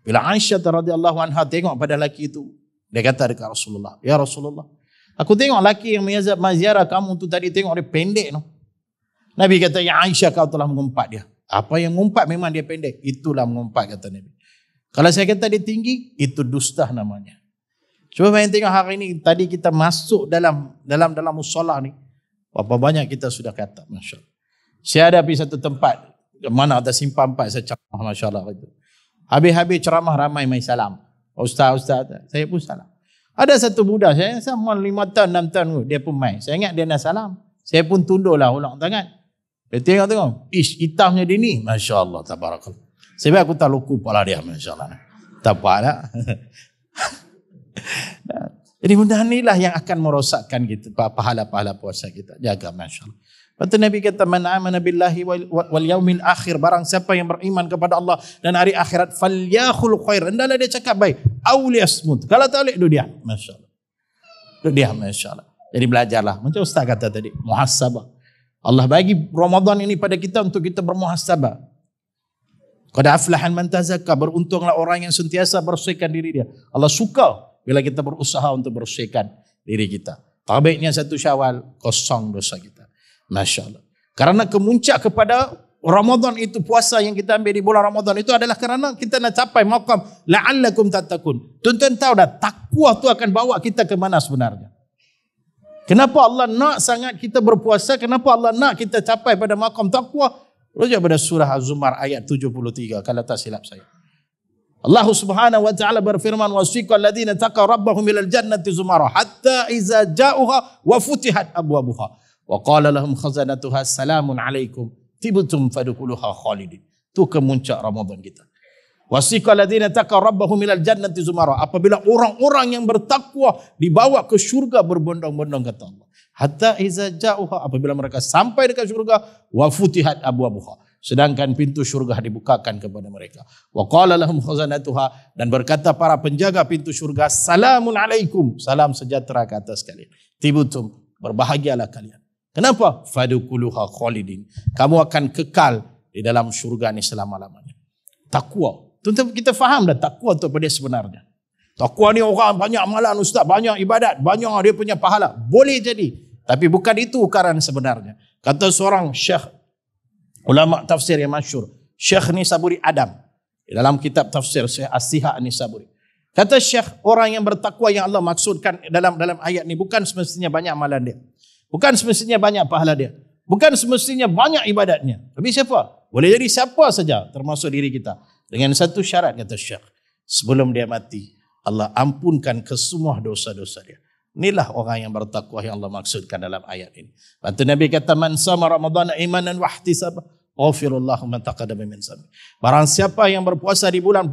Bila Aisyah radhiyallahu anha tengok pada lelaki itu, dia kata dekat Rasulullah, ya Rasulullah, aku tengok lelaki yang menziarah kamu tu tadi, tengok dia pendek no. Nabi kata, ya Aisyah, kau telah mengumpat dia. Apa yang mengumpat memang dia pendek, itulah mengumpat, kata Nabi. Kalau saya kata dia tinggi, itu dusta namanya. Cuba bayang tengok hari ini, tadi kita masuk dalam musolah ni, berapa banyak kita sudah kata, Masya Allah. Saya ada pergi satu tempat, mana ada simpang 4, saya ceramah, Masya Allah. Habis-habis ceramah, ramai main salam. Ustaz, saya pun salam. Ada satu budak, saya sama 5 tahun, 6 tahun, dia pun main. Saya ingat dia nak salam. Saya pun tunduklah ulang tangan. Dia tengok, hitamnya dia ni, Masya Allah, tabarakallah. Sebab aku tak luku pala dia, Masya Allah. Tak apa lah. Jadi mudah inilah yang akan merosakkan kita, pahala-pahala puasa kita. Jaga, Masya Allah. Lepas tu Nabi kata, man amana billahi wal yaumil akhir, barang siapa yang beriman kepada Allah dan hari akhirat, falyakhul khair, hendaklah dia cakap baik, aw liyasmut, kalau tak boleh, dia diam. Masya Allah. Dia diam, Masya Allah. Jadi belajarlah, macam Ustaz kata tadi, muhasabah. Allah bagi Ramadan ini pada kita untuk kita bermuhasabah. Qad aflahan man tazakka, beruntunglah orang yang sentiasa bersihkan diri dia. Allah suka bila kita berusaha untuk bersihkan diri kita. Tabaiknya 1 Syawal, kosong dosa kita. Masya Allah. Karena kemuncak kepada Ramadan itu, puasa yang kita ambil di bulan Ramadan itu adalah kerana kita nak capai maqam la'allakum tattaqun. Tuan-tuan tahu dah, takwa tu akan bawa kita ke mana sebenarnya? Kenapa Allah nak sangat kita berpuasa? Kenapa Allah nak kita capai pada maqam takwa? Rujuk pada surah Az-Zumar ayat 73 kalau tak silap saya. Allah Subhanahu wa taala berfirman, wasiqal ladzina taqaw rabbahum ilal jannati zumara hatta iza ja'uha wa futihat abwabuha wa qala lahum khazanatuha salamun alaikum tibtum fadkhuluha khalidin. Itu kemuncak Ramadan kita. Wasiqal ladzina taqaw rabbahum ilal jannati zumara, apabila orang-orang yang bertakwa dibawa ke syurga berbondong-bondong, kata Allah. Hatta iza ja'uha, apabila mereka sampai dekat syurga, wa futihat abwabuha, sedangkan pintu syurga dibukakan kepada mereka. Wa qala lahum khazanatuha, dan berkata para penjaga pintu syurga, salamun alaikum, salam sejahtera ke atas kalian. Tibtum, berbahagialah kalian. Kenapa? Fadkhuluha khalidin, kamu akan kekal di dalam syurga ni selama-lamanya. Takwa. Tentu kita faham dah takwa itu apa dia sebenarnya. Takwa ni orang banyak amalan ustaz, banyak ibadat, banyak dia punya pahala. Boleh jadi. Tapi bukan itu ukaran sebenarnya. Kata seorang syekh, ulama tafsir yang masyhur, Syekh Nisaburi Adam, dalam kitab tafsir Syekh As-Siha Nisaburi. Kata Syekh, orang yang bertakwa yang Allah maksudkan dalam ayat ni bukan semestinya banyak amalan dia. Bukan semestinya banyak pahala dia. Bukan semestinya banyak ibadatnya. Tapi siapa? Boleh jadi siapa saja termasuk diri kita. Dengan satu syarat kata Syekh. Sebelum dia mati, Allah ampunkan kesemua dosa-dosa dia. Inilah orang yang bertakwa yang Allah maksudkan dalam ayat ini. Lepas tu Nabi kata, man sama Ramadhan imanan wa ihtisaba, ghafirallahu man taqaddama min dhanbi. Barang siapa yang berpuasa di bulan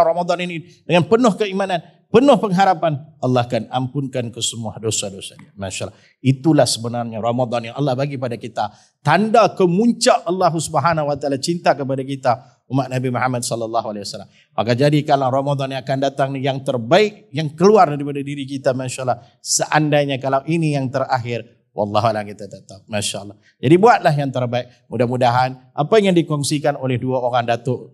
Ramadan ini dengan penuh keimanan, penuh pengharapan, Allah akan ampunkan kesemua dosa-dosanya. Masya-Allah. Itulah sebenarnya Ramadan yang Allah bagi pada kita. Tanda kemuncak Allah Subhanahu wa taala cinta kepada kita, umat Nabi Muhammad sallallahu alaihi wasallam. Maka jadi kalau Ramadan yang akan datang ni yang terbaik yang keluar daripada diri kita, masya-Allah. Seandainya kalau ini yang terakhir, wallahu a'lam, kita tak tahu. Masya-Allah. Jadi buatlah yang terbaik. Mudah-mudahan apa yang dikongsikan oleh dua orang datuk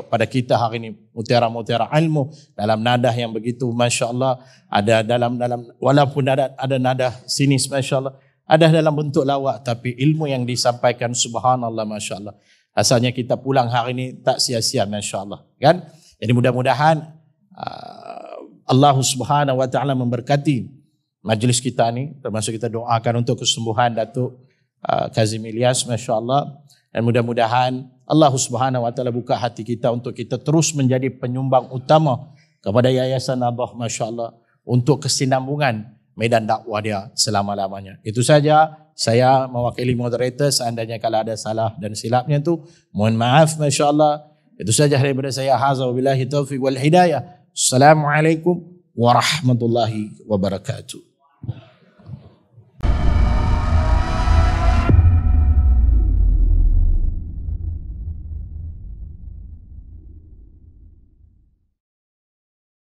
pada kita hari ini, mutiara-mutiara ilmu dalam nadah yang begitu, masya-Allah, ada dalam walaupun ada nada sinis, masya-Allah, ada dalam bentuk lawak, tapi ilmu yang disampaikan subhanallah, masya-Allah. Asalnya kita pulang hari ini tak sia-sia, masya-Allah, kan? Jadi mudah-mudahan Allah Subhanahu wa taala memberkati majlis kita ni, termasuk kita doakan untuk kesembuhan Datuk Kazim Ilyas, masya-Allah, dan mudah-mudahan Allah Subhanahu wa taala buka hati kita untuk kita terus menjadi penyumbang utama kepada Yayasan Nahdah, masya-Allah, untuk kesinambungan medan dakwah dia selama-lamanya. Itu saja. Saya mewakili moderator, seandainya kalau ada salah dan silapnya tu, mohon maaf, masya-Allah. Itu saja daripada saya. Hadza wabillahi taufiq wal hidayah. Assalamualaikum warahmatullahi wabarakatuh.